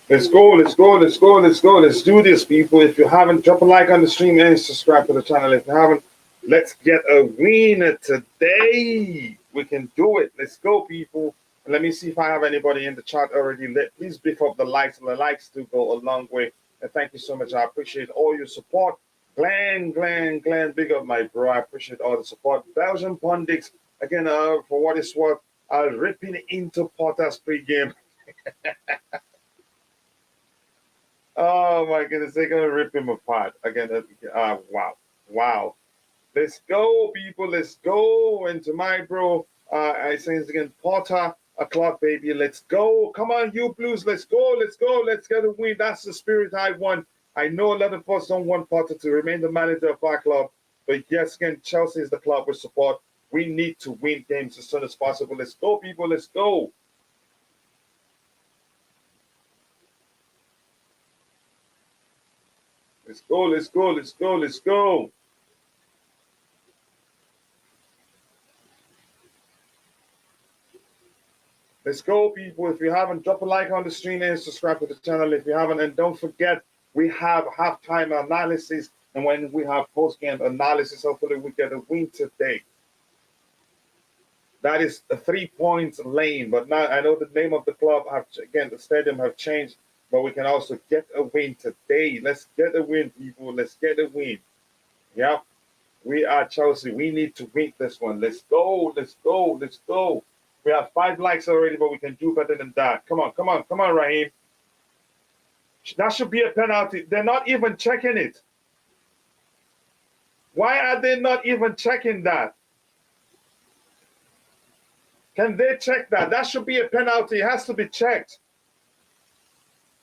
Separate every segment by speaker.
Speaker 1: Let's go, let's go, let's go, let's go. Let's do this, people. If you haven't, drop a like on the stream and subscribe to the channel. If you haven't, let's get a win today. We can do it. Let's go, people. And let me see if I have anybody in the chat already. Please beef up the likes. The likes do go a long way. And thank you so much. I appreciate all your support. Glenn, big up, my bro. I appreciate all the support. Belgian Pundits, again, for what it's worth, ripping into Potter's pregame. Oh my goodness, they're gonna rip him apart again. Wow. Let's go, people. Let's go. And to my bro, I say this again, Potter o'clock, baby. Let's go. Come on, you Blues. Let's go. Let's go. Let's get a win. That's the spirit I want. I know a lot of us don't want Potter to remain the manager of our club, but yes, again, Chelsea is the club we support. We need to win games as soon as possible. Let's go, people. Let's go. Let's go, let's go, let's go, let's go. Let's go, people. If you haven't, drop a like on the stream and subscribe to the channel if you haven't. And don't forget, we have halftime analysis. And when we have post-game analysis, hopefully we get a win today. That is a 3 points lane. But now I know the name of the club, again, the stadium have changed. But we can also get a win today. Let's get a win, people. Let's get a win. Yeah, we are Chelsea. We need to win this one. Let's go. Let's go. Let's go. We have 5 likes already, but we can do better than that. Come on, come on, come on, Raheem. That should be a penalty. They're not even checking it. Why are they not even checking that? Can they check that? That should be a penalty. It has to be checked.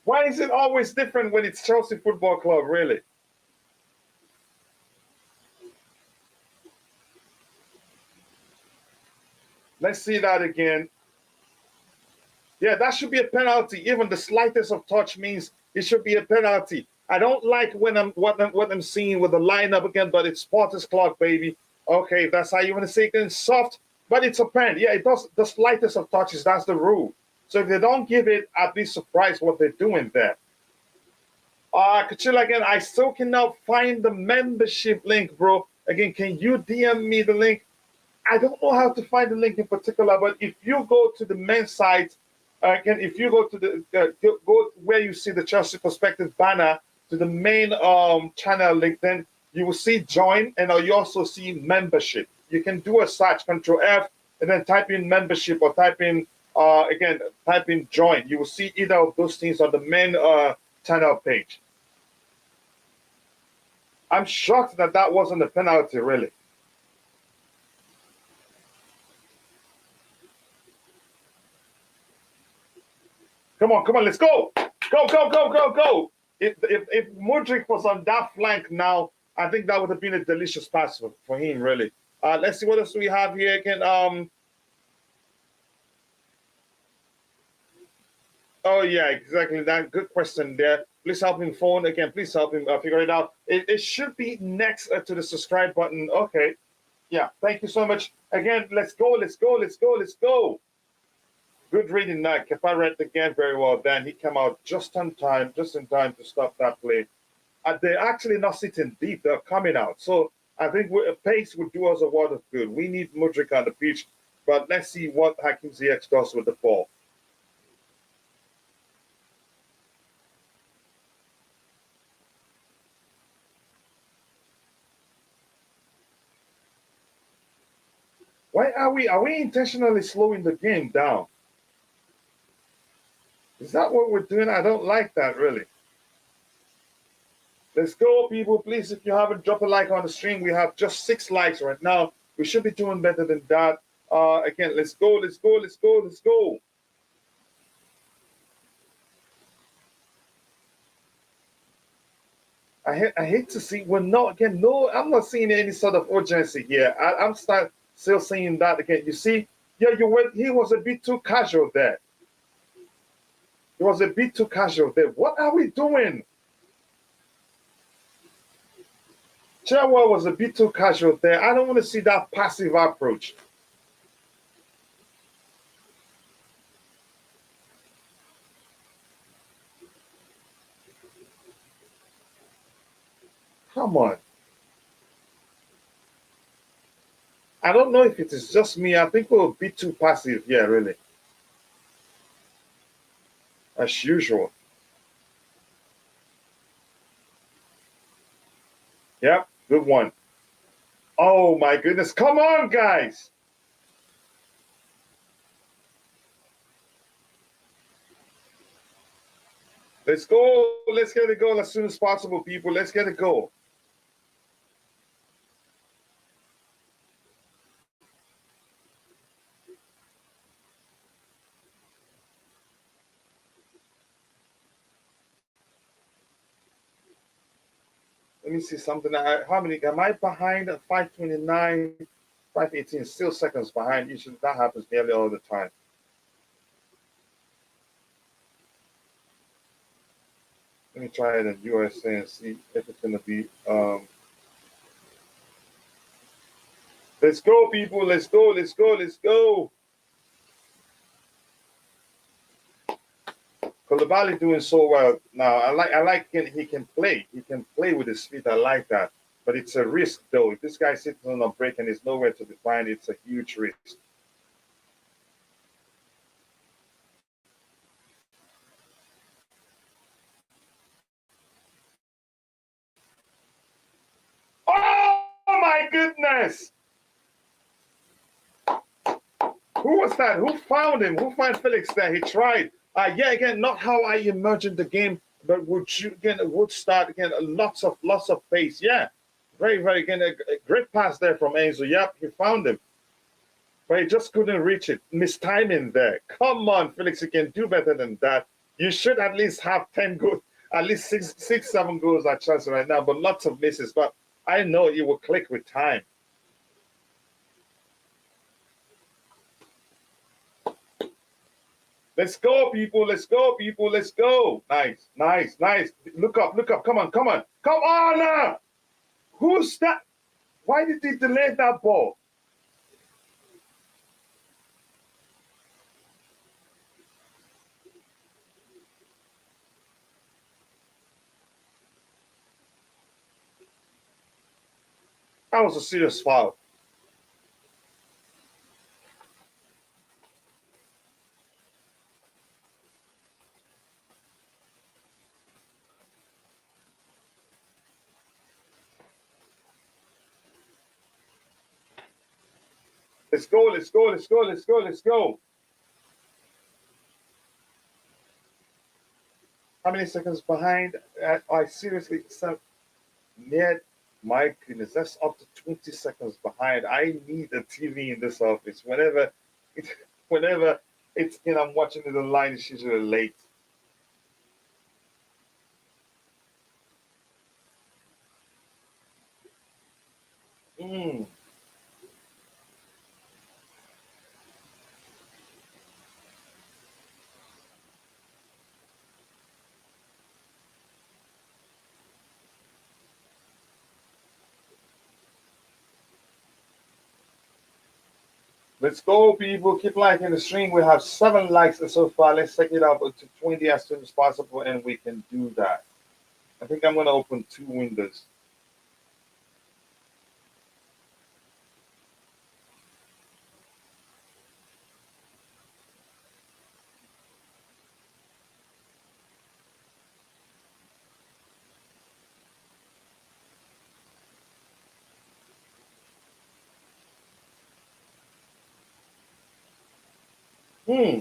Speaker 1: Why is it always different when it's Chelsea Football Club, really? Let's see that again. Yeah, that should be a penalty. Even the slightest of touch means it should be a penalty. I don't like what I'm seeing with the lineup again, but it's Porter's clock, baby. Okay, if that's how you want to say it, it's soft, but it's a pen. Yeah, it does the slightest of touches. That's the rule. So if they don't give it, I'd be surprised what they're doing there. Kachila, again, I still cannot find the membership link, bro. Again, can you DM me the link? I don't know how to find the link in particular, but if you go to the main site, again, if you go to the go where you see the Chelsea Perspective banner to the main channel link, then you will see join, and you also see membership. You can do a search, Control F, and then type in membership or type in again, type in join. You will see either of those things on the main channel page. I'm shocked that that wasn't a penalty, really. Come on, let's go. Go. If Mudryk was on that flank now, I think that would have been a delicious pass for him, really. Let's see what else we have here again. Oh, yeah, exactly. That good question there. Please help him phone again. Please help him figure it out. It should be next to the subscribe button. Okay. Yeah, thank you so much. Again, let's go. Good reading that. Kepa read the game very well then. He came out just in time to stop that play. They're actually not sitting deep. They're coming out. So I think a pace would do us a lot of good. We need Mudryk on the pitch. But let's see what Hakim Ziyech does with the ball. Why are we intentionally slowing the game down? Is that what we're doing? I don't like that, really. Let's go, people. Please, if you haven't, drop a like on the stream. We have just 6 likes right now. We should be doing better than that. Again, let's go. I hate to see, I'm not seeing any sort of urgency here. I'm still seeing that again. You see, yeah, he was a bit too casual there. What are we doing? Chilwell was a bit too casual there. I don't want to see that passive approach. Come on. I don't know if it is just me. I think we're a bit too passive. Yeah, really. As usual. Yep, good one. Oh my goodness. Come on, guys. Let's go. Let's get a goal as soon as possible, people. Let's get a goal. Let me see something. How many am I behind? 529, 518, still seconds behind. Usually that happens nearly all the time. Let me try it in USA and see if it's gonna be let's go, people. Let's go, let's go, let's go. Koulibaly doing so well now. I like he can play. He can play with his feet. I like that. But it's a risk though. If this guy sits on a break and is nowhere to be found, it's a huge risk. Oh my goodness! Who was that? Who found him? Who found Felix there? He tried. Yeah, again, not how I imagined the game, but would start again. Lots of pace. Yeah, very again a great pass there from Enzo. Yep, he found him, but he just couldn't reach it. Mistiming there. Come on, Felix, you can do better than that. You should at least have 10 goals, at least six, 7 goals at chance right now. But lots of misses. But I know it will click with time. Let's go, people. Let's go, people. Let's go. Nice, nice, nice. Look up, look up. Come on, come on. Come on now. Who's that? Why did they delay that ball? That was a serious foul. Let's go, let's go, let's go, let's go, let's go. How many seconds behind? I seriously, near, my goodness, that's up to 20 seconds behind. I need a TV in this office. Whenever it's in, I'm watching it online, it's usually late. Mm. Let's go, people. Keep liking the stream. We have 7 likes so far. Let's take it up to 20 as soon as possible, and we can do that. I think I'm going to open 2 windows. Hmm.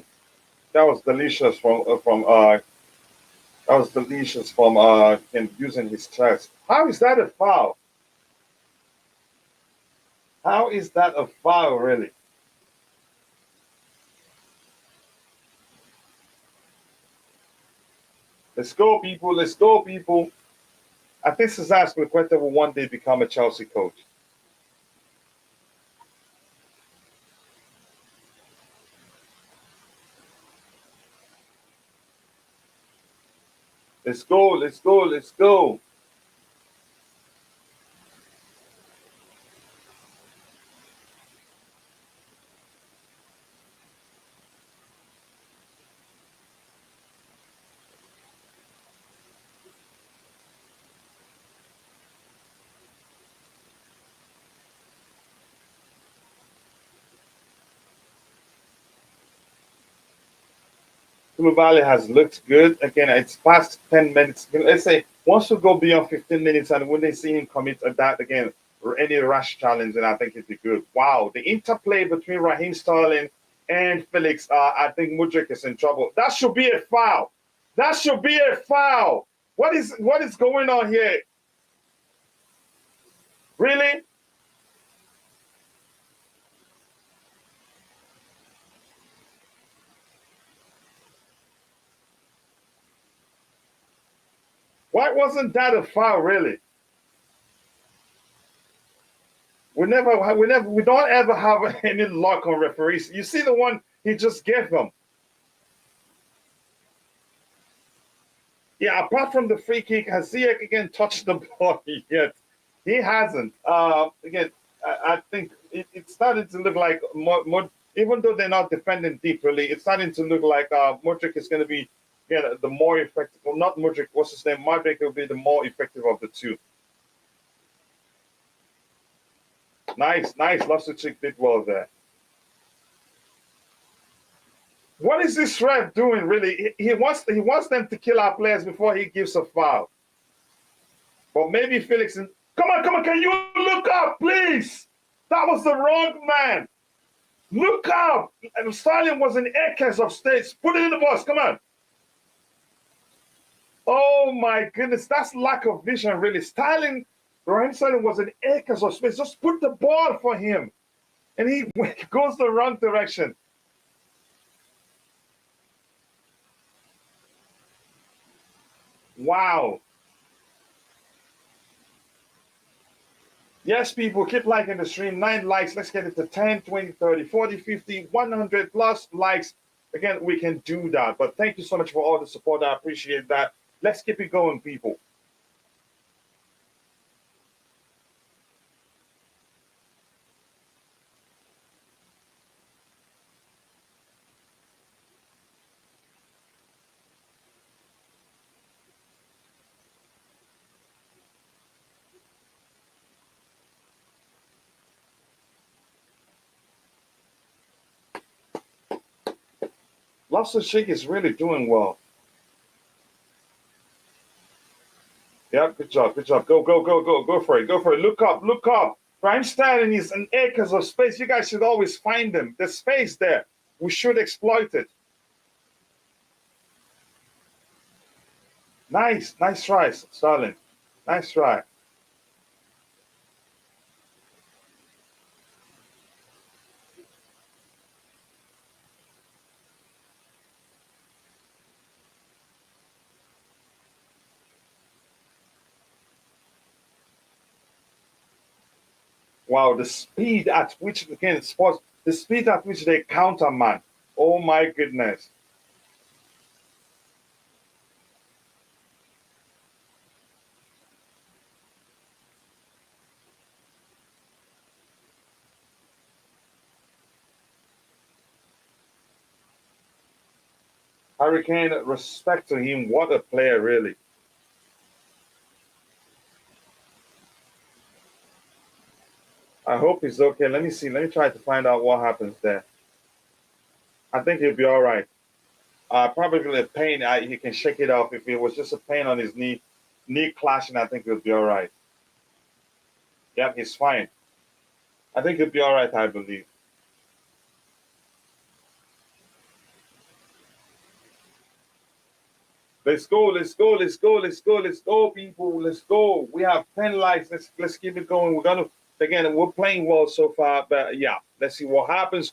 Speaker 1: That was delicious from him using his chest. How is that a foul? How is that a foul, really? Let's go, people. Let's go, people. I think Cesar Spilicueta will one day become a Chelsea coach. Let's go. Let's go. Let's go. Koulibaly has looked good. Again, it's past 10 minutes. Let's say once we go beyond 15 minutes and when they see him commit that again, or any rash challenge, then I think it'd be good. Wow, the interplay between Raheem Sterling and Felix, I think Mudryk is in trouble. That should be a foul. That should be a foul. What is going on here? Really? Why wasn't that a foul, really? We don't ever have any luck on referees. You see the one he just gave them. Yeah, apart from the free kick, has Ziyech again touched the ball yet? He hasn't. Again, I think it's starting to look like even though they're not defending deep, really, it's starting to look like Modric is going to be the more effective. Well, not Modric. What's his name? Modric will be the more effective of the two. Nice, nice. Loftus-Cheek did well there. What is this ref doing, really? He wants them to kill our players before he gives a foul. But maybe Felix. Come on, can you look up, please? That was the wrong man. Look up. Sterling was in acres of space. Put it in the box. Come on. Oh my goodness, that's lack of vision, really. Raheem Sterling was in acres of space. Just put the ball for him. And he goes the wrong direction. Wow. Yes, people, keep liking the stream. 9 likes. Let's get it to 10, 20, 30, 40, 50, 100 plus likes. Again, we can do that. But thank you so much for all the support. I appreciate that. Let's keep it going, people. Loftus-Cheek is really doing well. Yeah, good job, good job. Go, go, go, go, go for it, go for it. Look up, look up. Prime Sterling is in acres of space. You guys should always find them. There's space there. We should exploit it. Nice, nice try, Sterling. Nice try. Wow, the speed at which, again, sports, the speed at which they counter, man. Oh my goodness. Hurricane, respect to him. What a player, really. I hope he's okay. Let me see. Let me try to find out what happens there. I think he'll be all right. Probably a pain. He can shake it off. If it was just a pain on his knee clashing, I think he'll be all right. Yep, he's fine. I think he'll be all right, I believe. Let's go, let's go, let's go, let's go, let's go, people. Let's go. We have 10 likes. Let's keep it going. We're gonna again, we're playing well so far, but yeah, let's see what happens.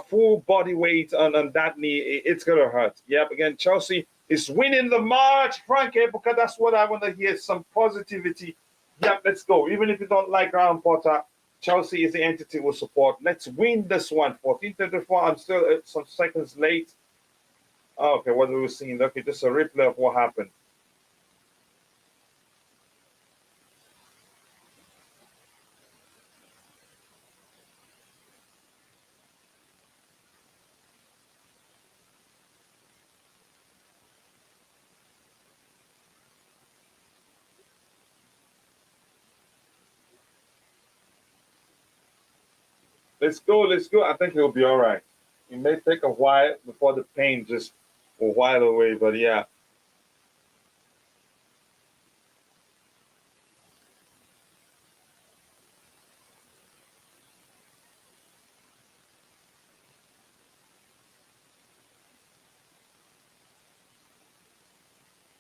Speaker 1: Full body weight on that knee, it's gonna hurt. Yep, again, Chelsea is winning the match, Frankie, because that's what I want to hear. Some positivity. Yep, let's go. Even if you don't like Graham Potter, Chelsea is the entity we'll support. Let's win this one. 14:34. I'm still some seconds late. Oh, okay, what we were seeing. Okay, just a replay of what happened. Let's go, let's go. I think he'll be all right. It may take a while before the pain just a while away, but yeah.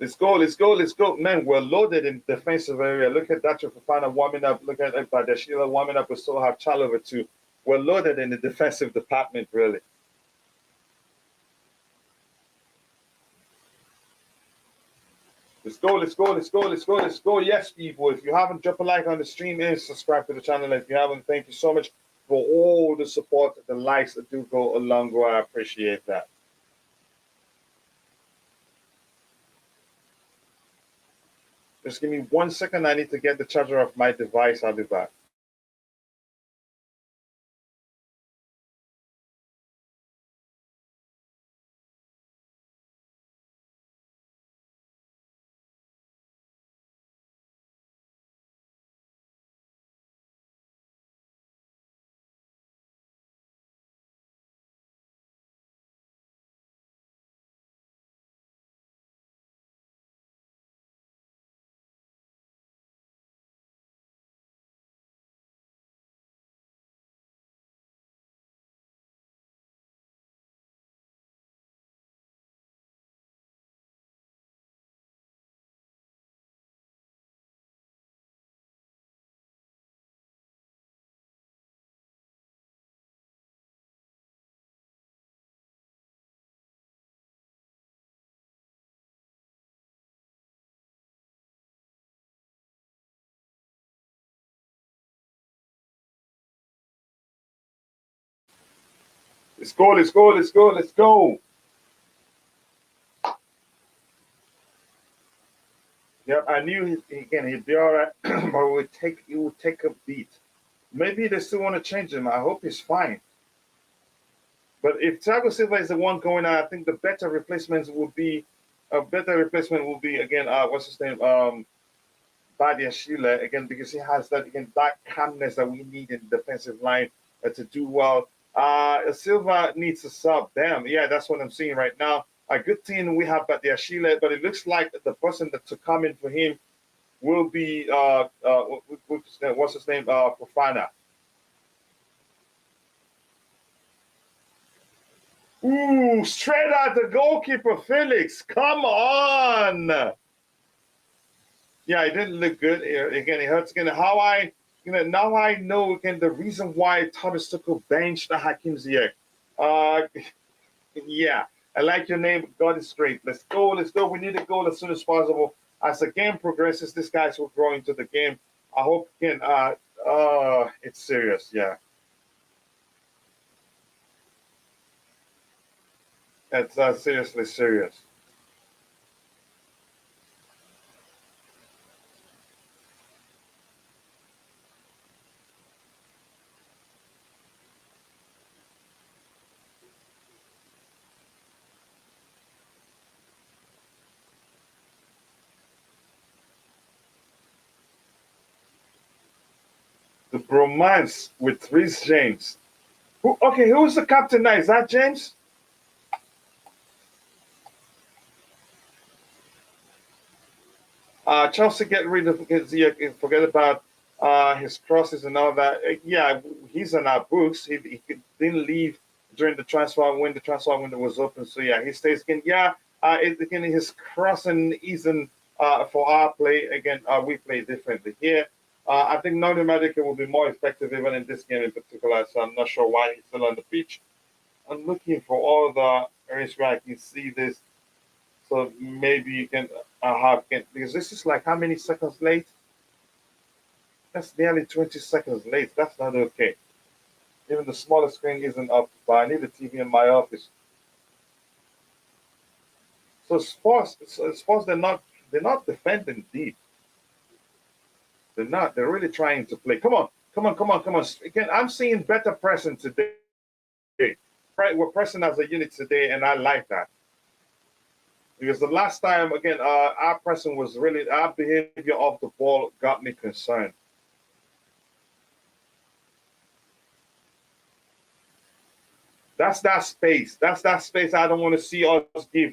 Speaker 1: Let's go, let's go, let's go. Man, we're loaded in defensive area. Look at that Fofana warming up. Look at Badashila warming up. We still have Chalova too. We're loaded in the defensive department, really. Let's go, let's go, let's go, let's go, let's go. Yes, people, if you haven't, drop a like on the stream and subscribe to the channel. If you haven't, thank you so much for all the support. The likes that do go a long way. I appreciate that. Just give me 1 second. I need to get the charger off my device. I'll be back. Let's go, let's go, let's go, let's go. Yeah, I knew he'd be all right, but it would take a beat. Maybe they still want to change him. I hope he's fine. But if Thiago Silva is the one going out, I think the better replacements will be a better replacement will be again. What's his name? Badia Sheila again because he has that calmness that we need in the defensive line to do well. Silva needs to sub. Damn, yeah, that's what I'm seeing right now. A good thing we have Badia Sheila, but it looks like the person that to come in for him will be what's his name? Fofana. Ooh, straight at the goalkeeper, Felix. Come on. Yeah, it didn't look good. Again, it hurts again. Now I know again the reason why Thomas Tuchel benched Hakim Ziyech. Uh, yeah, I like your name. God is great. Let's go. Let's go. We need a goal as soon as possible. As the game progresses, these guys will grow into the game. I hope again. It's serious. Yeah, it's seriously serious. The bromance with Reece James. Okay, who's the captain now? Is that James? Chelsea get rid of Ziyech, forget about his crosses and all that. Yeah, he's in our books. He didn't leave during the transfer when the transfer window was open. So yeah, he stays again. Yeah, again his crossing isn't for our play. Again, we play differently here. I think Noni Madueke will be more effective even in this game in particular. So I'm not sure why he's still on the pitch. I'm looking for all the areas where I can see this. So maybe you can because this is like how many seconds late? That's nearly 20 seconds late. That's not okay. Even the smallest screen isn't up, but I need a TV in my office. So sports they're not defending deep. They're not. They're really trying to play. Come on, come on, come on, come on. Again, I'm seeing better pressing today. Right, we're pressing as a unit today, and I like that. Because the last time, again, our pressing was really our behavior off the ball got me concerned. That's that space. That's that space I don't want to see us give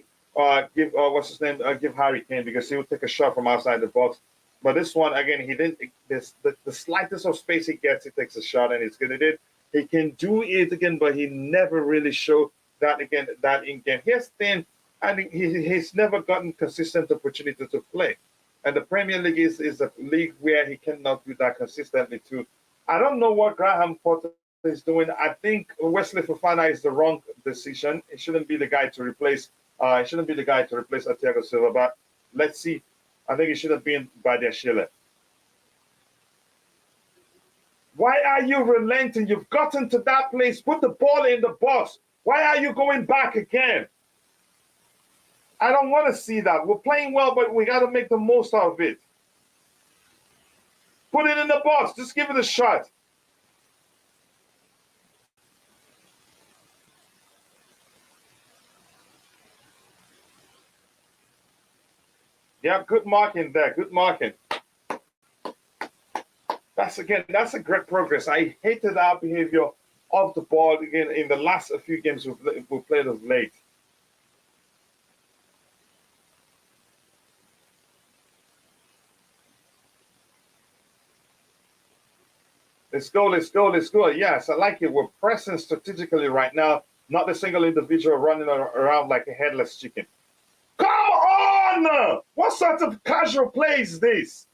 Speaker 1: give what's his name? Give Harry Kane because he would take a shot from outside the box. But this one again, he didn't. The slightest of space he gets, he takes a shot and he's good at it. He can do it again, but he never really showed that again. That in game, here's the thing. I think he's never gotten consistent opportunity to play, and the Premier League is a league where he cannot do that consistently too. I don't know what Graham Potter is doing. I think Wesley Fofana is the wrong decision. He shouldn't be the guy to replace. He shouldn't be the guy to replace Thiago Silva. But let's see. I think it should have been Badia Schiller. Why are you relenting? You've gotten to that place. Put the ball in the box. Why are you going back again? I don't want to see that. We're playing well, but we got to make the most out of it. Put it in the box. Just give it a shot. Yeah, good marking there. Good marking. That's a great progress. I hated our behavior of the ball again in the last few games we've played of late. Let's go, let's go, let's go. Yes, I like it. We're pressing strategically right now, not a single individual running around like a headless chicken. Come on! What sort of casual play is this?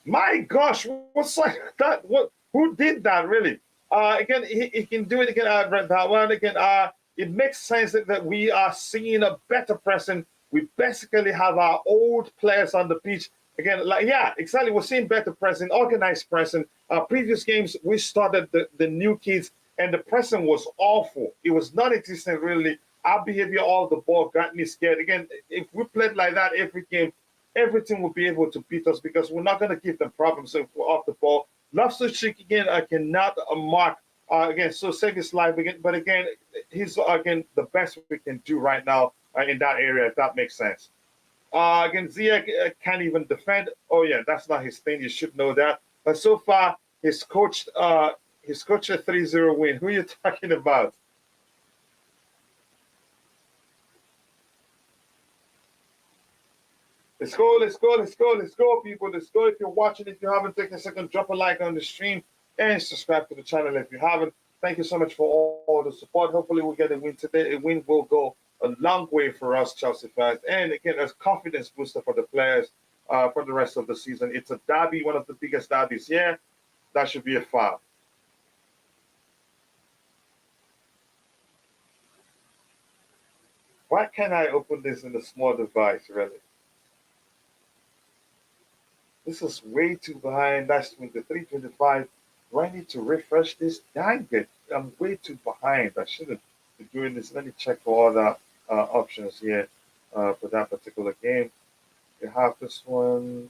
Speaker 1: My gosh, what's like that? What? Who did that really? Again, he can do it again. That one again. It makes sense that we are seeing a better pressing. We basically have our old players on the pitch again. Like yeah, exactly. We're seeing better pressing, organized pressing. Previous games we started the new kids, and the pressing was awful. It was non-existent really. Our behavior, all the ball got me scared. Again, if we played like that every game, everything will be able to beat us because we're not going to give them problems if we're off the ball. Loftus-Cheek again, I cannot mark again. So save his life again, but again, he's again the best we can do right now in that area. If that makes sense. Again, Ziyech can't even defend. Oh yeah, that's not his thing. You should know that. But so far, he's coached a 3-0 win. Who are you talking about? Let's go, let's go, let's go, let's go, people. Let's go. If you're watching, if you haven't taken a second, drop a like on the stream and subscribe to the channel if you haven't. Thank you so much for all the support. Hopefully, we'll get a win today. A win will go a long way for us, Chelsea fans. And again, a confidence booster for the players for the rest of the season. It's a derby, one of the biggest derbies here. That should be a foul. Why can't I open this in a small device, really? This is way too behind. That's 23, 25. Do I need to refresh this? Dang it. I'm way too behind. I shouldn't be doing this. Let me check for all the options here for that particular game. You have this one.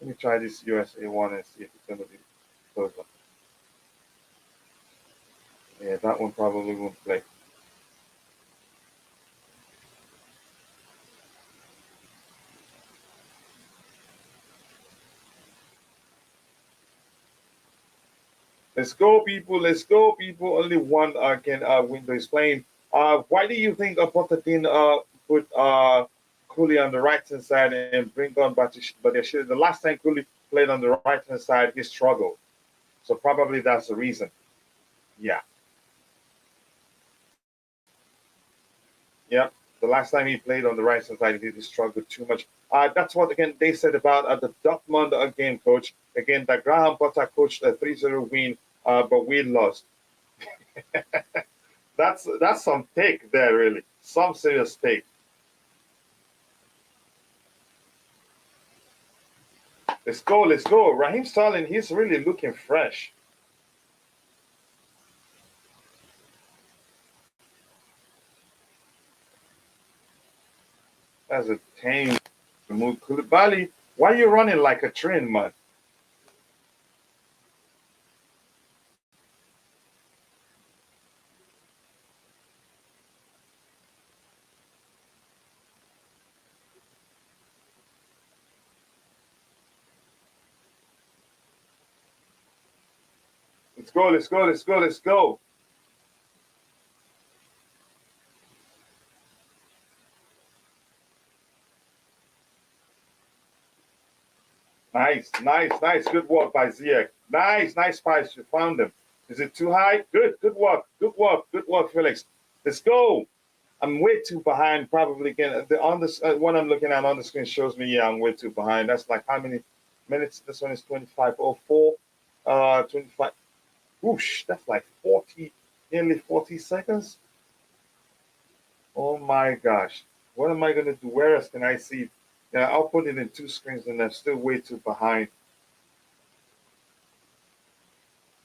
Speaker 1: Let me try this USA one and see if it's going to be closer. Yeah, that one probably won't play. Let's go, people. Let's go, people. Only one can window is playing. Why do you think Pochettino put Cooley on the right hand side and bring on Badiashile? The last time Cooley played on the right hand side, he struggled. So probably that's the reason. Yeah. Yeah. The last time he played on the right hand side, he struggled too much. That's what again they said about the Dortmund game, coach. Again, that Graham Potter coached a 3-0 win, but we lost. That's some take there, really. Some serious take. Let's go, let's go. Raheem Sterling, he's really looking fresh. That's a tame move. Koulibaly, why are you running like a train, man? Let's go, let's go, let's go, let's go. Nice, nice, nice. Good work by Ziyech. Nice, nice pass. You found him. Is it too high? Good, good work. Good work. Good work, Felix. Let's go. I'm way too behind. Probably again. On this what I'm looking at on the screen shows me. Yeah, I'm way too behind. That's like how many minutes? This one is 25:04. 25. Whoosh. That's like 40, nearly 40 seconds. Oh my gosh. What am I gonna do? Where else can I see? Yeah, I'll put it in two screens, and I'm still way too behind.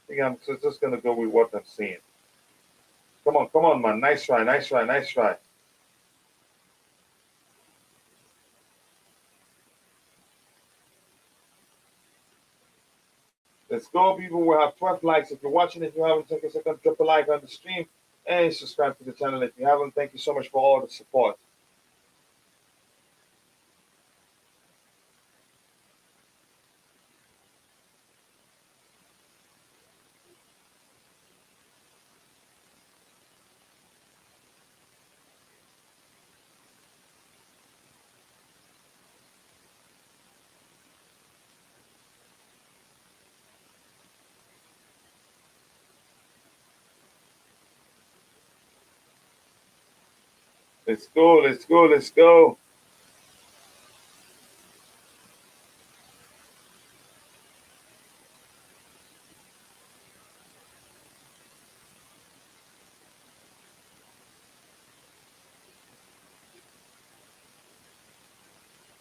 Speaker 1: I think I'm just gonna go with what I'm seeing. Come on, man. Nice try, nice try, nice try. Let's go, people. We have 12 likes. If you're watching, if you haven't, take a second, drop a like on the stream and subscribe to the channel if you haven't. Thank you so much for all the support. Let's go, let's go, let's go.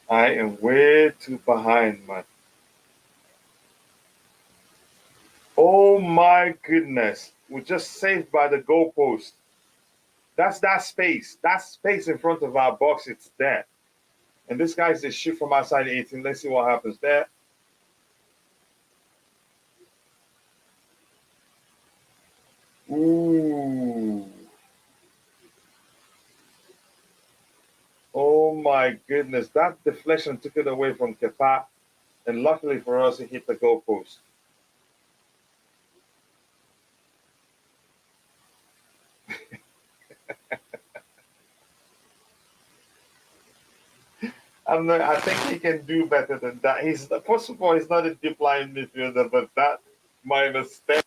Speaker 1: I am way too behind, man. Oh my goodness. We're just saved by the goalpost. That's that space. That space in front of our box, it's there. And this guy's just shoot from outside 18. Let's see what happens there. Ooh. Oh my goodness. That deflection took it away from Kepa. And luckily for us, it hit the goalpost. I think he can do better than that. He's first of all, he's not a deep line midfielder, but that minus 10.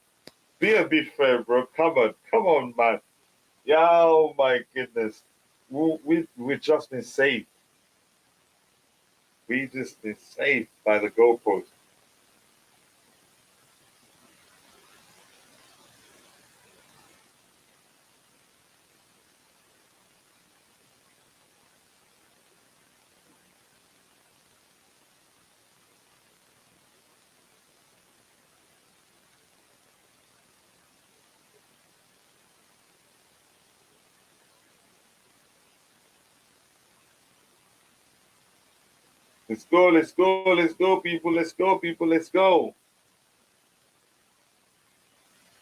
Speaker 1: Be a bit fair, bro. Come on, man. Yeah, oh my goodness. We've just been saved. We just been saved by the goalpost. Let's go, let's go, let's go, people, let's go, people, let's go.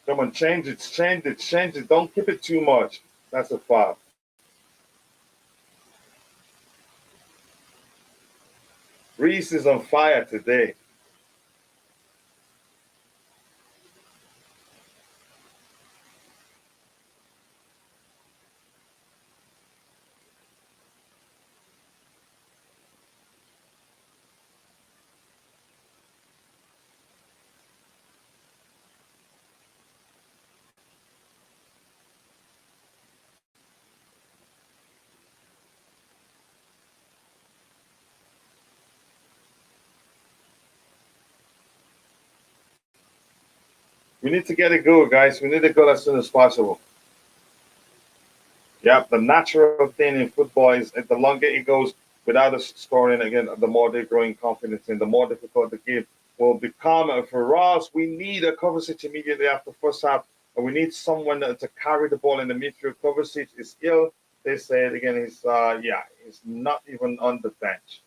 Speaker 1: Come on, change it, change it, change it. Don't keep it too much. That's a foul. Reese is on fire today. We need to get a goal, guys. We need a goal as soon as possible. Yeah, the natural thing in football is the longer it goes without us scoring again, the more they're growing confidence and the more difficult the game will become. And for us, we need a Kovacic immediately after first half, and we need someone to carry the ball in the midfield. Kovacic is ill. They say it again. He's not even on the bench.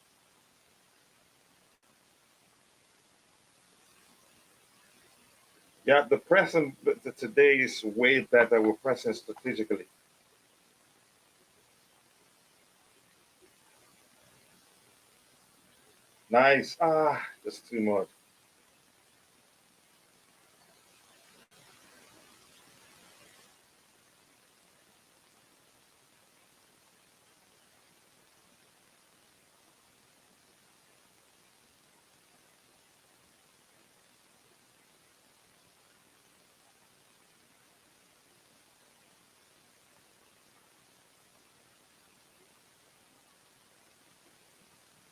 Speaker 1: Yeah, the pressing today is way better. We're pressing strategically. Nice. Just too much.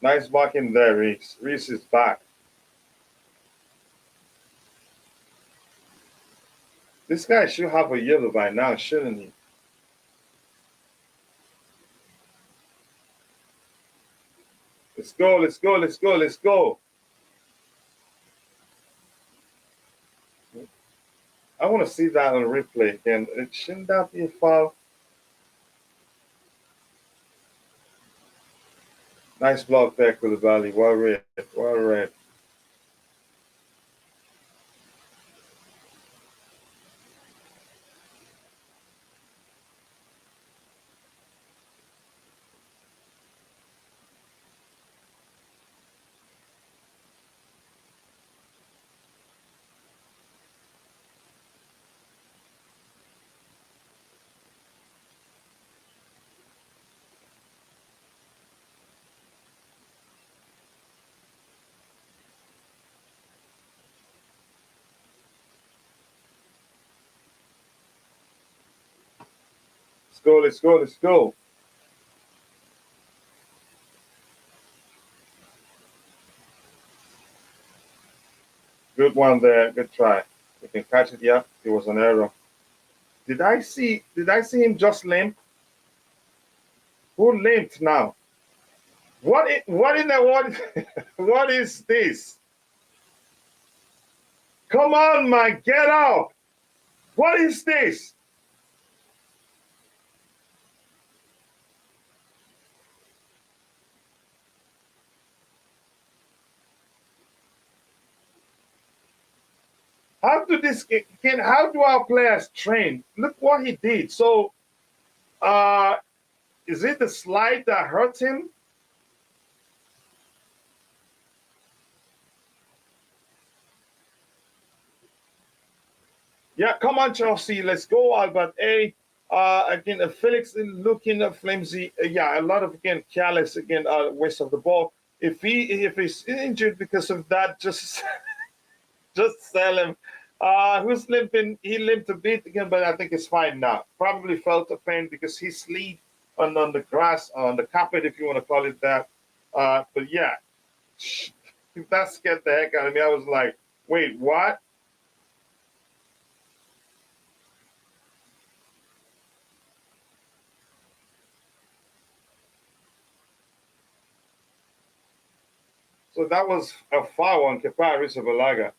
Speaker 1: Nice blocking there, Reese. Reese is back. This guy should have a yellow by now, shouldn't he? Let's go, let's go, let's go, let's go. I want to see that on replay again. Shouldn't that be a foul? Nice block there, Koulibaly. Well read, well read. Let's go, let's go, let's go. Good one there. Good try. You can catch it. Yeah, it was an error. Did I see him just limp? Who limped now? What in the what what is this? Come on, man, get up. What is this? How do our players train? Look what he did. So uh is it the slide that hurt him? Yeah, come on, Chelsea. Let's go, Albert A. Again, Felix looking flimsy. Yeah, a lot of again careless again waste of the ball. If he's injured because of that, just just sell him. Who's limping? He limped a bit again, but I think it's fine now. Probably felt the pain because he slid on the grass, on the carpet, if you want to call it that. But yeah, that scared the heck out of me. I was like, wait, what? So that was a foul on Kepa Arrizabalaga.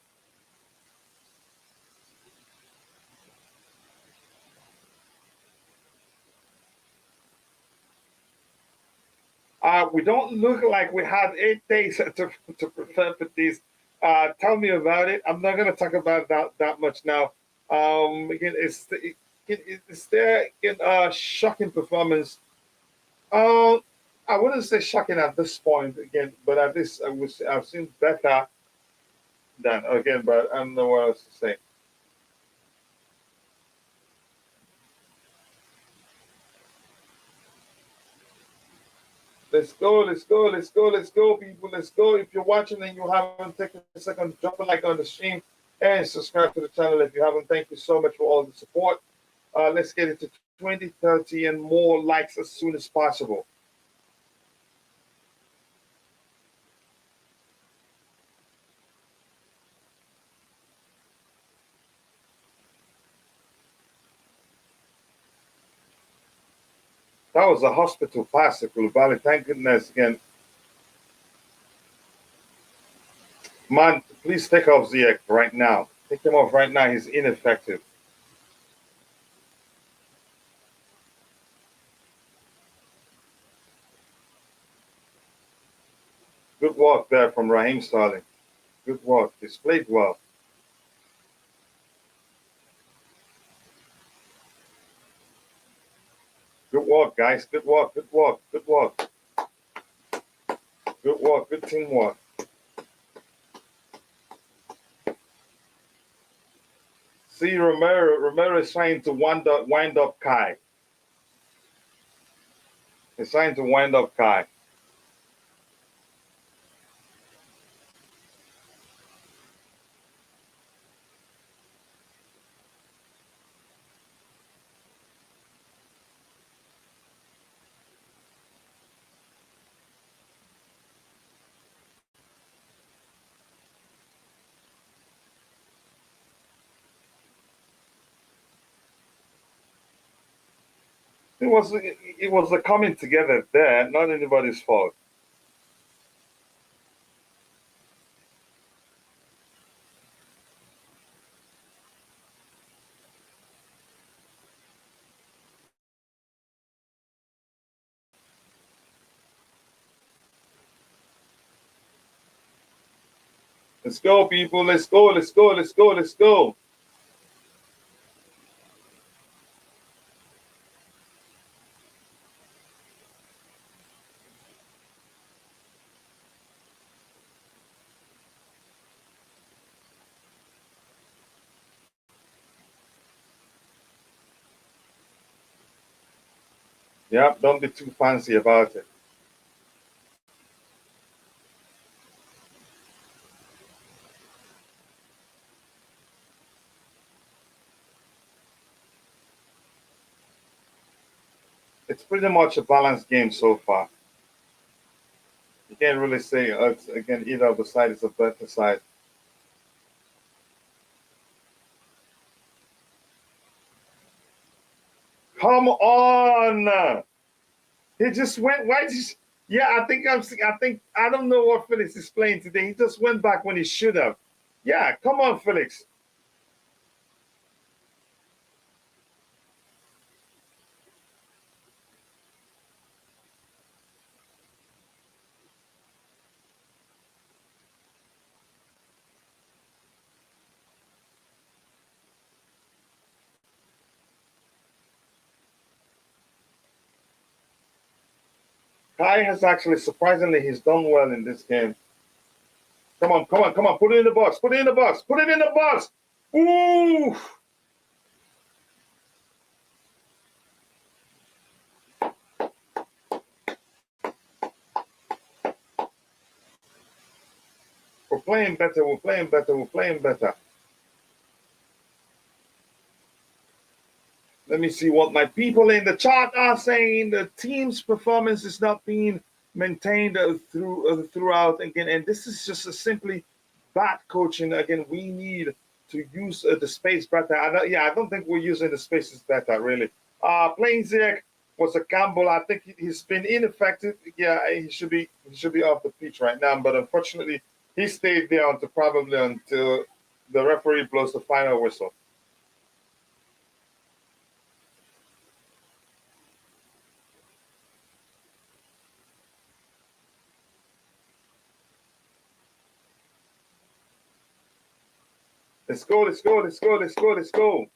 Speaker 1: We don't look like we had 8 days to prepare for this. Tell me about it. I'm not going to talk about that much now. Again, it's there again, shocking performance. Um, I wouldn't say shocking at this point again, but at this I've seen better than again, but I don't know what else to say. Let's go, let's go, let's go, let's go, people. Let's go. If you're watching and you haven't taken a second, drop a like on the stream and subscribe to the channel if you haven't. Thank you so much for all the support. Let's get it to 20, 30, and more likes as soon as possible. That was a hospital pass to Koulibaly. Thank goodness again. Man, please take off Ziyech right now. Take him off right now. He's ineffective. Good work there from Raheem Sterling. Good work. He's played well. Good work, guys. Good work. Good work. Good work. Good work. Good teamwork. See, Romero is trying to wind up Kai. He's trying to wind up Kai. It was the coming together there, not anybody's fault. Let's go, people. Let's go. Let's go. Let's go. Let's go. Yeah, don't be too fancy about it. It's pretty much a balanced game so far. You can't really say it's, again, either of the side is a better side. Come on! He just went. Why? Just, yeah, I think I don't know what Felix is playing today. He just went back when he should have. Yeah, come on, Felix. Kai has actually surprisingly he's done well in this game. Come on, come on, come on! Put it in the box! Put it in the box! Put it in the box! Ooh! We're playing better. We're playing better. We're playing better. Let me see what my people in the chat are saying. The team's performance is not being maintained throughout again, and this is just a simply bad coaching. Again, we need to use the space better. I don't think we're using the spaces better really. Playing Ziyech was a gamble. I think he's been ineffective. Yeah, he should be off the pitch right now, but unfortunately, he stayed there until the referee blows the final whistle. Let's go, let's go, let's go, let's go, let's go.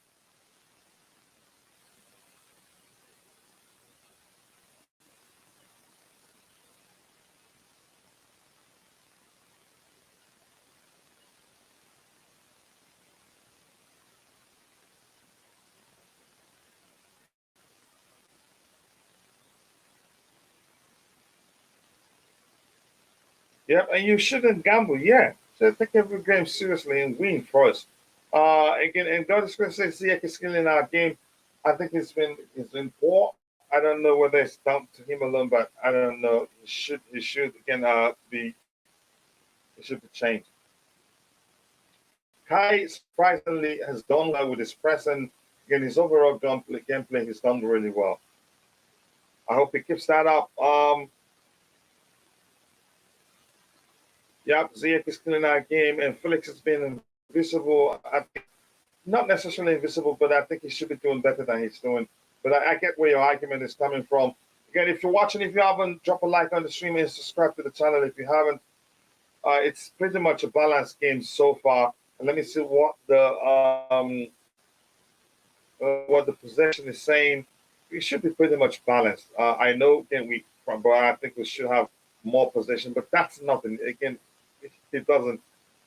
Speaker 1: Yep, and you shouldn't gamble. Yeah, so take every game seriously and win first. Again, and God is going to say Ziyech is still in our game. I think he's been poor. I don't know whether it's down to him alone, but I don't know. He should again be it should be changed. Kai surprisingly has done well with his press and again his overall gameplay. He's done really well. I hope he keeps that up. Yep, Ziyech is still in our game, and Felix has been invisible. I think not necessarily invisible, but I think he should be doing better than he's doing. But I get where your argument is coming from. Again, if you're watching, if you haven't, drop a like on the stream and subscribe to the channel if you haven't. It's pretty much a balanced game so far. And let me see what the possession is saying. We should be pretty much balanced. I know again but I think we should have more possession, but that's nothing. Again, it doesn't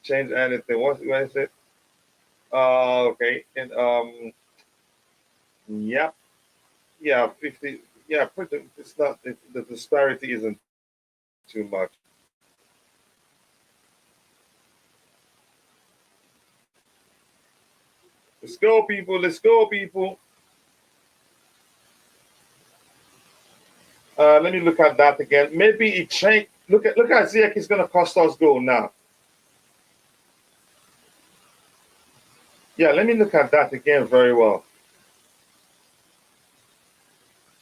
Speaker 1: change anything. What is it? Okay, and yeah, yeah, 50. Yeah, pretty. It's not. The disparity isn't too much. Let's go, people. Let's go, people. Let me look at that again. Maybe it changed. Look at Ziyech is going to cost us goal now. Yeah, let me look at that again very well.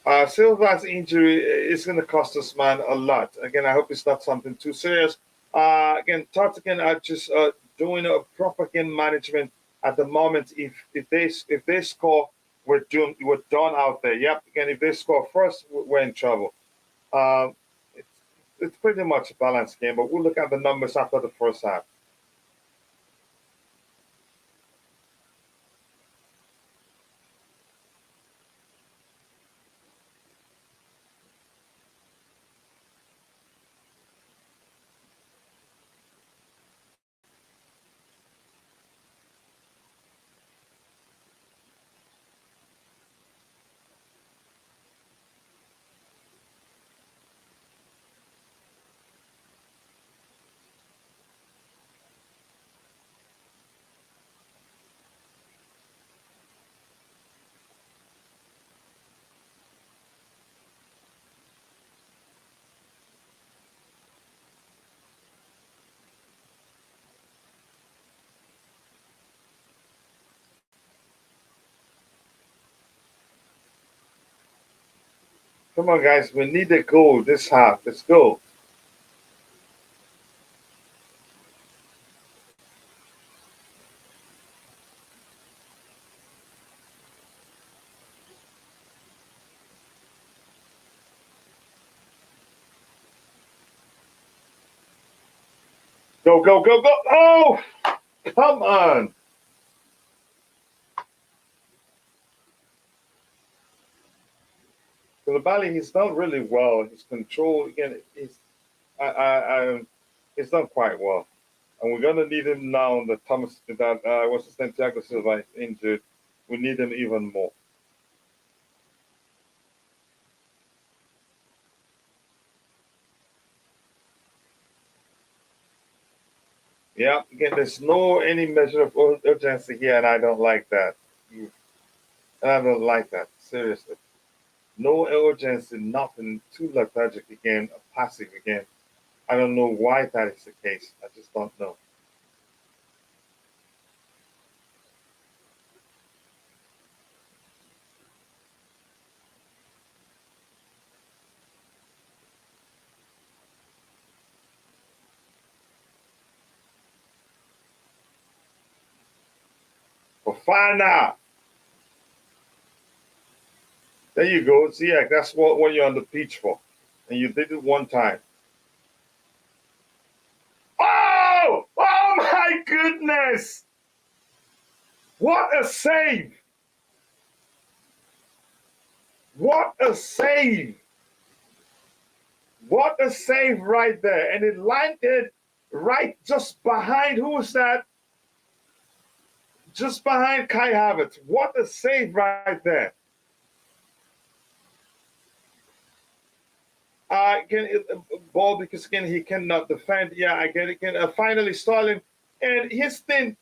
Speaker 1: Silva's injury is going to cost us, man, a lot. Again, I hope it's not something too serious. Again, Tottenham are just doing a proper game management at the moment. If they score, we're done out there. Yep. Again, if they score first, we're in trouble. Um, it's it's pretty much a balanced game, but we'll look at the numbers after the first half. Come on, guys, we need a goal this half. Let's go. Go, go, go, go. Oh, come on. Koulibaly, he's done really well. His control, again, he's done quite well. And we're going to need him now that what's his name, Thiago Silva is injured. We need him even more. Yeah, again, there's no any measure of urgency here, and I don't like that. And I don't like that, seriously. No urgency, nothing, too lethargic again, passive again. I don't know why that is the case. I just don't know. Fofana, there you go. See, yeah, that's what you're on the pitch for. And you did it one time. Oh! Oh my goodness! What a save! What a save! What a save right there. And it landed right just behind, who was that? Just behind Kai Havertz. What a save right there. Again, ball because again he cannot defend. Yeah, I get it. Again, finally Sterling, and his thing.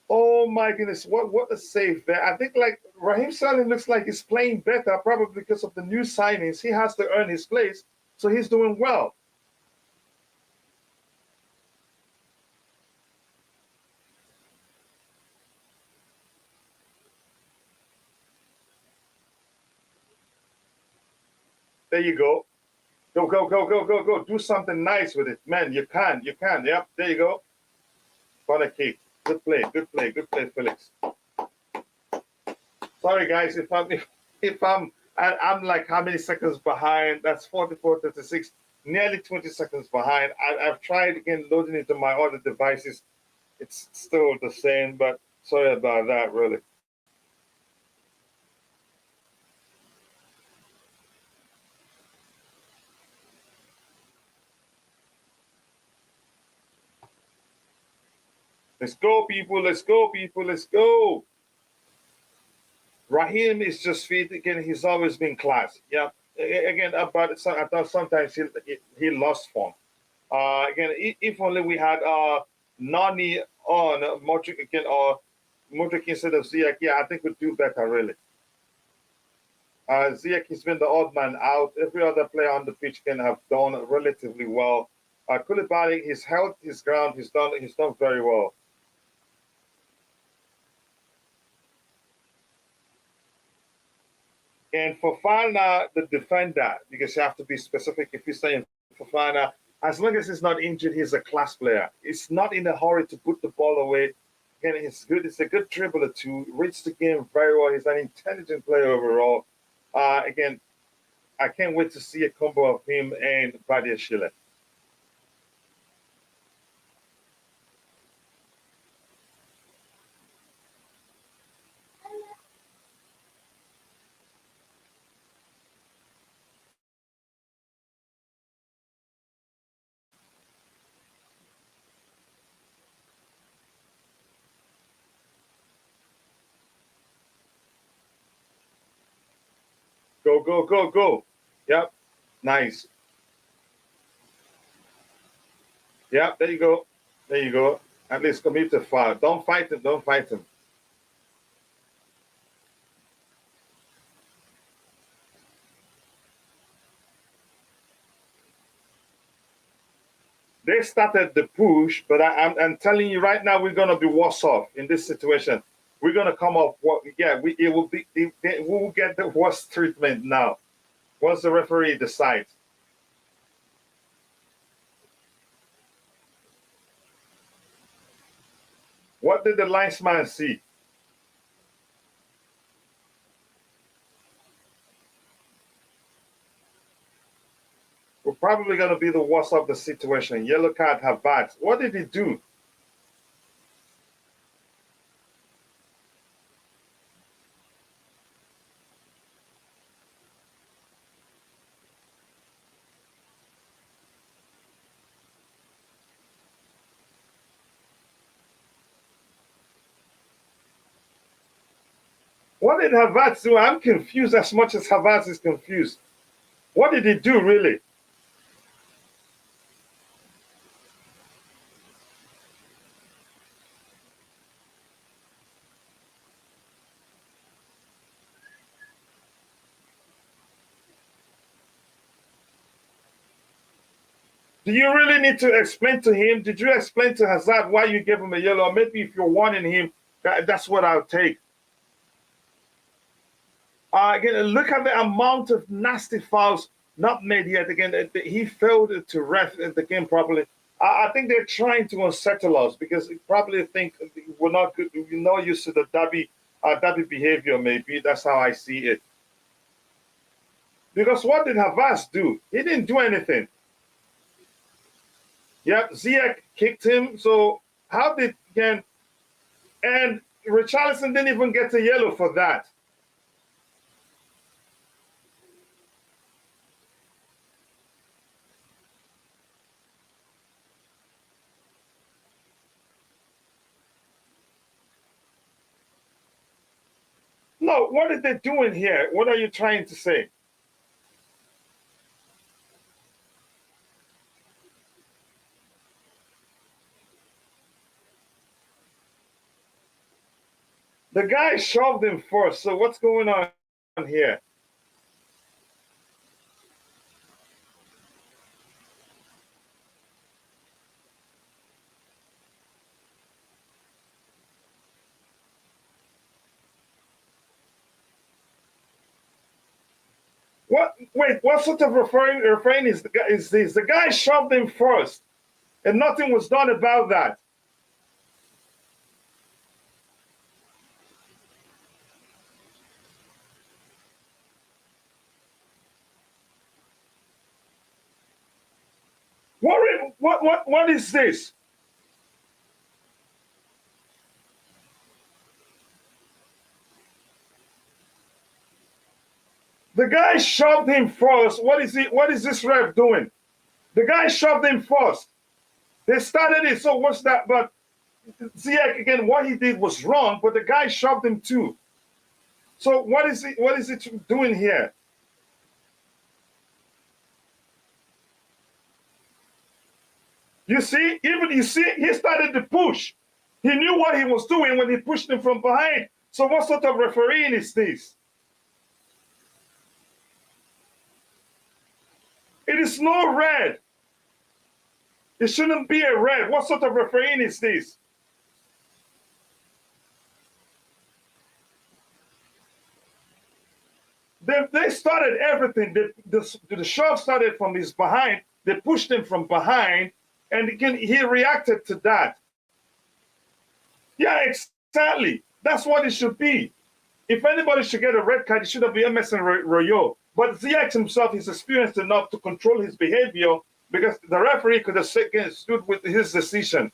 Speaker 1: Oh my goodness, what a save there! I think like Raheem Sterling looks like he's playing better, probably because of the new signings. He has to earn his place, so he's doing well. There you go. Go, go, go, go, go, go. Do something nice with it. Man, you can. You can. Yep. There you go. Corner kick. Good play. Good play. Good play, Felix. Sorry, guys. If I'm like how many seconds behind? That's 44, 36, nearly 20 seconds behind. I've tried again loading into my other devices. It's still the same, but sorry about that, really. Let's go, people. Let's go, people. Let's go. Raheem is just fit again. He's always been class. Yeah. Again, but I thought sometimes he lost form. Again, if only we had Nani on Modric again or Modric instead of Ziyech, yeah, I think we'd do better really. Ziyech has been the odd man out. Every other player on the pitch can have done relatively well. Koulibaly, he's held his ground. He's done very well. And Fofana, the defender, because you have to be specific if you're saying Fofana, as long as he's not injured, he's a class player. He's not in a hurry to put the ball away. Again, he's good. He's a good dribbler too. Reads the game very well. He's an intelligent player overall. Again, I can't wait to see a combo of him and Badia Schiller. Go, go, go, go. Yep. Nice. Yep. There you go. There you go. At least commit to foul. Don't fight him. Don't fight him. They started the push, but I'm telling you right now, we're going to be worse off in this situation. We're going to come up. Yeah, it will be. We will get the worst treatment now once the referee decides. What did the linesman see? We're probably going to be the worst of the situation. Yellow card, Havertz. What did he do? What did Havertz do? I'm confused as much as Havertz is confused. What did he do, really? Do you really need to explain to him? Did you explain to Hazard why you gave him a yellow? Or maybe if you're warning him, that's what I'll take. Again, look at the amount of nasty fouls not made yet. Again, he failed to ref the game properly. I think they're trying to unsettle us because they probably think we're not good. We're not used to the derby behavior. Maybe that's how I see it. Because what did Havas do? He didn't do anything. Yep, Ziyech kicked him. So how did again? And Richarlison didn't even get a yellow for that. No, what are they doing here? What are you trying to say? The guy shoved him first. So what's going on here? What? Wait, what sort of refrain is this? The guy shoved him first, and nothing was done about that. What is this? The guy shoved him first. What is he? What is this ref doing? The guy shoved him first. They started it. So what's that? But Ziyech again, what he did was wrong. But the guy shoved him too. So what is it? What is it doing here? You see, he started to push. He knew what he was doing when he pushed him from behind. So what sort of refereeing is this? It is no red. It shouldn't be a red. What sort of refereeing is this? They started everything. The shove started from his behind. They pushed him from behind, and again he reacted to that. Yeah, exactly. That's what it should be. If anybody should get a red card, it should have been Emerson Royal. But Ziyech himself is experienced enough to control his behavior because the referee could have stood with his decision.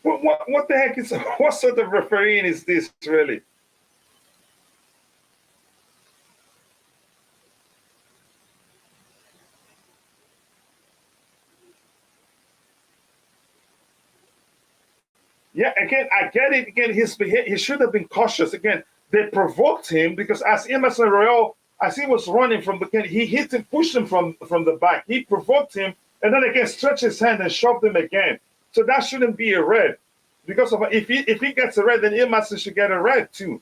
Speaker 1: What the heck is, what sort of refereeing is this, really? Yeah, again, I get it. Again, he should have been cautious. Again, they provoked him because as Emerson Royal, as he was running from the game, he hit him, pushed him from the back. He provoked him, and then again stretched his hand and shoved him again. So that shouldn't be a red. Because of if he gets a red, then Emerson should get a red too.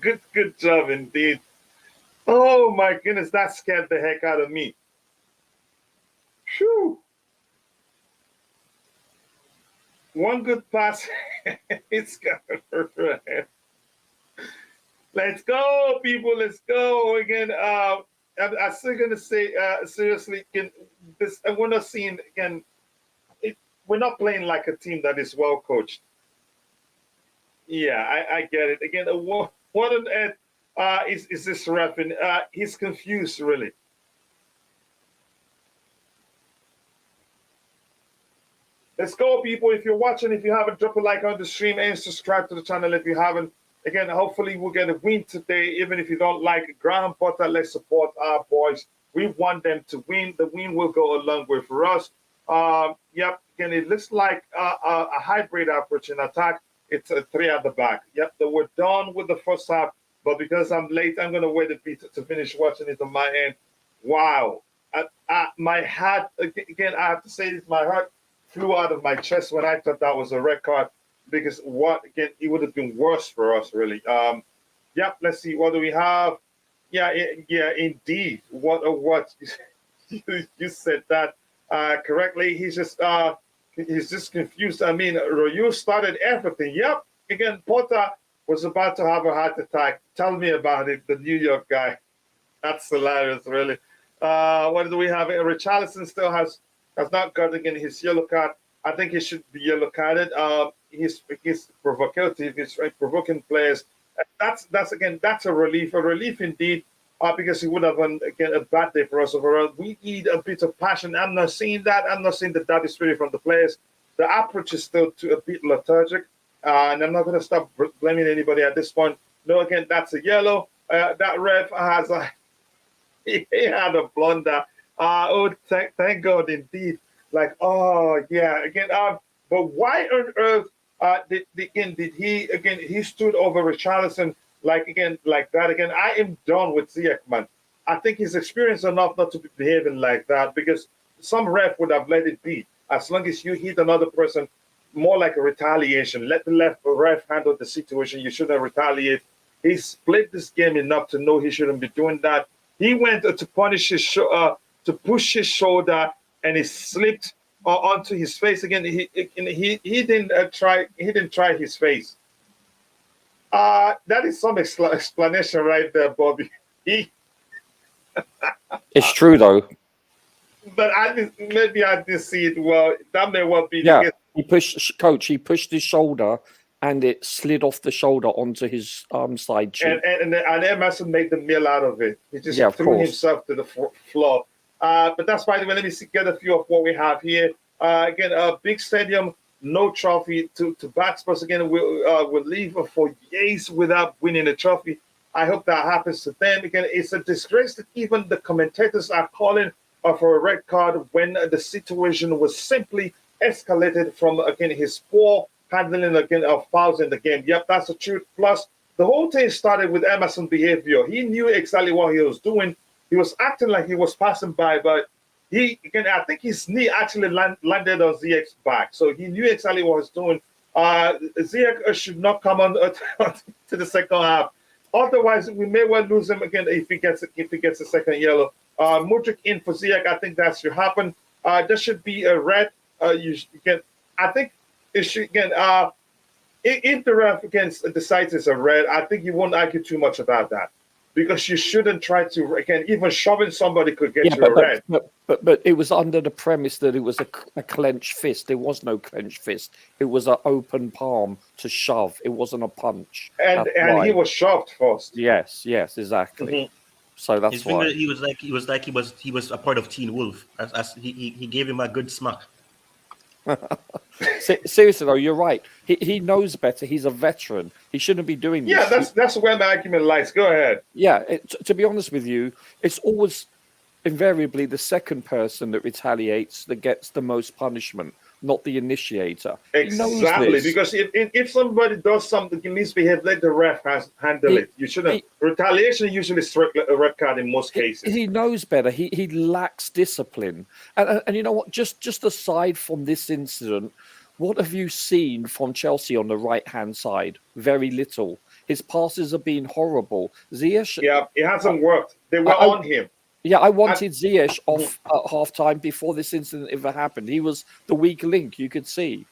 Speaker 1: Good job indeed. Oh my goodness, that scared the heck out of me. Phew. One good pass, it's got a red. Let's go, people. Let's go again. I'm still gonna say seriously. We're not seeing again. We're not playing like a team that is well coached. Yeah, I get it. Again, what on earth is this ref? And he's confused, really. Let's go, people. If you're watching, if you haven't, drop a like on the stream and subscribe to the channel if you haven't. Again, hopefully we'll get a win today. Even if you don't like Graham Potter, let's support our boys. We want them to win. The win will go a long way for us. Yep, again, it looks like a hybrid approach in attack. It's a 3 at the back. Yep, we're done with the first half, but because I'm late, I'm going to wait a bit to finish watching it on my end. Wow. My heart, again, I have to say this, my heart flew out of my chest when I thought that was a red card. Because it would have been worse for us, really. Yeah, let's see. What do we have? Yeah, indeed. What you said that correctly. He's just confused. I mean, Royu started everything. Yep. Again, Potter was about to have a heart attack. Tell me about it, the New York guy. That's hilarious, really. What do we have? Richarlison still has not got again his yellow card. I think he should be yellow carded. He's provocative. He's provoking players. That's a relief indeed. Because he would have again a bad day for us overall. We need a bit of passion. I'm not seeing that. I'm not seeing the daddy spirit from the players. The approach is still a bit lethargic, and I'm not going to stop blaming anybody at this point. No, again, that's a yellow. That ref has he had a blunder. Thank God indeed. Like, oh yeah, again. But why on earth did he stood over Richarlison like that again? I am done with Ziyech, man. I think he's experienced enough not to be behaving like that because some ref would have let it be. As long as you hit another person, more like a retaliation. Let the left ref handle the situation. You shouldn't retaliate. He split this game enough to know he shouldn't be doing that. He went to punish to push his shoulder, and he slipped onto his face again. He didn't try. He didn't try his face. That is some explanation right there, Bobby.
Speaker 2: It's true though.
Speaker 1: But maybe I didn't see it well. That may well be.
Speaker 2: Yeah, he pushed his shoulder, and it slid off the shoulder onto his side cheek.
Speaker 1: And Emerson made the meal out of it. He just threw himself to the floor. But that's by the way. Let me get a few of what we have here. Again, a big stadium, no trophy to Batspurs. Again, we'll leave for years without winning a trophy. I hope that happens to them. Again, it's a disgrace that even the commentators are calling for a red card when the situation was simply escalated from, again, his poor handling, again, of fouls in the game. Yep, that's the truth. Plus, the whole thing started with Emerson's behavior. He knew exactly what he was doing. He was acting like he was passing by, but I think his knee actually landed on Ziyech's back. So he knew exactly what he was doing. Ziyech should not come on to the second half. Otherwise, we may well lose him again if he gets a second yellow. Mudryk in for Ziyech, I think that should happen. There should be a red. I think it should again. If the ref against decides it's a red, I think you won't argue too much about that, because you shouldn't try to again even shoving somebody could get you a red.
Speaker 2: But it was under the premise that it was a clenched fist. There was no clenched fist. It was an open palm to shove. It wasn't a punch.
Speaker 1: And he was shoved first.
Speaker 2: Yes, exactly.
Speaker 1: Mm-hmm.
Speaker 2: So that's
Speaker 3: his
Speaker 2: why
Speaker 3: finger, he was a part of Teen Wolf. As he gave him a good smack.
Speaker 2: Seriously though, you're right. He knows better. He's a veteran. He shouldn't be doing this.
Speaker 1: Yeah, that's where my argument lies. Go ahead.
Speaker 2: Yeah, to be honest with you, it's always invariably the second person that retaliates that gets the most punishment, not the initiator.
Speaker 1: Exactly, because if somebody does something misbehave, let the ref handle it. You shouldn't. Retaliation usually straight a red card in most cases.
Speaker 2: He knows better. He lacks discipline. And you know what? Just aside from this incident, what have you seen from Chelsea on the right-hand side? Very little. His passes have been horrible. Ziyech...
Speaker 1: Yeah, it hasn't worked. They were on him.
Speaker 2: Yeah, I wanted Ziyech off at half-time before this incident ever happened. He was the weak link, you could see.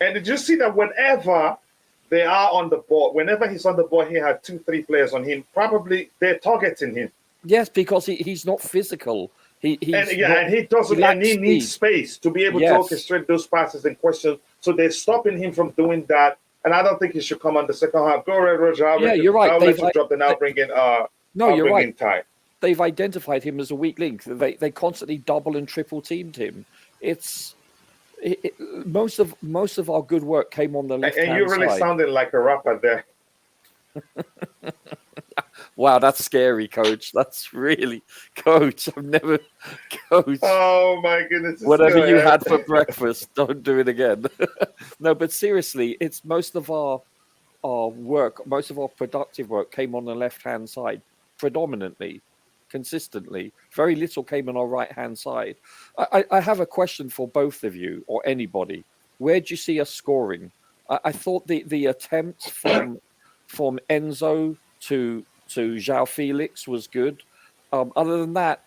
Speaker 1: And did you see that whenever they are on the ball, whenever he's on the ball, he had 2-3 players on him. Probably they're targeting him.
Speaker 2: Yes, because he's not physical. He needs
Speaker 1: space to be able to orchestrate those passes in question. So they're stopping him from doing that. And I don't think he should come on the second half. Go ahead, Roger.
Speaker 2: You're right.
Speaker 1: I'll let you drop, then I'll bring in.
Speaker 2: You're right.
Speaker 1: Ty.
Speaker 2: They've identified him as a weak link. They constantly double and triple teamed him. Most of our good work came on the left hand side.
Speaker 1: And you really sounded like a rapper there.
Speaker 2: Wow, that's scary, Coach. That's really, Coach. I've never, Coach.
Speaker 1: Oh my goodness!
Speaker 2: Whatever you had for breakfast, don't do it again. No, but seriously, it's most of our work, most of our productive work came on the left hand side, predominantly. Consistently, very little came on our right-hand side. I have a question for both of you or anybody. Where do you see us scoring? I thought the attempt from Enzo to João Felix was good. Other than that,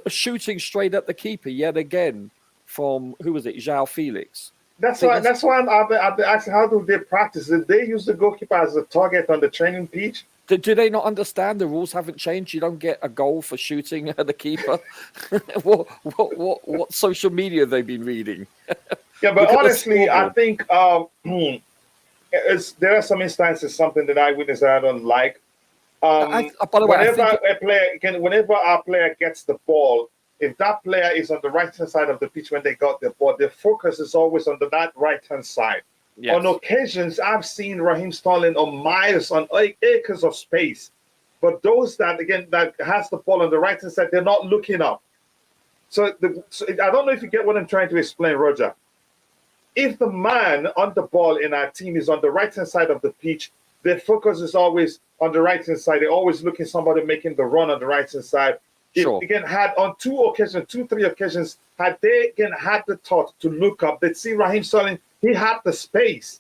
Speaker 2: shooting straight at the keeper yet again from who was it? João Felix.
Speaker 1: That's why I'm asking, how do they practice? Did they use the goalkeeper as a target on the training pitch?
Speaker 2: Do they not understand the rules haven't changed? You don't get a goal for shooting at the keeper. What social media have they been reading?
Speaker 1: Yeah, but honestly, I think there are some instances, something that I witnessed that I don't like. By the way, whenever our player gets the ball, if that player is on the right-hand side of the pitch when they got the ball, their focus is always on that right-hand side. Yes. On occasions, I've seen Raheem Sterling on miles, on acres of space. But those that has the ball on the right-hand side, they're not looking up. So I don't know if you get what I'm trying to explain, Roger. If the man on the ball in our team is on the right-hand side of the pitch, their focus is always on the right-hand side. They're always looking somebody making the run on the right-hand side.
Speaker 2: Sure.
Speaker 1: Had on 3 occasions, had they had the thought to look up, they'd see Raheem Sterling. He had the space,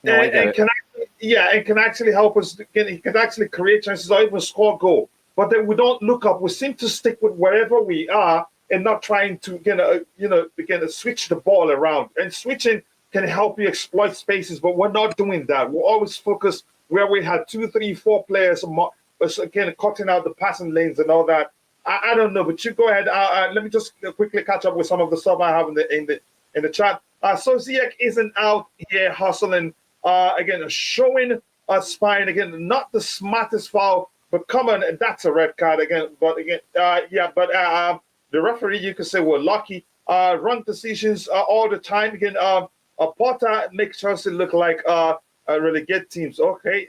Speaker 1: and can actually help us. He can actually create chances or even score a goal. But then we don't look up. We seem to stick with wherever we are and not trying to switch the ball around. And switching can help you exploit spaces, but we're not doing that. We're always focused where we had 2, 3, 4 players cutting out the passing lanes and all that. I don't know, but you go ahead. Let me just quickly catch up with some of the stuff I have in the chat. So Ziyech isn't out here hustling, showing a spine, not the smartest foul, but come on, that's a red card again. But the referee, you could say, we're lucky. Wrong decisions all the time. Potter makes Chelsea look like relegate teams. Okay,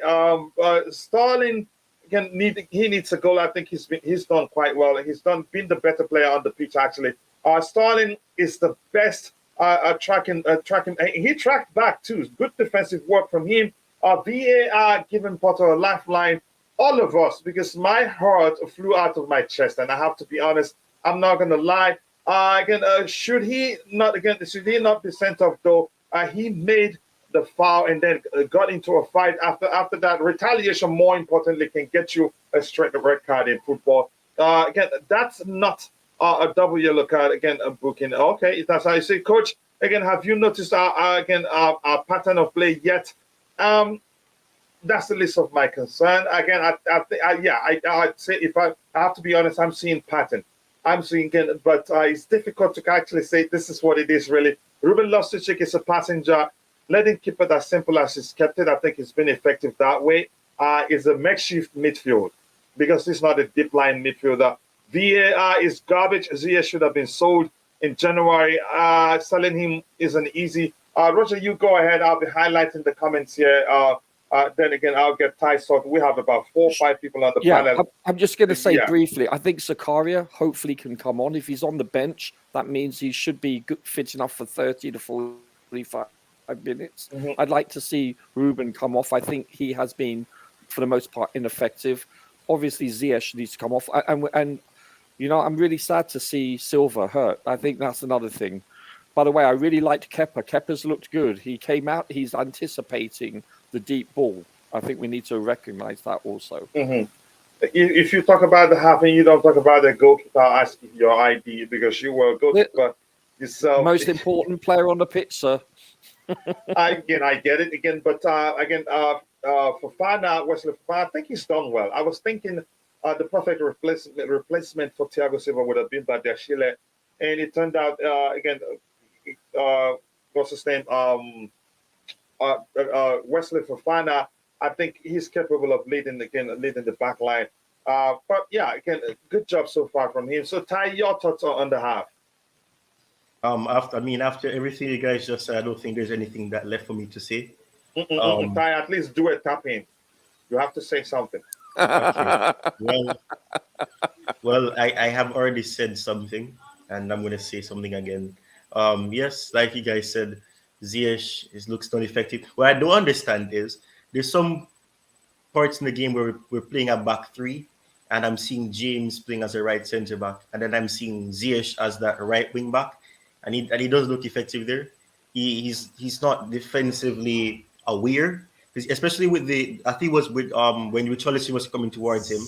Speaker 1: Sterling he needs a goal. I think he's done quite well. He's been the better player on the pitch actually. Sterling is the best. Tracking. He tracked back too. Good defensive work from him. VAR giving Potter a lifeline. All of us, because my heart flew out of my chest, and I have to be honest. I'm not going to lie. Should he not be sent off though? He made the foul and then got into a fight. After that, retaliation, more importantly, can get you a straight red card in football. That's not a double yellow card, a booking. Okay, that's how you say, Coach. Again, have you noticed our pattern of play yet? That's the least of my concern. Again, I'd say if I have to be honest, I'm seeing pattern. I'm seeing it, but it's difficult to actually say this is what it is really. Ruben Loftus-Cheek is a passenger. Let him keep it as simple as he's kept it. I think it's been effective that way. Is a makeshift midfield because he's not a deep line midfielder. VAR is garbage. Zia should have been sold in January. Selling him isn't easy. Roger, you go ahead. I'll be highlighting the comments here. Then again, I'll get Ty sorted. We have about 4 or 5 people on the panel.
Speaker 2: I'm just going to say briefly, I think Zakaria hopefully can come on. If he's on the bench, that means he should be fit enough for 30 to 45 minutes.
Speaker 1: Mm-hmm.
Speaker 2: I'd like to see Ruben come off. I think he has been, for the most part, ineffective. Obviously, Ziyech needs to come off. And you know, I'm really sad to see Silva hurt. I think that's another thing. By the way, I really liked Kepa. Kepa's looked good. He came out. He's anticipating the deep ball. I think we need to recognize that also.
Speaker 1: Mm-hmm. If you talk about the half and you don't talk about the goalkeeper, I'll ask you your ID because you were a goalkeeper yourself.
Speaker 2: Most important player on the pitch, sir.
Speaker 1: I get it again, but Fofana, Wesley Fofana, I think he's done well. I was thinking the perfect replacement for Thiago Silva would have been Badiashile, and it turned out what's his name? Wesley Fofana. I think he's capable of leading the back line. But yeah, again, good job so far from him. So Ty, your thoughts on the half?
Speaker 3: After everything you guys just said, I don't think there's anything that left for me to say.
Speaker 1: Ty, at least do a tap in. You have to say something.
Speaker 3: Okay. Well, I have already said something, and I'm going to say something again. Yes, like you guys said, Ziyech looks not effective. What I don't understand is there's some parts in the game where we're playing a back three, and I'm seeing James playing as a right centre back, and then I'm seeing Ziyech as that right wing back, and he does look effective there. He's not defensively aware, especially with I think it was with when Richarlison was coming towards him,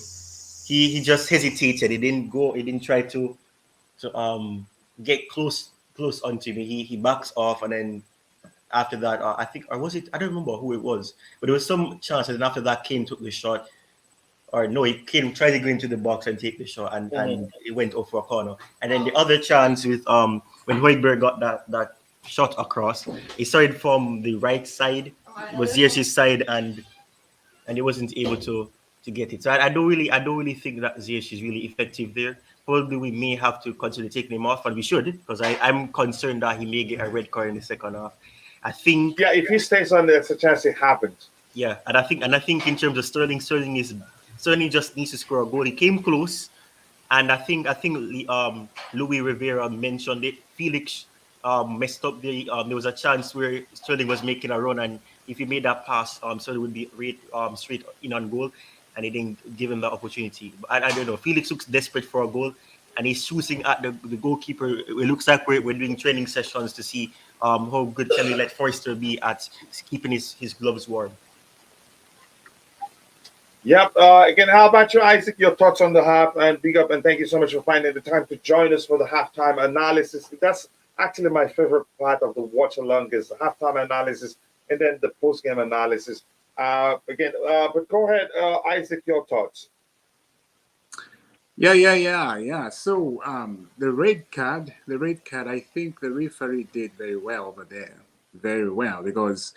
Speaker 3: he just hesitated. He didn't try to get close onto me. He backs off, and then after that, I think, or was it? I don't remember who it was, but there was some chance, and then after that, Kane took the shot. Or no, he tried to go into the box and take the shot, and it went off for a corner. And then the other chance with when Højbjerg got that shot across, he started from the right side. It was Ziyech's side, and he wasn't able to get it. So I don't really think that Ziyech is really effective there. Probably we may have to consider taking him off, and we should, because I'm concerned that he may get a red card in the second half. I think.
Speaker 1: Yeah, if he stays on, there's a chance it happens.
Speaker 3: Yeah, and I think in terms of Sterling just needs to score a goal. He came close, and I think Louis Rivera mentioned it. Felix messed up there was a chance where Sterling was making a run, and if he made that pass, Sterling would be straight in on goal, and he didn't give him that opportunity. But I don't know. Felix looks desperate for a goal, and he's shooting at the goalkeeper. It looks like we're doing training sessions to see how good can we let Forster be at keeping his gloves warm.
Speaker 1: Yep. Again, how about you, Isaac? Your thoughts on the half, and big up, and thank you so much for finding the time to join us for the halftime analysis. That's actually my favorite part of the watch along is the halftime analysis and then the post-game analysis. But go ahead, Isaac, your thoughts.
Speaker 4: Yeah. So the red card, I think the referee did very well over there. Very well, because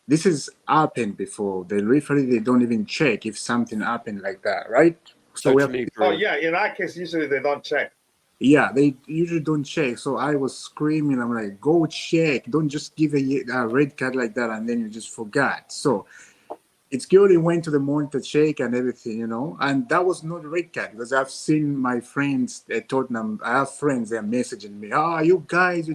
Speaker 4: this has happened before. The referee, they don't even check if something happened like that, right? So
Speaker 2: Totally agree.
Speaker 1: Oh yeah, in that case, usually they don't check.
Speaker 4: Yeah, they usually don't check. So I was screaming. I'm like, go check. Don't just give a red card like that and then you just forgot. So it's good. He went to the monitor check and everything, and that was not a red card, because I've seen my friends at Tottenham. I have friends that are messaging me, you guys,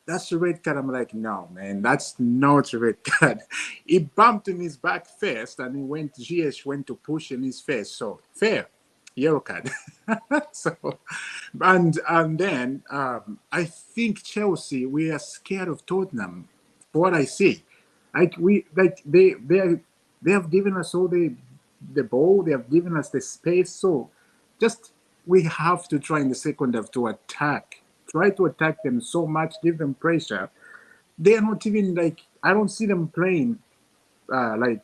Speaker 4: that's a red card. I'm like, no, man, that's not a red card. He bumped in his back first, and GH went to push in his face. So fair, yellow card. So, and then I think Chelsea, we are scared of Tottenham. For what I see, they have given us all the ball. They have given us the space. So just we have to try in the second half to attack. Try to attack them so much, give them pressure, They are not even like, I don't see them playing like,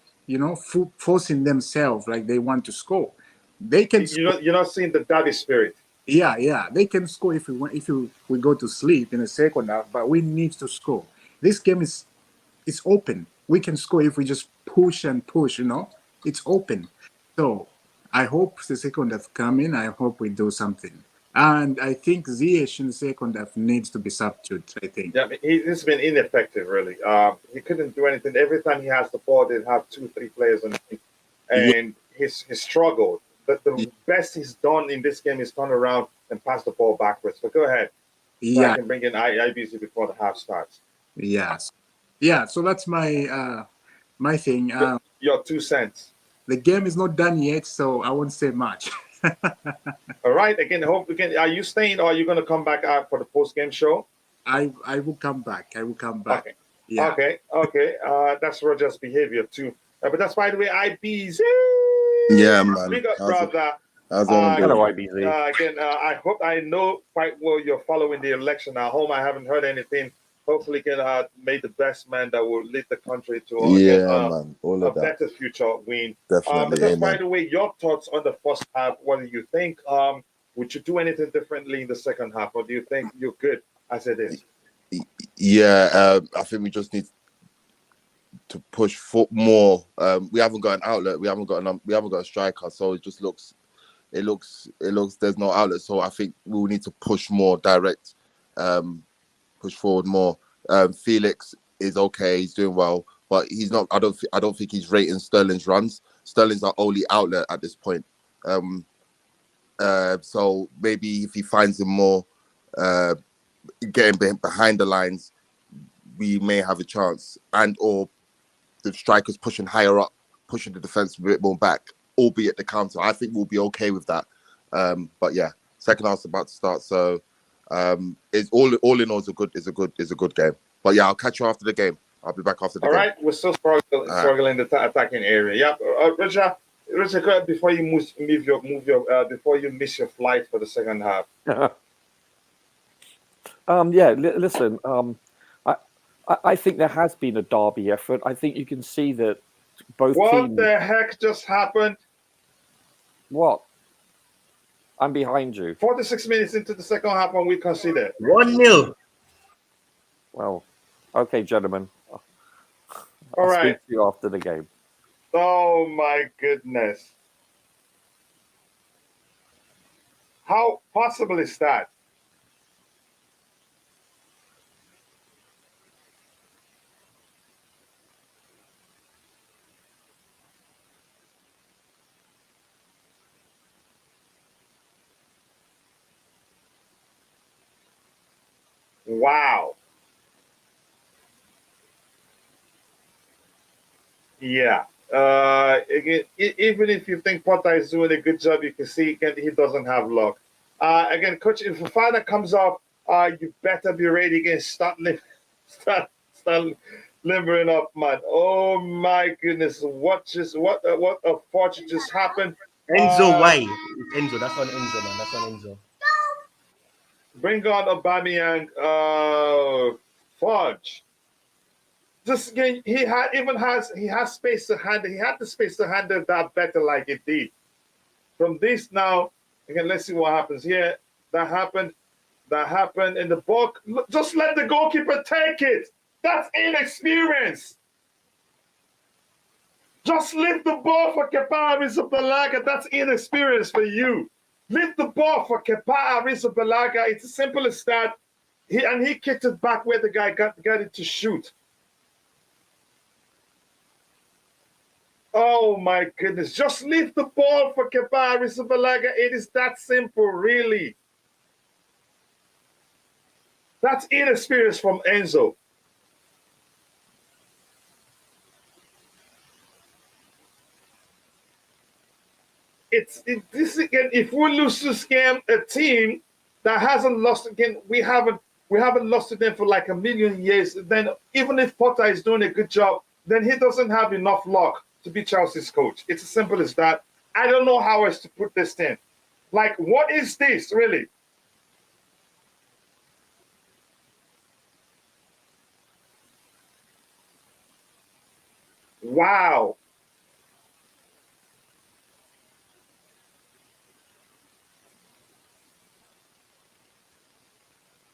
Speaker 4: forcing themselves like they want to score. They can score.
Speaker 1: You're not seeing the daddy spirit.
Speaker 4: Yeah, they can score if we go to sleep in the second half, but we need to score. This game is it's open. We can score if we just push and push. It's open. So I hope the second half come in. I hope we do something. And I think Ziyech in the second half needs to be substituted. I think.
Speaker 1: Yeah, he's been ineffective, really. He couldn't do anything. Every time he has the ball, they have 2-3 players on the team,
Speaker 4: Yeah,
Speaker 1: and he's struggled. The best he's done in this game is turn around and pass the ball backwards. But go ahead, so I
Speaker 4: yeah,
Speaker 1: can bring in IBC before the half starts.
Speaker 4: yes, yeah. So that's my thing.
Speaker 1: Your 2 cents.
Speaker 4: The game is not done yet, so I won't say much.
Speaker 1: All right. Again, hope again. Are you staying, or are you going to come back out for the post game show?
Speaker 4: I will come back. I will come back.
Speaker 1: Okay.
Speaker 4: Yeah.
Speaker 1: Okay. That's Roger's behavior too. But that's, by the way, IBZ.
Speaker 5: Yeah, man.
Speaker 1: Big up,
Speaker 5: How's it-
Speaker 1: brother.
Speaker 5: How's everyone doing?
Speaker 2: Hello, IBZ.
Speaker 1: Again, I know quite well you're following the election. At home, I haven't heard anything. Hopefully, can make the best man that will lead the country to
Speaker 5: Man. All
Speaker 1: a
Speaker 5: of that.
Speaker 1: better future win.
Speaker 5: Definitely.
Speaker 1: But just by
Speaker 5: Amen.
Speaker 1: the way, your thoughts on the first half. What do you think? Would you do anything differently in the second half, or do you think you're good as it is?
Speaker 5: Yeah, I think we just need to push for more. We haven't got an outlet. We haven't got a striker. So it just looks. It looks. There's no outlet. So I think we'll need to push more direct. Push forward more. Felix is okay. He's doing well, but he's not. I don't think he's rating Sterling's runs. Sterling's our only outlet at this point. So maybe if he finds him more, getting behind the lines, we may have a chance. And or the strikers pushing higher up, pushing the defense a bit more back, albeit the counter. I think we'll be okay with that. But yeah, second half's about to start, so it's all in all is a good game. But yeah, I'll catch you after the game. I'll be back after the
Speaker 1: All
Speaker 5: game.
Speaker 1: right, we're still struggling in the attacking area. Yeah, Richard, go ahead before you before you miss your flight for the second half.
Speaker 2: Listen. I think there has been a derby effort. I think you can see that both
Speaker 1: What
Speaker 2: teams.
Speaker 1: the heck just happened?
Speaker 2: What? I'm behind you.
Speaker 1: 46 minutes into the second half, and we conceded.
Speaker 3: 1-0.
Speaker 2: Well, okay, gentlemen.
Speaker 1: All
Speaker 2: I'll
Speaker 1: right.
Speaker 2: speak to you after the game.
Speaker 1: Oh my goodness! How possible is that? Wow. Yeah. Again, even if you think Potter is doing a good job, you can see he doesn't have luck. Again, coach, if Fafana comes off, you better be ready again. Start limbering up, man. Oh my goodness! What a fortune just happened.
Speaker 3: Enzo, why? It's Enzo. That's on Enzo, man. That's on Enzo.
Speaker 1: Bring on Aubameyang. Fudge. This game, he has space to handle. He had the space to handle that better, like it did. From this now, again, let's see what happens here. That happened, and the ball. Just let the goalkeeper take it. That's inexperience. Just lift the ball for Kepa Arrizabalaga. That's inexperience for you. Lift the ball for Kepa Arrizabalaga. It's as simple as that. He kicked it back where the guy got it to shoot. Oh my goodness. Just leave the ball for Kepa Arrizabalaga. It is that simple, really. That's inexperience from Enzo. This again, if we lose this game, a team that hasn't lost again, we haven't lost to them for like a million years. Then even if Potter is doing a good job, then he doesn't have enough luck to be Chelsea's coach. It's as simple as that. I don't know how else to put this in. Like, what is this, really? Wow.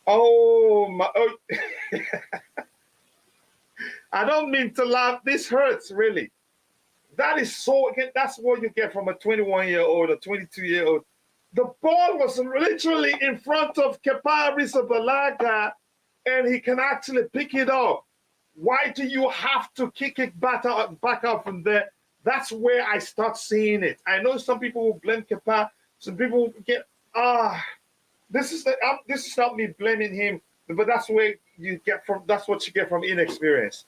Speaker 1: Oh my! Oh. I don't mean to laugh. This hurts really. That is so. Again, that's what you get from a 21-year-old, a 22-year-old. The ball was literally in front of Kepa Arrizabalaga, and he can actually pick it up. Why do you have to kick it back out from there? That's where I start seeing it. I know some people will blame Kepa. Some people will get this is not me blaming him, but that's where you get from. That's what you get from inexperience.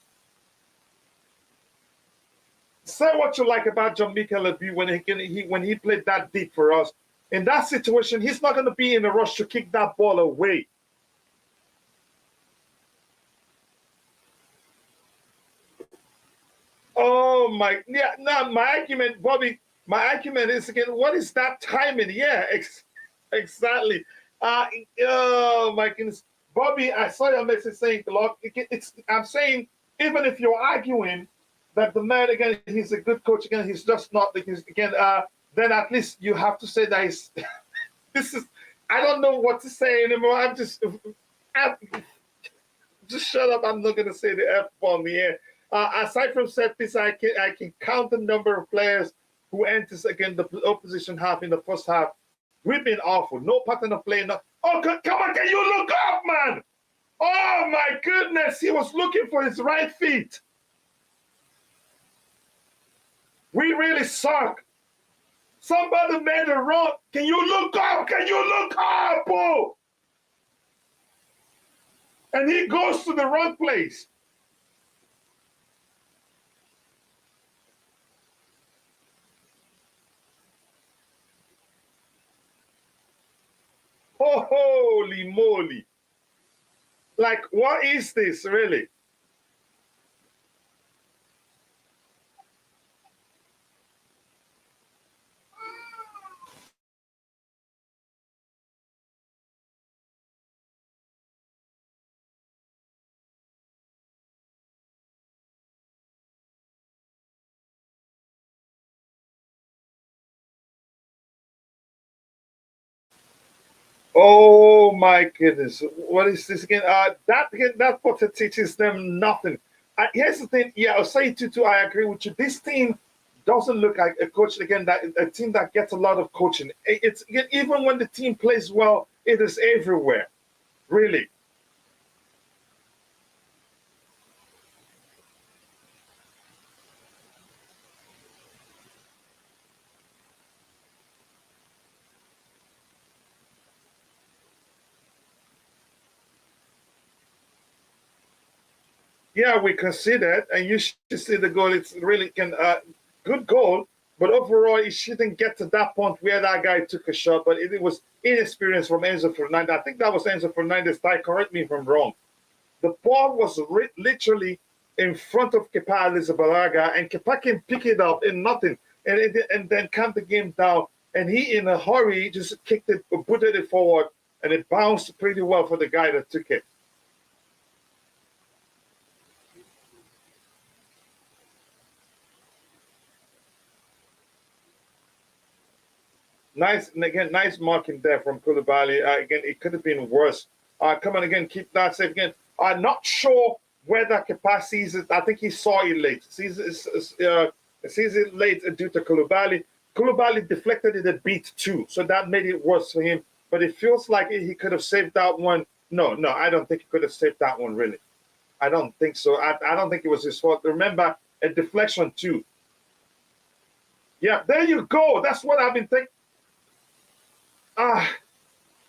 Speaker 1: Say what you like about John Mikel Lebu when he played that deep for us. In that situation, he's not going to be in a rush to kick that ball away. Oh my, yeah, no, my argument, Bobby, my argument is again, what is that timing? Yeah, exactly. Oh my goodness, Bobby, I saw your message saying, look, I'm saying, even if you're arguing that the man again, he's a good coach again, he's just not because again, then at least you have to say that he's. This is, I don't know what to say anymore. I'm just shut up. I'm not going to say the F bomb here. Aside from set piece, I can count the number of players who enters again the opposition half in the first half. We've been awful. No pattern of play. No. Oh, come on. Can you look up, man? Oh, my goodness. He was looking for his right feet. We really suck. Somebody made a run. Can you look up? Can you look up? Oh? And he goes to the wrong place. Oh, holy moly. Like, what is this, really? Oh my goodness! What is this again? That Potter teaches them nothing. Here's the thing. Yeah, I'll say too. I agree with you. This team doesn't look like a coach again. That a team that gets a lot of coaching. It's even when the team plays well, it is everywhere. Really. Yeah, we conceded, and you should see the goal. It's really good goal, but overall, it shouldn't get to that point where that guy took a shot. But it was inexperience from Enzo Fernandez. I think that was Enzo Fernandez. Correct me if I'm wrong. The ball was literally in front of Kepa Arrizabalaga, and Kepa can pick it up and nothing, and then calm the game down. And he, in a hurry, just kicked it, booted it forward, and it bounced pretty well for the guy that took it. Nice, and again, nice marking there from Koulibaly. Again, it could have been worse. Come on, again, keep that safe. Again, I'm not sure whether Kepa sees it. I think he saw it late. Sees it late due to Koulibaly. Koulibaly deflected it a bit too, so that made it worse for him. But it feels like he could have saved that one. No, I don't think he could have saved that one, really. I don't think so. I don't think it was his fault. Remember, a deflection too. Yeah, there you go. That's what I've been thinking.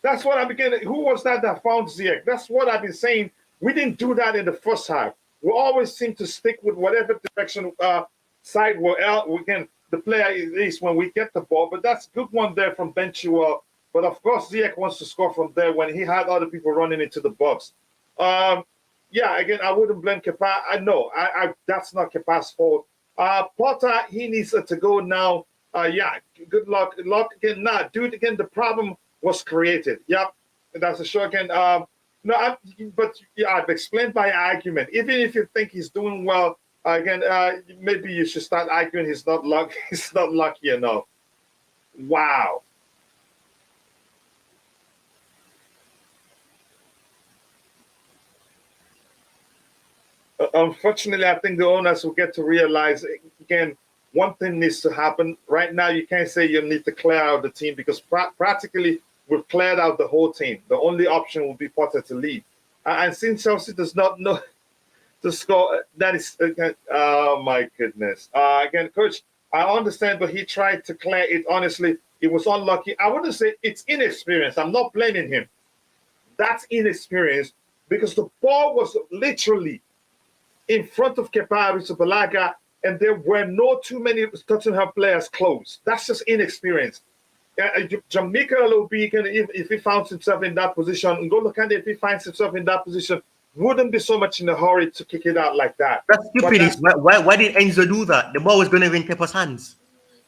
Speaker 1: That's what I'm beginning. Who was that found Ziyech? That's what I've been saying. We didn't do that in the first half. We always seem to stick with whatever direction side we're out. Again, the player is when we get the ball. But that's a good one there from Ben Chilwell. But of course, Ziyech wants to score from there when he had other people running into the box. Yeah, again, I wouldn't blame Kepa. I know that's not Kepa's fault. Potter, he needs to go now. Yeah, good luck. Luck again. Nah, dude, again, the problem was created. Yep, that's a show again. No, but yeah, I've explained my argument. Even if you think he's doing well, Again, maybe you should start arguing he's not lucky. He's not lucky enough. Wow. Unfortunately, I think the owners will get to realize again. One thing needs to happen right now. You can't say you need to clear out the team because practically we've cleared out the whole team. The only option will be Potter to leave. And since Chelsea does not know to score, that is, oh my goodness. Again, coach, I understand, but he tried to clear it. Honestly, it was unlucky. I wouldn't say it's inexperience. I'm not blaming him. That's inexperience because the ball was literally in front of Kepa Arrizabalaga, and there were no too many Tottenham players close. That's just inexperience. Jamaica Lobi, if he finds himself in that position, N'Golo Kante, if he finds himself in that position, wouldn't be so much in a hurry to kick it out like that.
Speaker 3: That's stupid. Why did Enzo do that? The ball was going to be in Kepa's hands.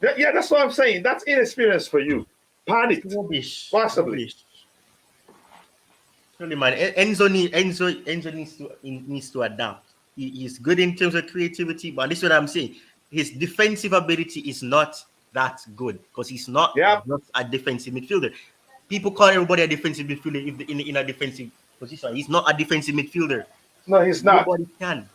Speaker 1: Yeah, that's what I'm saying. That's inexperience for you. Panic.
Speaker 3: Rubbish.
Speaker 1: Possibly.
Speaker 3: Rubbish. Really, man. Enzo needs to adapt. He's good in terms of creativity, but this is what I'm saying. His defensive ability is not that good because he's not just a defensive midfielder. People call everybody a defensive midfielder if in a defensive position. He's not a defensive midfielder.
Speaker 1: No, he's not.
Speaker 3: Nobody can.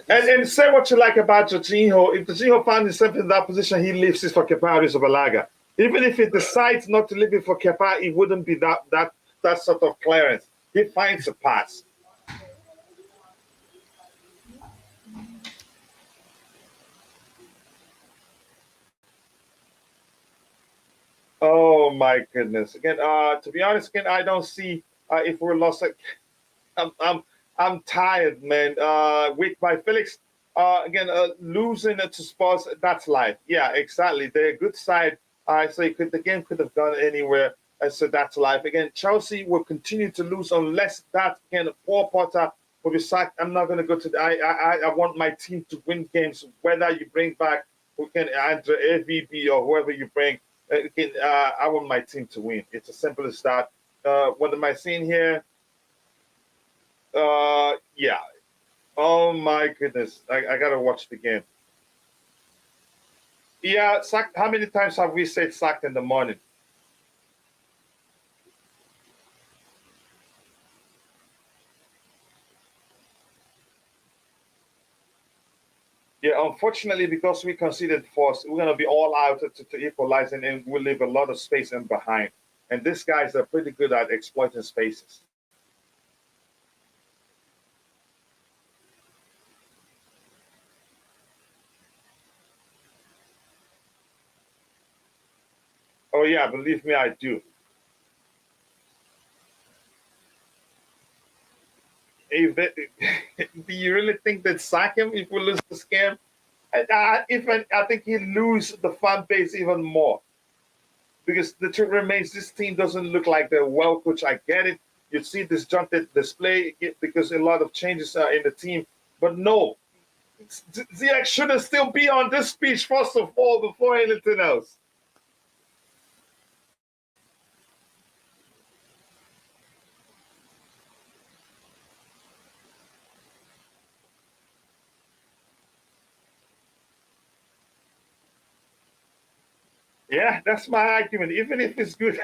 Speaker 1: And say what you like about Jorginho. If Jorginho found himself in that position, he leaves it for Kepa Arrizabalaga. Even if he decides not to leave it for Kepa, it wouldn't be that sort of clearance. He finds a pass. Oh my goodness! Again, to be honest, again, I don't see if we're lost. I'm tired, man. Weak by Felix. Again, losing it to Spurs, that's life. Yeah, exactly. They're a good side. So the game could have gone anywhere. So that's life. Again, Chelsea will continue to lose unless that kind of poor Potter will be sacked. I'm not going to go to. I want my team to win games. Whether you bring back who can either AVB or whoever you bring. Again, I want my team to win. It's as simple as that. What am I seeing here? Yeah. Oh my goodness. I gotta watch the game. Yeah, sacked. How many times have we said sacked in the morning? Yeah, unfortunately, because we conceded first, we're going to be all out to equalize, and we'll leave a lot of space in behind. And these guys are pretty good at exploiting spaces. Oh, yeah, believe me, I do. Do you really think they'd sack him if we lose this game? I think he'd lose the fan base even more. Because the truth remains, this team doesn't look like they're well coached. I get it. You see this disjointed display because a lot of changes are in the team. But no, Ziyech shouldn't still be on this pitch, first of all, before anything else. Yeah, that's my argument. Even if it's good,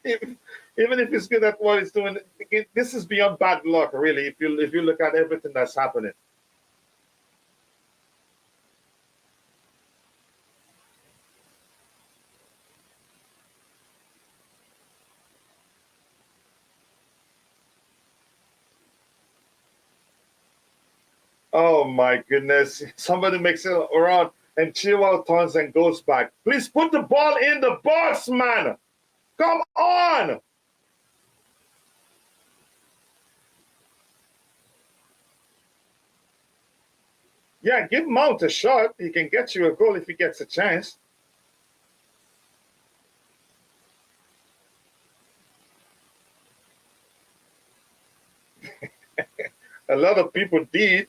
Speaker 1: even if it's good at what it's doing, again, this is beyond bad luck, really. If you look at everything that's happening. Oh my goodness! Somebody makes it around, and Chilwell turns and goes back. Please put the ball in the box, man. Come on. Yeah, give Mount a shot. He can get you a goal if he gets a chance. A lot of people did.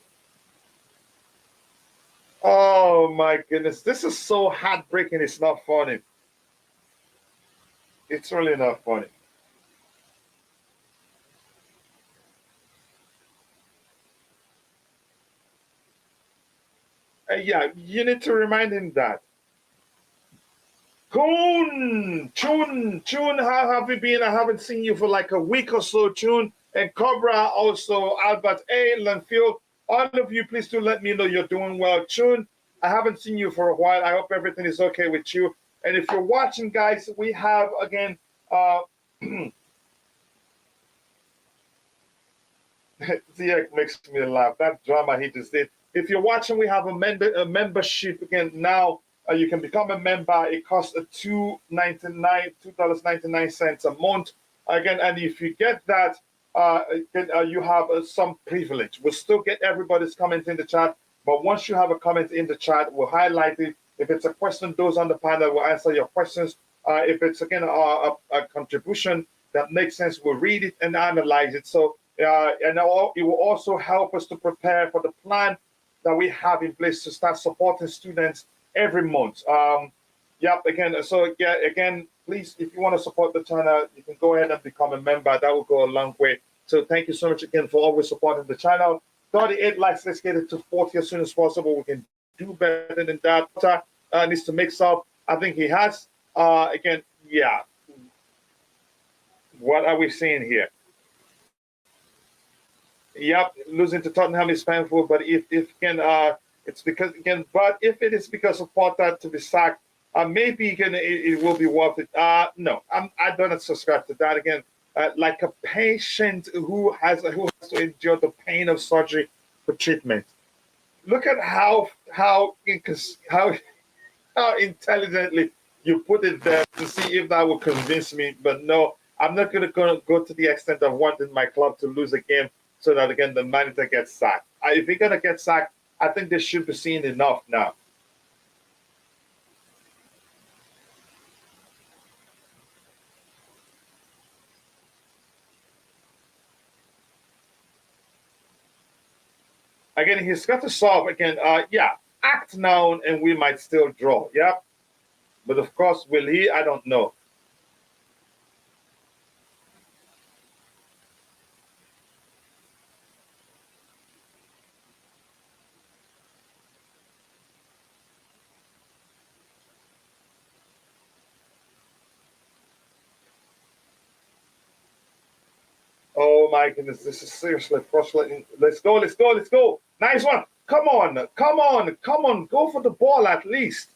Speaker 1: Oh my goodness. This is so heartbreaking. It's not funny. It's really not funny. Yeah, you need to remind him that. Chun, how have you been? I haven't seen you for like a week or so, Chun. And Cobra, also Albert A, Lanfield. All of you, please do let me know you're doing well. Chun, I haven't seen you for a while. I hope everything is okay with you. And if you're watching, guys, we have, again, Ziek makes me laugh. That drama he just did. If you're watching, we have a membership again now. You can become a member. It costs $2.99 a month. Again, and if you get that, you have some privilege. We'll still get everybody's comment in the chat, but once you have a comment in the chat, we'll highlight it. If it's a question, those on the panel will answer your questions. If it's, again, a contribution that makes sense, we'll read it and analyze it. So, and it will also help us to prepare for the plan that we have in place to start supporting students every month. Yep, again, so yeah, again, please, if you want to support the channel, you can go ahead and become a member. That will go a long way. So thank you so much again for always supporting the channel. 38 likes, let's get it to 40 as soon as possible. We can do better than that. Needs to mix up. I think he has. Again, yeah. What are we seeing here? Yep, losing to Tottenham is painful, but if again, it's because, again, but if it is because of Potter to be sacked, maybe again it will be worth it. No, I don't subscribe to that. Again, like a patient who has to endure the pain of surgery for treatment. Look at how intelligently you put it there to see if that will convince me. But no, I'm not going to go to the extent of wanting my club to lose a game so that, again, the manager gets sacked. If you're going to get sacked, I think they should be seeing enough now. Again, he's got to solve, again, yeah, act now and we might still draw, yeah. But of course, will he? I don't know. Oh my goodness, this is seriously frustrating. Let's go, let's go, let's go. Nice one. Come on, come on, come on. Go for the ball at least.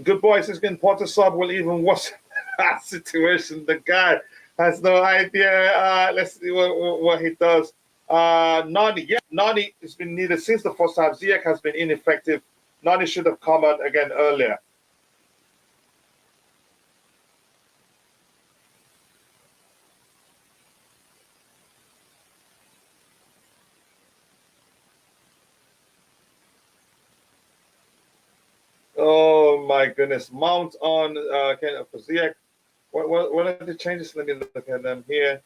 Speaker 1: Good boys, it's been Potter sub will even worse that situation. The guy has no idea. Let's see what he does. Nani, yeah, Nani has been needed since the first half. Ziyech has been ineffective. Nani should have come out again earlier. Oh my goodness. Mount on for Ziyech. What are the changes? Let me look at them here.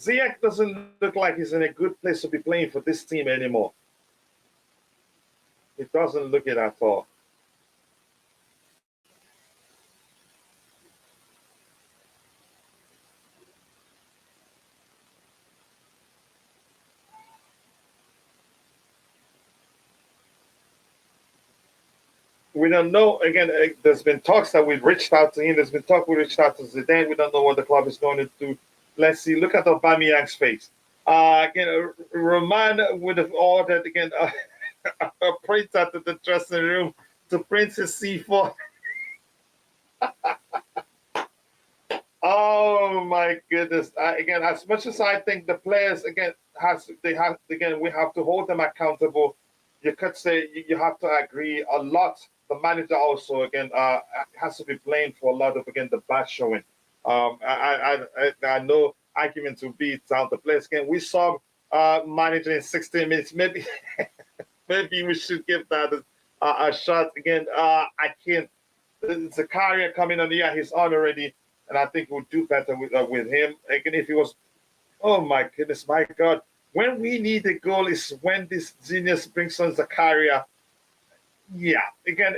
Speaker 1: Ziyech doesn't look like he's in a good place to be playing for this team anymore. It doesn't look it at all. We don't know. Again, there's been talks that we've reached out to him. There's been talk we reached out to Zidane. We don't know what the club is going to do. Let's see. Look at Aubameyang's face. Again, Roman would have ordered, again, a printer to the dressing room to print his C4. Oh my goodness! Again, as much as I think the players, again, we have to hold them accountable. You could say you have to agree a lot. The manager also, again, has to be blamed for a lot of, again, the bad showing. I know arguments will be down the players. Again, we saw manager in 16 minutes. Maybe maybe we should give that a shot again. I can't. Zakaria coming on the year, he's on already, and I think we'll do better with him. Again, if he was, oh my goodness, my God. When we need a goal is when this genius brings on Zakaria. yeah, again,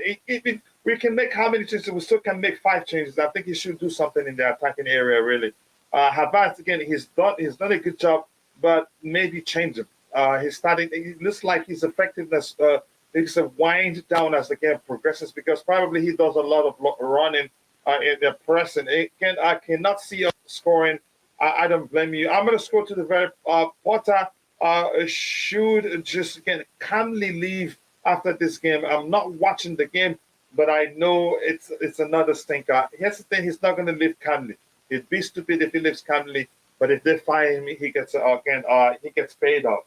Speaker 1: we can make how many changes? We still can make 5 changes. I think he should do something in the attacking area, really. Havertz, again, he's done a good job, but maybe change him. He's starting. It looks like his effectiveness needs to wind down as the game progresses because probably he does a lot of running in the pressing. Again, I cannot see us scoring. I don't blame you. I'm going to scroll to the very Potter should just again calmly leave after this game. I'm not watching the game, but I know it's another stinker. Here's the thing: he's not going to leave calmly. He'd be stupid if he lives calmly. But if they fire him, he gets he gets paid off.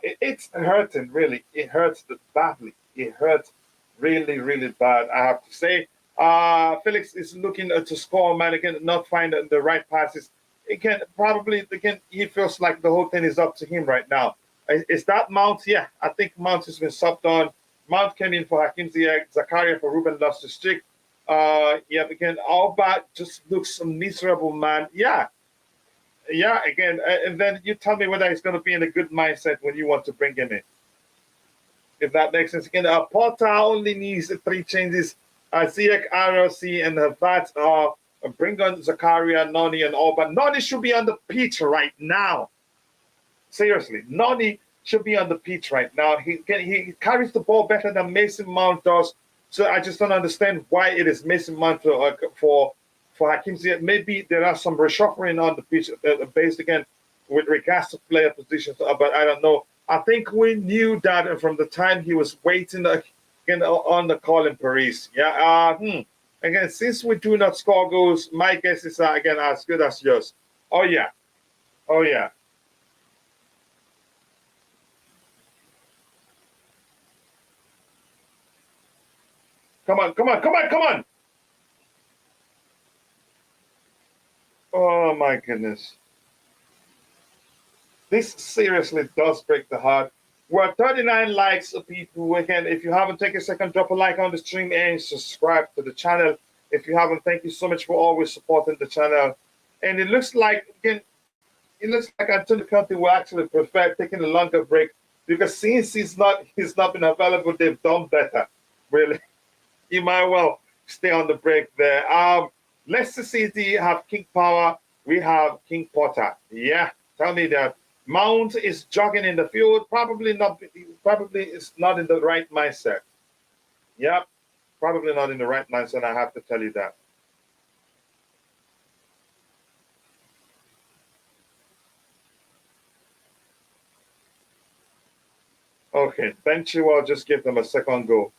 Speaker 1: It's hurting, really. It hurts badly. It hurts really, really bad. I have to say. Felix is looking to score, man. Again, not find the right passes. Again, probably again he feels like the whole thing is up to him right now. Is that Mount? Yeah, I think Mount has been subbed on. Mount came in for Hakim Ziyech, Zakaria for Ruben Loftus-Cheek. Yeah, again, Alba just looks miserable, man. Yeah, again, and then you tell me whether he's going to be in a good mindset when you want to bring him in. If that makes sense. Again, Porta only needs 3 changes. Ziyech, RLC, and Havertz bring on Zakaria, Noni, and Alba. Noni should be on the pitch right now. Seriously, Noni should be on the pitch right now. He carries the ball better than Mason Mount does. So I just don't understand why it is Mason Mount for Hakim Ziyech. Maybe there are some reshuffling on the pitch based again with regards to player positions, but I don't know. I think we knew that from the time he was waiting again on the call in Paris. Yeah. Again, since we do not score goals, my guess is again as good as yours. Oh yeah. Come on. Oh my goodness. This seriously does break the heart. We're at 39 likes, people. Again, if you haven't taken a second, drop a like on the stream and subscribe to the channel. If you haven't, thank you so much for always supporting the channel. And it looks like, again, Antonio Conte will actually prefer taking a longer break because since he's not been available, they've done better. Really, you might well stay on the break there. Leicester City have King Power. We have King Potter. Yeah, tell me that. Mount is jogging in the field. Probably is not in the right mindset. Yep, probably not in the right mindset. I have to tell you that. Okay, Benchua, I'll just give them a second go.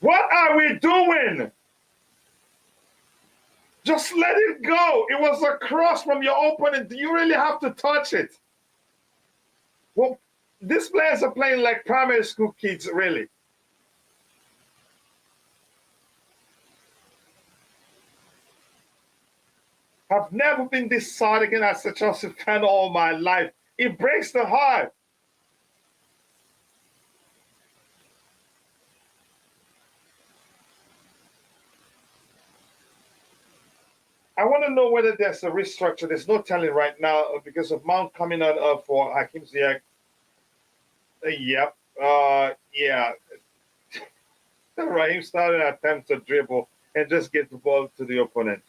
Speaker 1: What are we doing? Just let it go. It was a cross from your opponent. Do you really have to touch it? Well, these players are playing like primary school kids, really. I've never been this sad again as a Chelsea fan all my life. It breaks the heart. I want to know whether there's a restructure. There's no telling right now because of Mount coming out for Hakim Ziyech. Yep. Yeah. Raheem started an attempt to dribble and just get the ball to the opponent.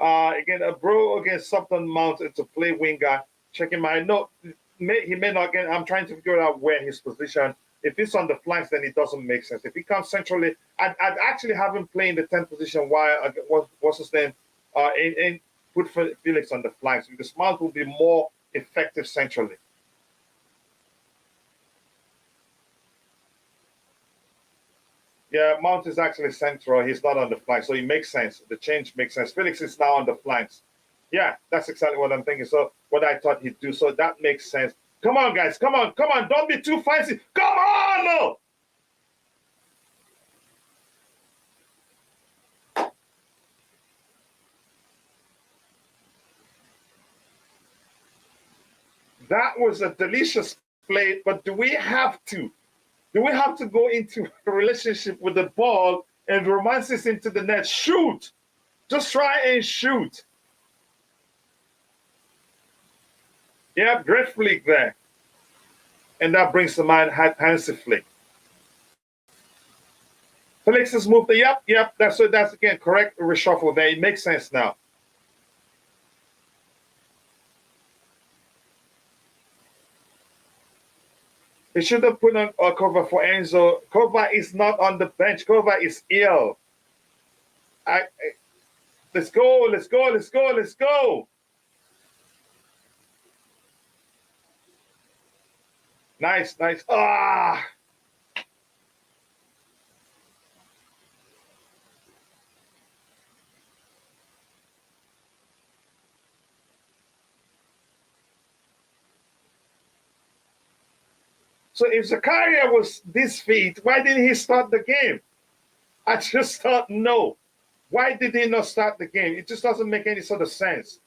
Speaker 1: Again, a bro against Sutton Mount to play winger. Checking my note. He may not get. I'm trying to figure out where his position. If it's on the flanks, then it doesn't make sense. If he comes centrally, I'd actually have him play in the 10th position. While what's his name? And put Felix on the flanks because Mount will be more effective centrally. Yeah, Mount is actually central. He's not on the flanks, so it makes sense. The change makes sense. Felix is now on the flanks. Yeah, that's exactly what I'm thinking. So what I thought he'd do. So that makes sense. Come on, guys. Come on. Don't be too fancy. Come on, no. That was a delicious play, but do we have to? Do we have to go into a relationship with the ball and romance this into the net? Shoot! Just try and shoot. Yeah, great flick there. and that brings to mind Hansi Flick. Felix has moved. Yep. That's again correct reshuffle there. It makes sense now. He should have put on a cover for Enzo. Kova is not on the bench. Kova is ill. Let's go. Nice. Ah. So if Zakaria was this fit, why didn't he start the game? I just thought no. Why did he not start the game? It just doesn't make any sort of sense.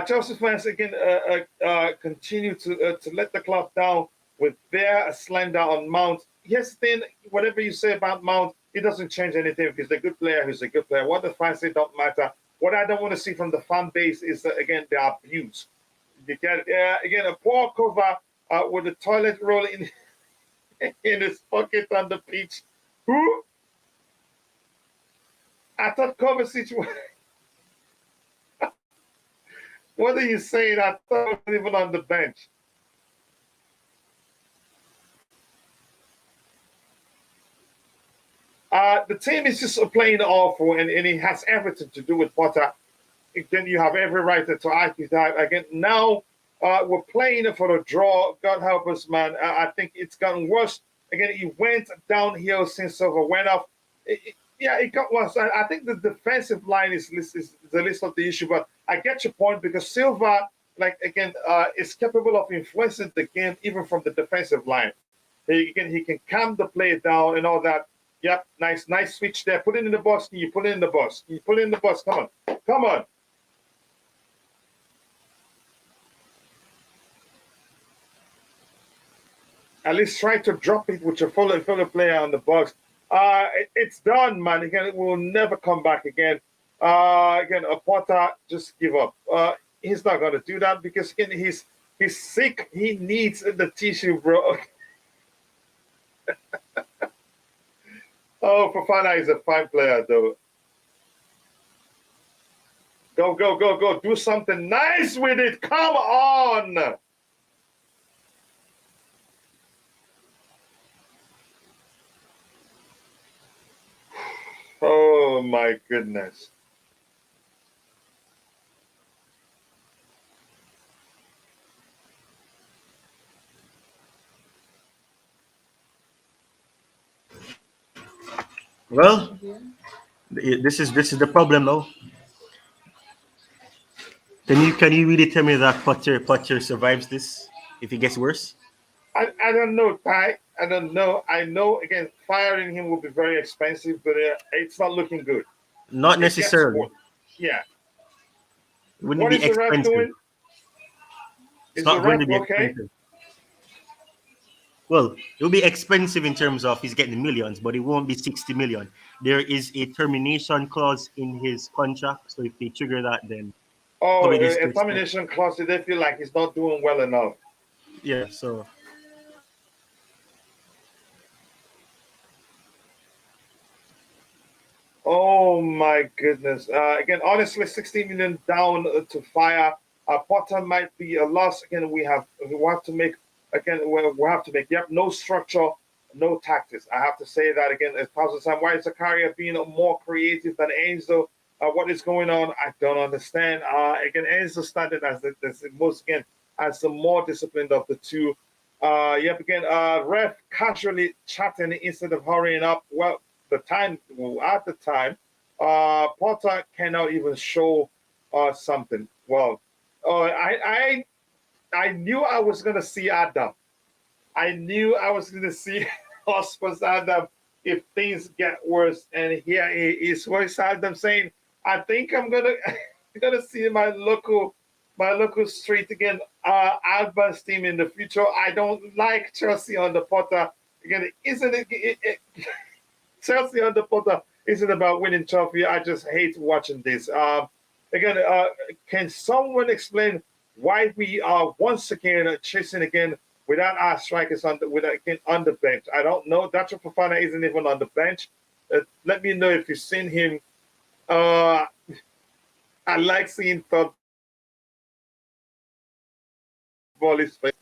Speaker 1: Chelsea fans again continue to let the club down with their slander on Mount. Yes, then whatever you say about Mount, it doesn't change anything because he's a good player. He's a good player. What the fans say don't matter. What I don't want to see from the fan base is again the abuse. You get again a poor cover with the toilet roll in his pocket on the pitch. Who? I thought Kovacic was. What are you saying? I thought he was even on the bench. The team is just playing awful, and it has everything to do with Potter. Again, you have every right to argue that. Again, now we're playing for a draw. God help us, man. I think it's gotten worse. Again, it went downhill since Silva went off. It got worse. I think the defensive line is the list of the issue, but I get your point because Silva, is capable of influencing the game even from the defensive line. He can calm the play down and all that. Yep, nice switch there. Put it in the box. Can you put it in the box? Can you put it in the box? Come on. At least try to drop it with your fellow player on the box. It's done, man. Again, it will never come back again. Potter just give up. He's not going to do that because again, he's sick. He needs the tissue, bro. Oh, Fofana is a fine player, though. Go. Do something nice with it. Come on. Oh, my goodness.
Speaker 3: Well, this is the problem now. Can you really tell me that Potter survives this if it gets worse?
Speaker 1: I don't know, Ty. I don't know. I know, again, firing him will be very expensive, but it's not looking good.
Speaker 3: Not necessarily.
Speaker 1: Yeah.
Speaker 3: Wouldn't
Speaker 1: What
Speaker 3: be
Speaker 1: is the ref
Speaker 3: expensive.
Speaker 1: doing?
Speaker 3: It's
Speaker 1: Is
Speaker 3: not
Speaker 1: the
Speaker 3: going
Speaker 1: ref
Speaker 3: to be
Speaker 1: okay?
Speaker 3: expensive. Well, it'll be expensive in terms of he's getting millions, but it won't be 60 million. There is a termination clause in his contract, so if they trigger that, then
Speaker 1: Oh,
Speaker 3: probably this
Speaker 1: a termination clause. They feel like he's not doing well enough.
Speaker 3: Yeah, so
Speaker 1: Oh my goodness! Again, honestly, 16 million down to fire. Potter might be a loss. Again, we have to make. Again, we have to make. Yep, no structure, no tactics. I have to say that again a thousand times. Why is Zakaria being more creative than Enzo? What is going on? I don't understand. Again, Enzo started as the most as the more disciplined of the two. Ref casually chatting instead of hurrying up. Well, at the time, Potter cannot even show something. Well, I knew I was gonna see Adam. I knew I was gonna see Oscar's Adam if things get worse. And here he is. Where's Adam saying, "I think I'm gonna gonna see my local street again, Alba's team in the future. I don't like Chelsea under Potter again. Isn't it Chelsea under Potter isn't about winning trophy. I just hate watching this. Again, can someone explain why we are once again chasing again without our strikers on the bench? I don't know. Dacho Fofana isn't even on the bench. Let me know if you've seen him. I like seeing thought volley space.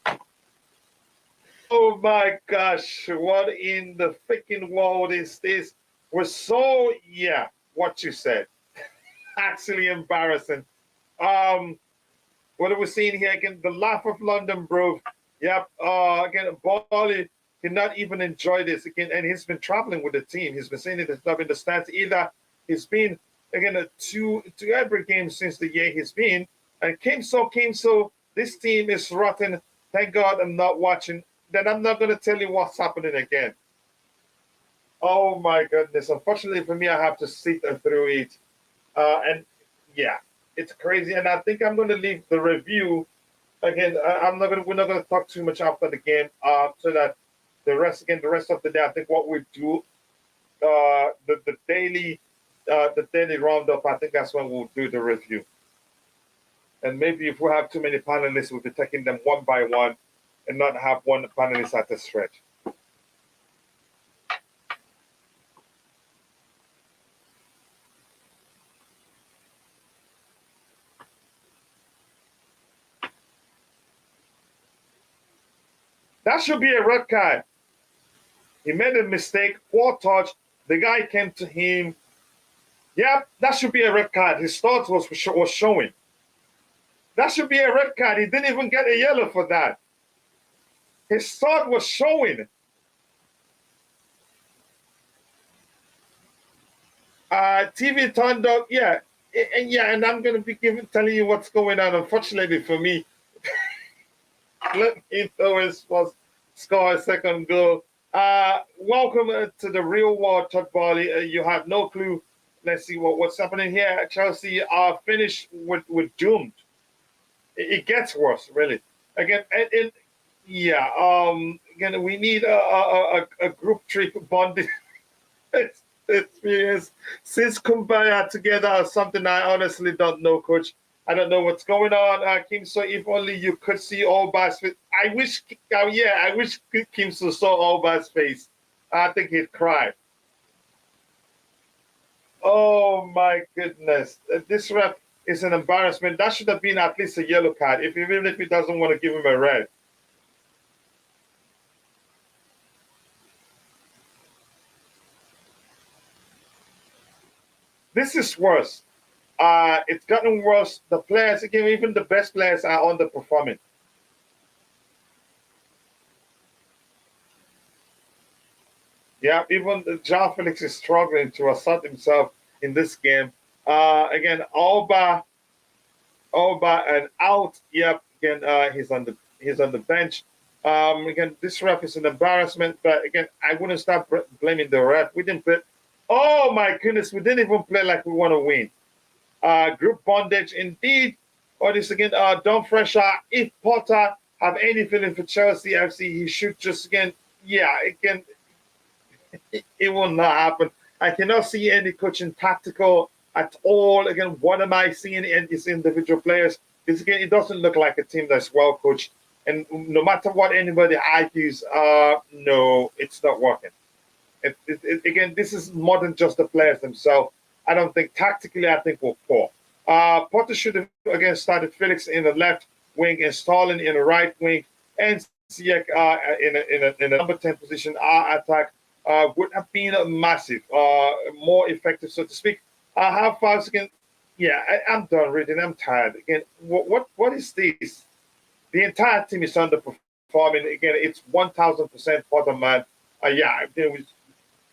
Speaker 1: Oh my gosh, what in the freaking world is this? We're so, yeah, what you said. Actually embarrassing. What are we seeing here again? The laugh of London, bro. Yep. Again, Bali cannot even enjoy this again, and he's been traveling with the team. He's been saying it is not in the stats either. He's been again to every game since the year he's been, and came so. This team is rotten. Thank God I'm not watching. Then I'm not going to tell you what's happening again. Oh my goodness! Unfortunately for me, I have to sit through it, and yeah, it's crazy. And I think I'm going to leave the review again. We're not going to talk too much after the game, so that the rest of the day, I think what we do, the daily roundup. I think that's when we'll do the review. And maybe if we have too many panelists, we'll be taking them one by one, and not have one panelist at a stretch. That should be a red card. He made a mistake, poor touch. The guy came to him. Yeah, that should be a red card. His thoughts was showing. That should be a red card. He didn't even get a yellow for that. His thought was showing. TV turned up, yeah. And I'm going to be telling you what's going on. Unfortunately for me, let me always score a second goal. Welcome to the real world, Todd Barley. You have no clue. Let's see what's happening here. Chelsea are finished with doomed. It gets worse, really. Again, again, we need a group trip bonding experience since Kumbaya together or something. I honestly don't know, Coach. I don't know what's going on, Kim. So if only you could see Alba's face. I wish Kim So saw Alba's face. I think he'd cry. Oh my goodness! This ref is an embarrassment. That should have been at least a yellow card, even if he doesn't want to give him a red. This is worse. It's gotten worse. The players, again, even the best players are underperforming. Yeah, even John Felix is struggling to assert himself in this game. Again, Alba and out. Yep, again, he's on the bench. Again, this ref is an embarrassment. But again, I wouldn't stop blaming the ref. We didn't play. Oh my goodness, we didn't even play like we want to win. Group bondage indeed. Or this again, Don Fresher. If Potter have any feeling for Chelsea FC, he should just again, it will not happen. I cannot see any coaching tactical at all. Again, what am I seeing in these individual players? Again, it doesn't look like a team that's well coached. And no matter what anybody argues, no, it's not working. Again, this is more than just the players themselves. I don't think tactically, I think we're poor. Potter should have again started Felix in the left wing and Stalin in the right wing, and Ziyech in a number 10 position. Our attack would have been massive, more effective, so to speak. How fast again? Yeah, I'm done reading. I'm tired. Again, what is this? The entire team is underperforming. Again, it's 1,000% bottom man.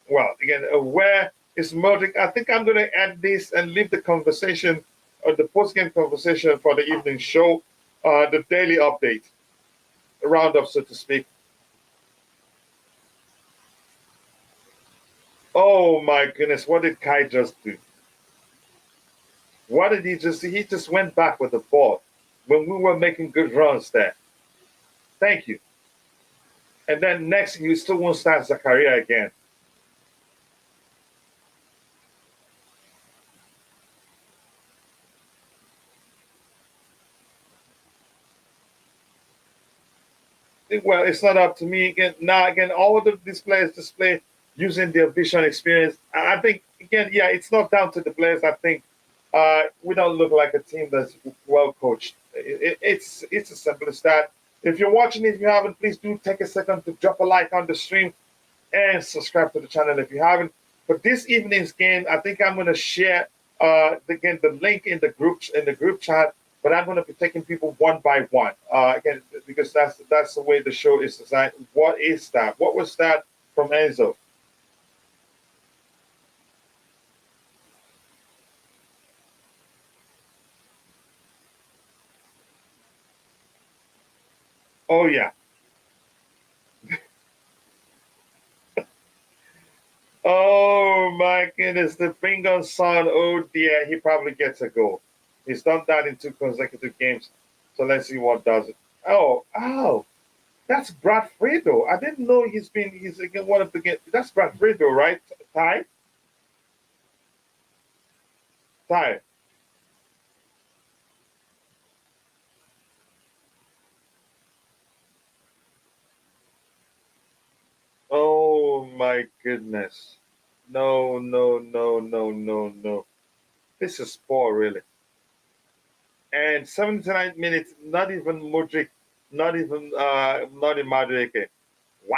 Speaker 1: Well, again, where is Modric? I think I'm going to end this and leave the conversation, or the post-game conversation for the evening show, the daily update, the roundup, so to speak. Oh my goodness, what did Kai just do? What did he just do? He just went back with the ball when we were making good runs there. Thank you. And then next, you still won't start Zakaria again. well, it's not up to me again. Now again, all of these players display using their vision experience. I think again, yeah, it's not down to the players. I think we don't look like a team that's well coached. It's as simple as that. If you're watching, if you haven't, please do take a second to drop a like on the stream and subscribe to the channel if you haven't. For this evening's game, I think I'm going to share again the link in the group chat. But I'm going to be taking people one by one again because that's the way the show is designed. What is that? What was that from Enzo? Oh yeah. Oh my goodness, the Bingham son. Oh dear, he probably gets a goal. He's done that in 2 consecutive games. So let's see what does it. Oh, that's Brad Fredo. I didn't know he's again one of the. That's Brad Fredo, right? Ty. Ty. Oh my goodness. No, no, no, no, no, no. This is poor, really. And 79 minutes, not even Modric, not in Madrid. Wow.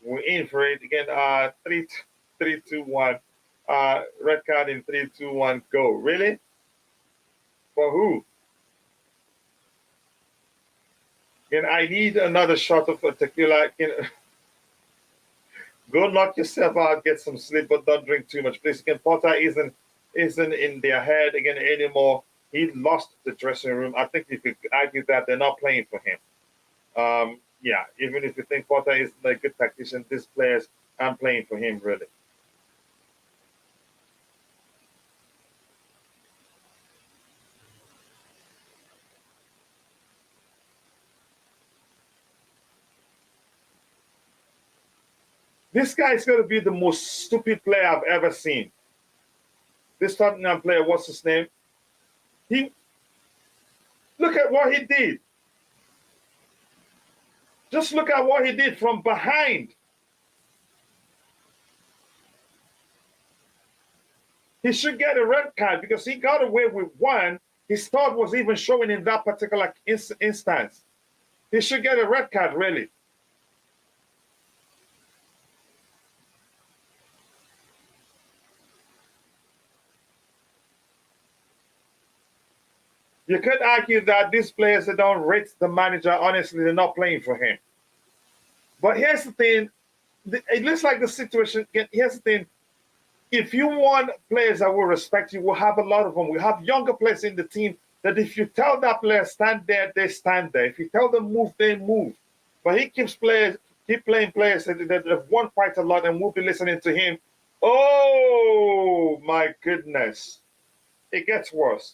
Speaker 1: We're in for it again. 3-2-1. Red card in 3-2-1. Go. Really? For who? And I need another shot of a tequila. Go knock yourself out, get some sleep, but don't drink too much. Please, again, Potter isn't in their head again anymore. He lost the dressing room. I think you could argue that they're not playing for him. Yeah, even if you think Potter is a good tactician, these players aren't playing for him really. This guy is going to be the most stupid player I've ever seen. This Tottenham player, what's his name? Look at what he did. Just look at what he did from behind. He should get a red card because he got away with one. His thought was even showing in that particular instance. He should get a red card, really. You could argue that these players that don't rate the manager, honestly, they're not playing for him. But here's the thing. It looks like the situation, here's the thing. If you want players that will respect you, we'll have a lot of them. We have younger players in the team that if you tell that player stand there, they stand there. If you tell them move, they move. But he keep playing players that have won quite a lot and we'll be listening to him. Oh my goodness. It gets worse.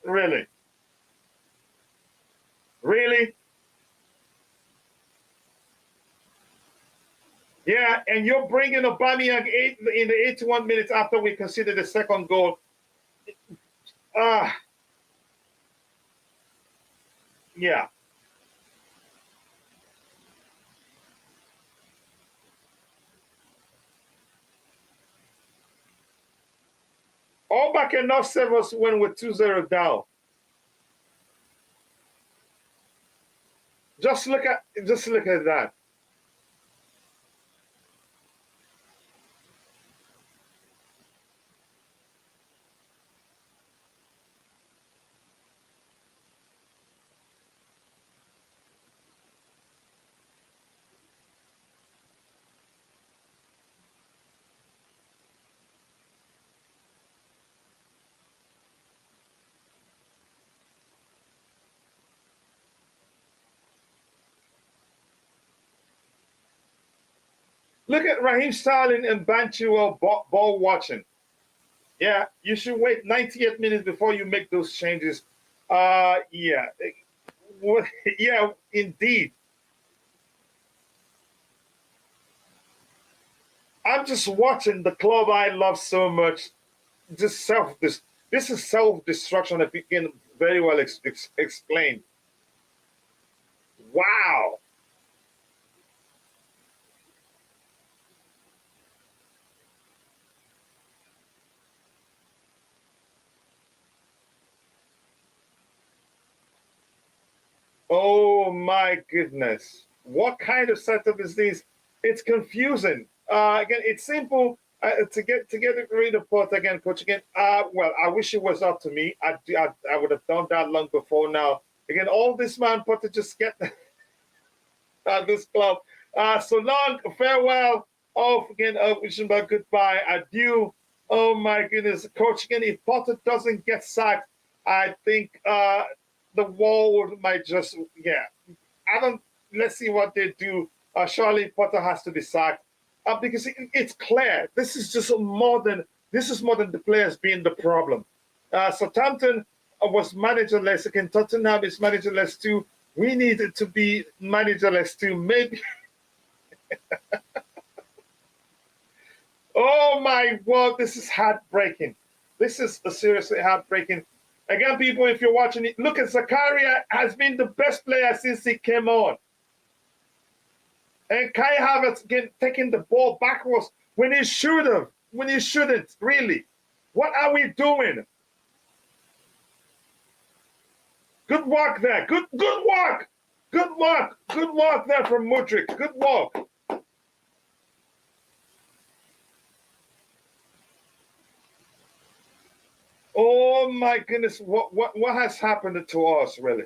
Speaker 1: Really? Really? Yeah, and you're bringing Aubameyang in the 81 minutes after we conceded the second goal. Yeah. Auba cannot save us when we're 2-0 down. Just look at that. Look at Raheem Sterling and Banchua ball watching. Yeah, you should wait 98 minutes before you make those changes. Yeah. Yeah, indeed. I'm just watching the club I love so much. This is self-destruction that we can very well explain. Wow. Oh my goodness. What kind of setup is this? It's confusing. Again, it's simple to get rid of Potter again, coach again. Well, I wish it was up to me. I would have done that long before now. Again, all this man Potter just get this club. So long, farewell. Off again, wishing about goodbye, adieu. Oh my goodness, coach again. If Potter doesn't get sacked, I think the world might just I don't. Let's see what they do. Surely Potter has to be sacked because it's clear this is just more than the players being the problem. Southampton was managerless. Again, Tottenham is managerless too. We needed to be managerless too. Maybe. Oh my word! This is heartbreaking. This is seriously heartbreaking. Again, people, if you're watching it, look at Zakaria has been the best player since he came on. And Kai Havertz again taking the ball backwards when he should have, when he shouldn't, really. What are we doing? Good work there. Good work. Good work. Good work there from Mudryk. Good work. Oh my goodness, what has happened to us, really?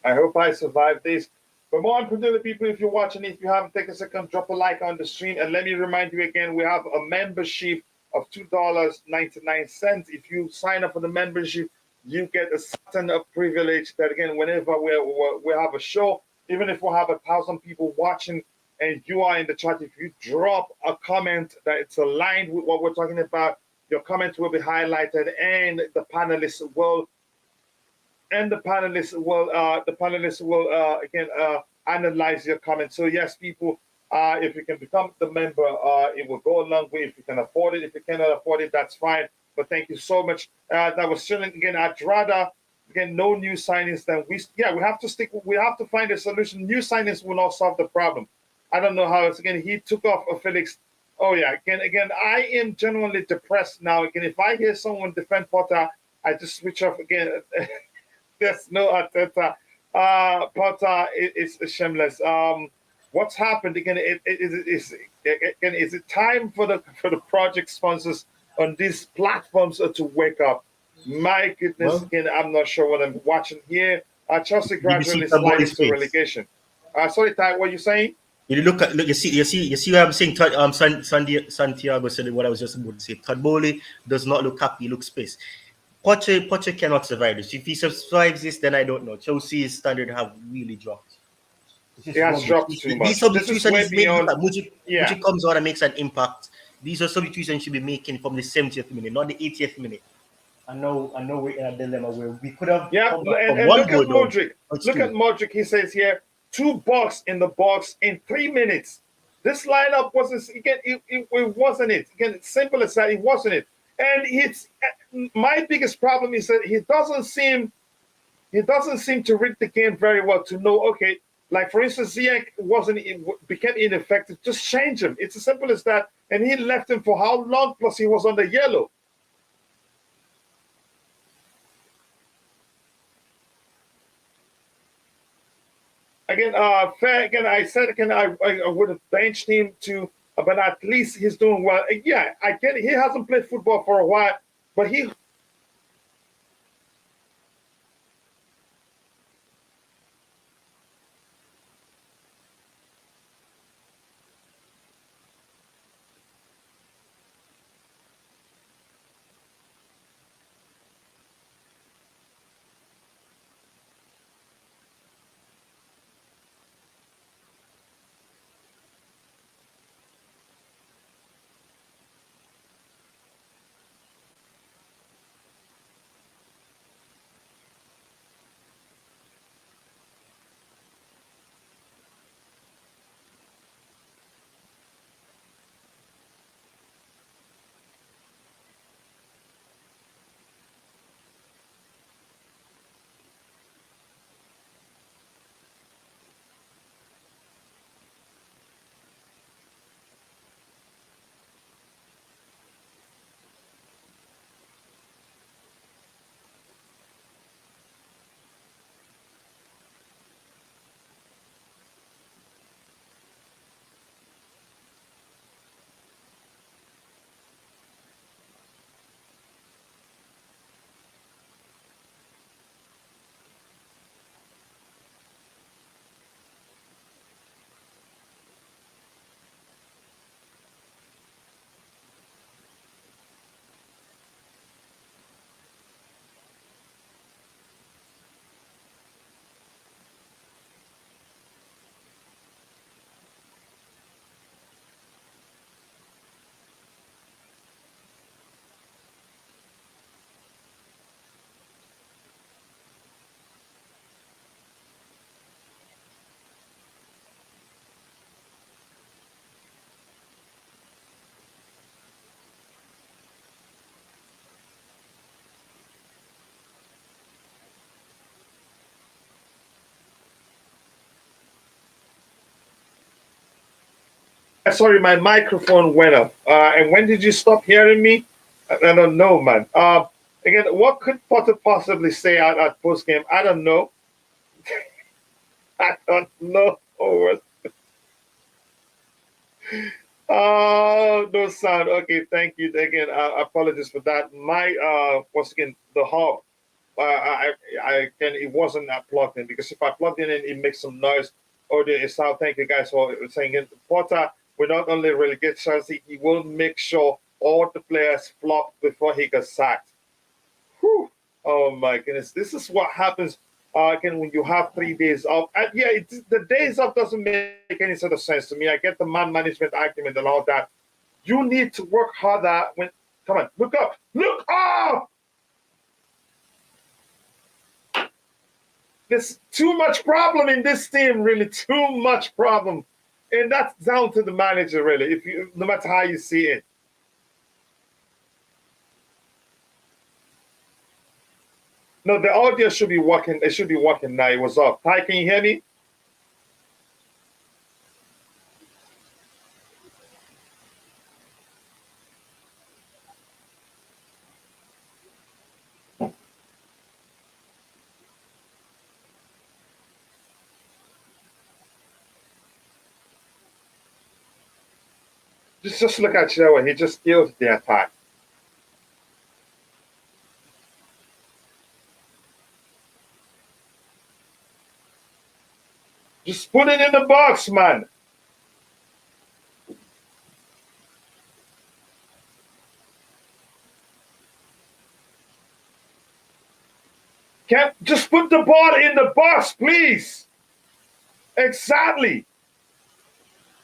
Speaker 1: I hope I survive this. But more importantly, people, if you're watching, if you haven't taken a second, drop a like on the stream. And let me remind you again, we have a membership of $2.99. If you sign up for the membership, you get a certain privilege that, again, whenever we have a show, even if we have 1,000 people watching and you are in the chat, if you drop a comment that it's aligned with what we're talking about, your comment will be highlighted and the panelists will again analyze your comments. So yes, people, if you can become the member, it will go a long way. If you can afford it, if you cannot afford it, that's fine. But thank you so much. That was chilling again. I'd rather again no new signings than we have to stick. We have to find a solution. New signings will not solve the problem. I don't know how it's again. He took off Felix. Oh yeah, again. I am genuinely depressed now. Again, if I hear someone defend Potter, I just switch off again. Yes, no, Arteta. Potter is shameless. What's happened again? Is it time for the project sponsors on these platforms to wake up? My goodness,
Speaker 3: Well,
Speaker 1: again, I'm not sure what I'm watching here. Chelsea
Speaker 3: did you see
Speaker 1: gradually
Speaker 3: somebody's
Speaker 1: sliding to
Speaker 3: face?
Speaker 1: relegation. Sorry, Ty, what are you saying?
Speaker 3: You look. You see what I'm saying. Santiago said what I was just about to say. Todd Bowley does not look happy. He looks pissed. Poche cannot survive this. If he survives this, then I don't know. Chelsea's standard have really dropped. It's
Speaker 1: It
Speaker 3: just
Speaker 1: has
Speaker 3: rubbish.
Speaker 1: dropped too
Speaker 3: These
Speaker 1: much. This is
Speaker 3: substitutions
Speaker 1: way
Speaker 3: he's made. Look
Speaker 1: beyond.
Speaker 3: at Mudryk.
Speaker 1: Yeah.
Speaker 3: Mudryk comes on and makes an impact. These are substitutions he should be making from the 70th minute, not the 80th minute. I know we're in a dilemma where we could have
Speaker 1: Yeah,
Speaker 3: come back from
Speaker 1: and
Speaker 3: one
Speaker 1: look at
Speaker 3: goal down.
Speaker 1: Modric.
Speaker 3: It's
Speaker 1: Look at
Speaker 3: two.
Speaker 1: Modric. He says here, 2 bucks in the box in 3 minutes. This lineup wasn't again. It wasn't it. Again, it's simple as that. It wasn't it. And it's my biggest problem is that he doesn't seem to read the game very well to know. Okay, like for instance, Ziyech became ineffective. Just change him. It's as simple as that. And he left him for how long? Plus, he was on the yellow. Again, fair. Again, I said again I would have benched him to, but at least he's doing well. Yeah, I get it. He hasn't played football for a while, but he. Sorry, my microphone went up. And when did you stop hearing me? I don't know, man. Again, what could Potter possibly say at post game? I don't know. I don't know. Oh, no sound. Okay, thank you. Again, apologies for that. My once again, the hub. I can. It wasn't plugged in because if I plugged in, it makes some noise. Audio is out. Thank you guys for saying it. Potter will not only relegate Chelsea, he will make sure all the players flop before he gets sacked. Whew. Oh my goodness, this is what happens. Again, when you have 3 days off, yeah, the days off doesn't make any sort of sense to me. I get the man management argument and all that. You need to work harder. When come on, look up, look up. There's too much problem in this team, really, too much problem, and that's down to the manager, really. If you, no matter how you see it. No, the audio should be working. It should be working now. It was off. Ty, can you hear me? Just look at Showa. He just killed the attack. Just put it in the box, man. Can't just put the ball in the box, please. Exactly.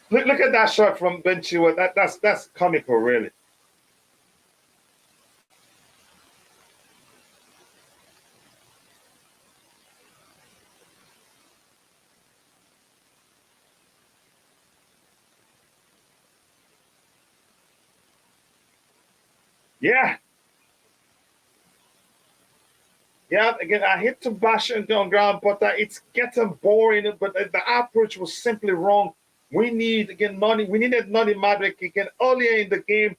Speaker 1: Look at that shot from Ben Chilwell. That's comical, really. Yeah. Yeah, again, I hate to bash it on ground, but it's getting boring. But the approach was simply wrong. We need again money. We needed Nani Madrid again earlier in the game,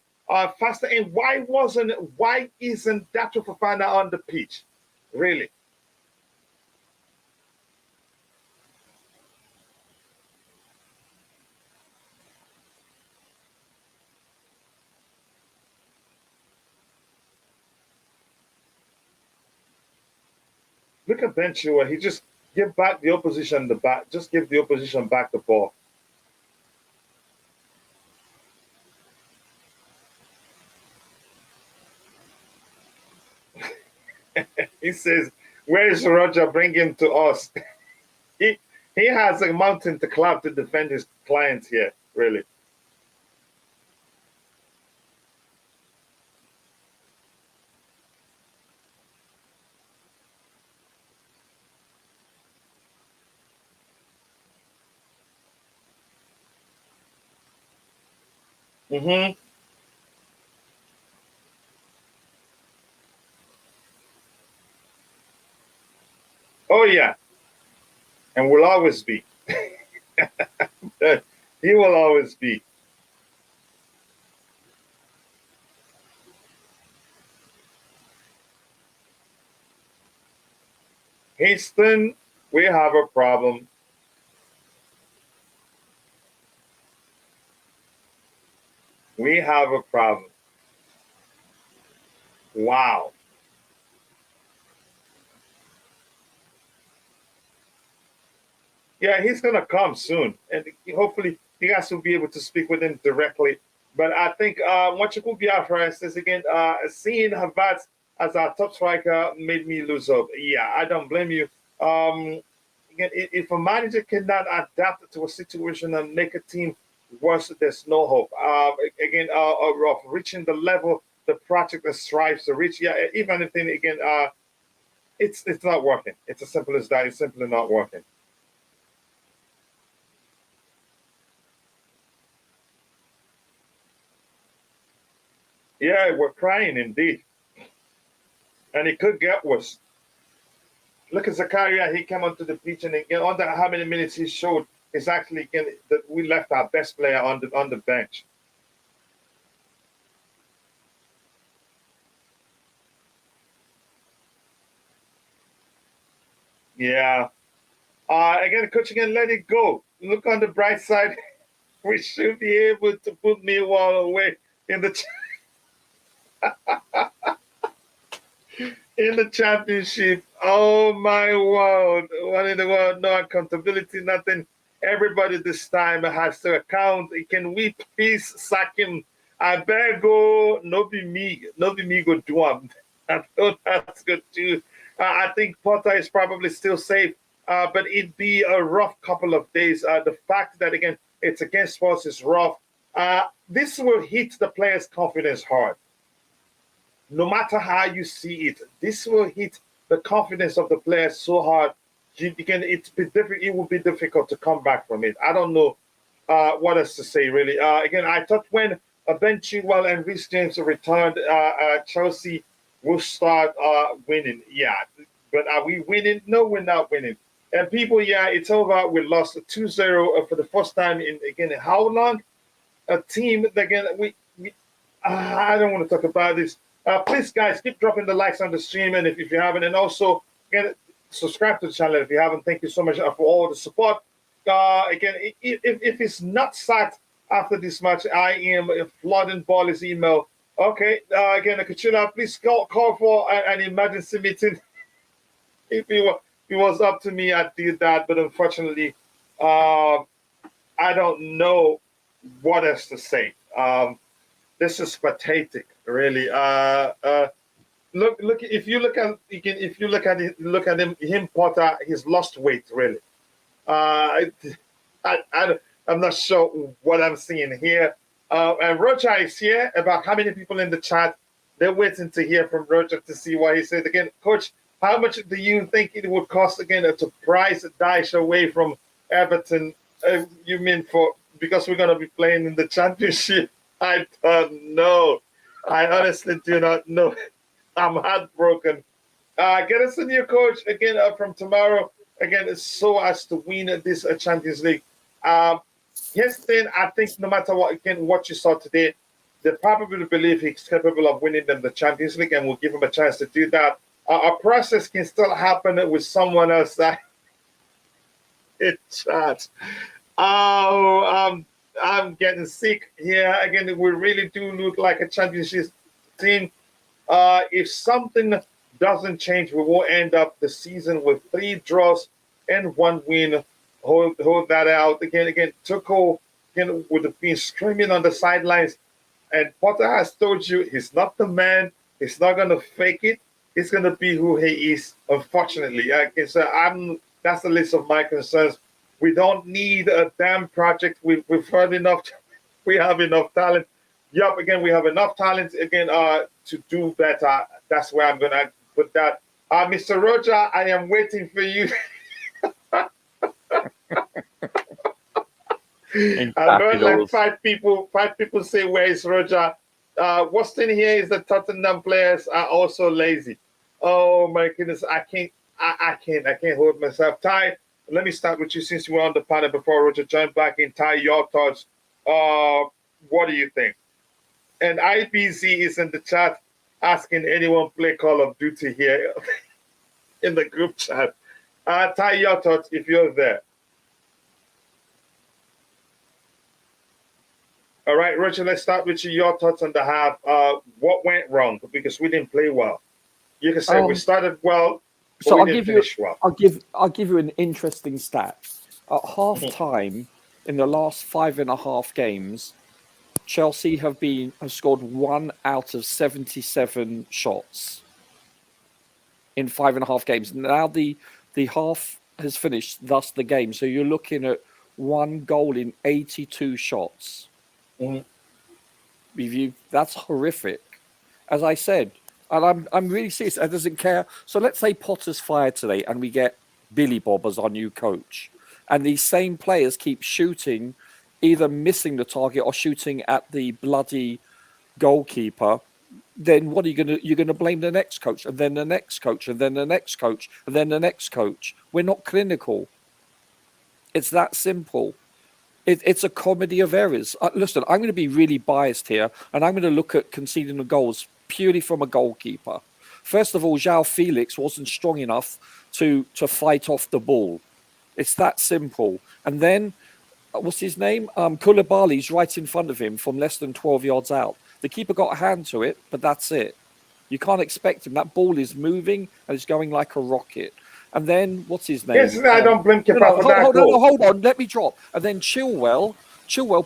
Speaker 1: faster. And why isn't Dato Fofana on the pitch? Really? Look at Ben Chilwell. He just give back the opposition the back. Just give the opposition back the ball. He says, "Where is Roger? Bring him to us." he has a mountain to climb to defend his clients here. Really. Mm-hmm. Oh yeah, and will always be. He will always be. Houston, we have a problem. We have a problem. Wow. Yeah, he's gonna come soon, and hopefully you guys will be able to speak with him directly. But I think what you could be after is again seeing Havertz as our top striker made me lose hope. Yeah, I don't blame you. Again, if a manager cannot adapt to a situation and make a team worse, there's no hope. Again, of reaching the level the project strives to reach. Yeah, even if then again, it's not working. It's as simple as that. It's simply not working. Yeah, we're crying indeed. And it could get worse. Look at Zakaria. He came onto the pitch and again, under how many minutes he showed is actually again that we left our best player on the bench. Yeah. Again, coach, again, let it go. Look on the bright side. We should be able to put Millwall away in the in the championship. Oh my word! What in the world? No accountability, nothing. Everybody this time has to account. Can we please sack him? I beg go. No be me. No be me go do him. I thought that's good too. I think Potter is probably still safe, but it'd be a rough couple of days. The fact that again it's against Spurs is rough. This will hit the players' confidence hard. No matter how you see it, this will hit the confidence of the players so hard. It will be difficult to come back from it. I don't know what else to say, really. Again, I thought when Ben Chilwell and Reece James returned, Chelsea will start winning. Yeah, but are we winning? No, we're not winning. And people, yeah, it's over. We lost 2-0 for the first time in, again, how long? A team, again, I don't want to talk about this. Please, guys, keep dropping the likes on the stream, and if you haven't, and also subscribe to the channel if you haven't. Thank you so much for all the support. Again, if it's not sacked after this match, I am flooding Ball's email. Okay, again, Kachila, please call for an emergency meeting. If it was up to me, I'd do that, but unfortunately, I don't know what else to say. This is pathetic, really. Look. If you look at him, Potter, he's lost weight, really. I'm not sure what I'm seeing here. And Roger is here. About how many people in the chat? They're waiting to hear from Roger to see what he said. Again, Coach, how much do you think it would cost again to price Daesh away from Everton? You mean because we're going to be playing in the championship? I don't know. I honestly do not know. I'm heartbroken. Get us a new coach again from tomorrow. Again, so as to win this Champions League. Here's the thing. I think no matter what you saw today, they probably believe he's capable of winning them the Champions League, and we'll give him a chance to do that. A process can still happen with someone else that it chat. Oh, I'm getting sick here. Again, we really do look like a championship team. If something doesn't change, we will end up the season with 3 draws and 1 win. Hold that out. Again, Tuchel would have been screaming on the sidelines. And Potter has told you he's not the man. He's not going to fake it. He's going to be who he is, unfortunately. So that's the list of my concerns. We don't need a damn project. We've heard enough. We have enough talent. Yup, again, we have enough talent again to do better. That's where I'm going to put that. Mr. Roger, I am waiting for you. I heard like 5 people say, where is Roger? What's in here is the Tottenham players are also lazy. Oh my goodness, I can't hold myself. Ty, let me start with you since you were on the panel before Roger joined back in. Ty, your thoughts. What do you think? And IBZ is in the chat asking anyone play Call of Duty here in the group chat. Ty, your thoughts if you're there. All right, Roger, let's start with you. Your thoughts on the half. What went wrong? Because we didn't play well. You can say we started well, but
Speaker 2: so
Speaker 1: we didn't finish well.
Speaker 2: I'll give you an interesting stat. At half time in the last 5.5 games, Chelsea have scored 1 out of 77 shots in 5.5 games. Now the half has finished, thus the game. So you're looking at 1 goal in 82 shots. That's horrific. As I said, and I'm really serious. I doesn't care. So let's say Potter's fired today, and we get Billy Bob as our new coach, and these same players keep shooting, either missing the target or shooting at the bloody goalkeeper. Then what are you're gonna blame the next coach, and then the next coach, and then the next coach, and then the next coach? We're not clinical. It's that simple. It's a comedy of errors. Listen, I'm going to be really biased here, and I'm going to look at conceding the goals purely from a goalkeeper. First of all, João Felix wasn't strong enough to fight off the ball. It's that simple. And then, what's his name? Koulibaly's right in front of him from less than 12 yards out. The keeper got a hand to it, but that's it. You can't expect him. That ball is moving and it's going like a rocket. And then, what's his name?
Speaker 1: Yes, I don't blame Kepa for that goal.
Speaker 2: Hold on, let me drop. And then Chilwell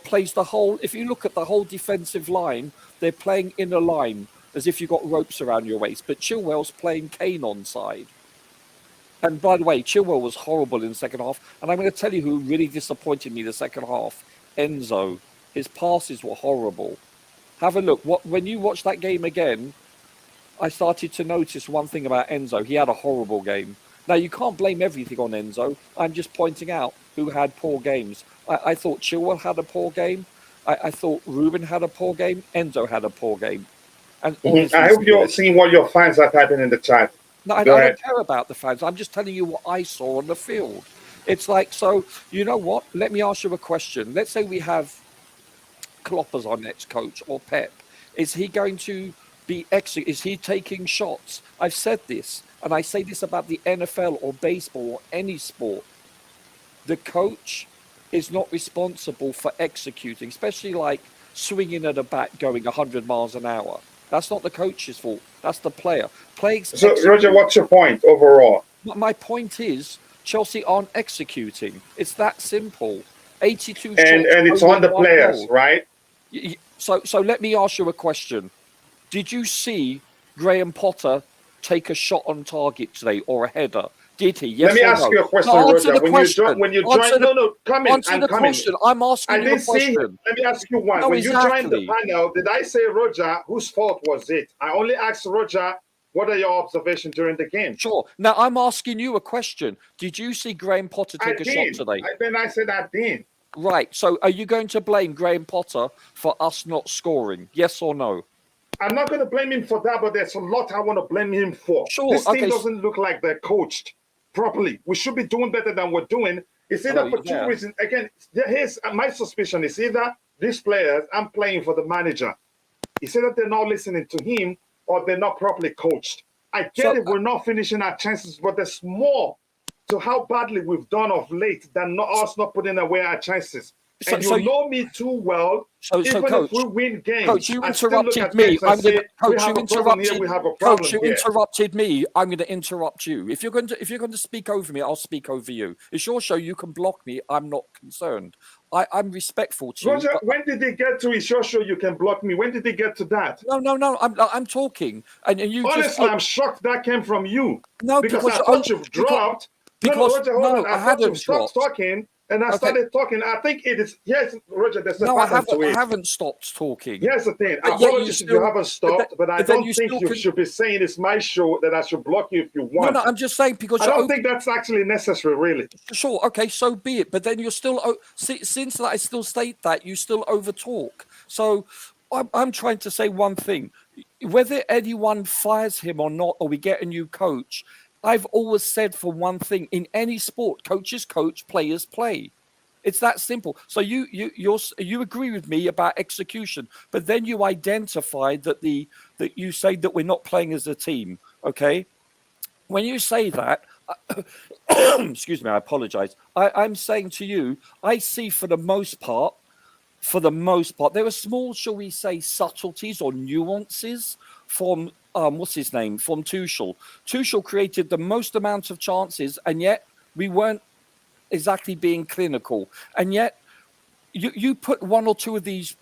Speaker 2: plays the whole, if you look at the whole defensive line, they're playing in a line as if you've got ropes around your waist. But Chilwell's playing Kane on side. And by the way, Chilwell was horrible in the second half. And I'm going to tell you who really disappointed me the second half. Enzo. His passes were horrible. Have a look. When you watch that game again, I started to notice one thing about Enzo. He had a horrible game. Now, you can't blame everything on Enzo. I'm just pointing out who had poor games. I thought Chilwell had a poor game. I thought Ruben had a poor game. Enzo had a poor game. And
Speaker 1: I hope you're seeing what your fans are typing in the chat.
Speaker 2: No, I don't care about the fans. I'm just telling you what I saw on the field. It's like, so, you know what? Let me ask you a question. Let's say we have Klopp as our next coach, or Pep. Is he going to be is he taking shots? I've said this, and I say this about the NFL or baseball or any sport. The coach is not responsible for executing, especially like swinging at a bat going 100 miles an hour. That's not the coach's fault. That's the player.
Speaker 1: So, Roger, what's your point overall?
Speaker 2: My point is Chelsea aren't executing. It's that simple. 82 shots.
Speaker 1: And it's on the players, right?
Speaker 2: So let me ask you a question. Did you see Graham Potter take a shot on target today or a header? Did he? Yes.
Speaker 1: Let me ask you a question, Roger. When you join, come in.
Speaker 2: Answer the question. I'm asking you a question.
Speaker 1: Let me ask you one. When you joined the panel, did I say, Roger, whose fault was it? I only asked Roger, what are your observations during the game?
Speaker 2: Sure. Now I'm asking you a question. Did you see Graham Potter take a shot today?
Speaker 1: Then I said I did.
Speaker 2: Right. So are you going to blame Graham Potter for us not scoring? Yes or no?
Speaker 1: I'm not going to blame him for that, but there's a lot I want to blame him for.
Speaker 2: Sure.
Speaker 1: This team doesn't look like they're coached properly. We should be doing better than we're doing. It's either for two reasons. Again, here's my suspicion. It's either these players, I'm playing for the manager. It's either they're not listening to him or they're not properly coached. I get it. We're not finishing our chances, but there's more to how badly we've done of late than us not putting away our chances. And you know me too well. Even
Speaker 2: Coach,
Speaker 1: if we win games,
Speaker 2: Coach, you interrupted me.
Speaker 1: Coach,
Speaker 2: you interrupted me. I'm going to interrupt you. If you're going to speak over me, I'll speak over you. It's your show. You can block me. I'm not concerned. I'm respectful to
Speaker 1: Roger,
Speaker 2: you.
Speaker 1: when did they get to it's your show? You can block me. When did they get to that?
Speaker 2: No. I'm talking, and you.
Speaker 1: Honestly, I'm shocked that came from you.
Speaker 2: No,
Speaker 1: because I thought you've dropped.
Speaker 2: Roger,
Speaker 1: I thought you've stopped talking. And I started talking. I think it is. Yes, Roger. There's a pattern to it.
Speaker 2: I haven't stopped talking.
Speaker 1: Here's the thing. Apologies if you haven't stopped, but I don't think you should be saying it's my show that I should block you if you want.
Speaker 2: No, I'm just saying because
Speaker 1: I don't think that's actually necessary, really.
Speaker 2: Sure, okay, so be it. But then you're still since that I still state that you still overtalk. So I'm trying to say one thing: whether anyone fires him or not, or we get a new coach. I've always said for one thing, in any sport, coaches coach, players play. It's that simple. So you agree with me about execution, but then you identify that you say that we're not playing as a team. Okay, when you say that, excuse me, I apologize. I'm saying to you, I see for the most part, there are small, shall we say, subtleties or nuances from what's his name? From Tuchel. Tuchel created the most amount of chances, and yet we weren't exactly being clinical. And yet you put one or two of these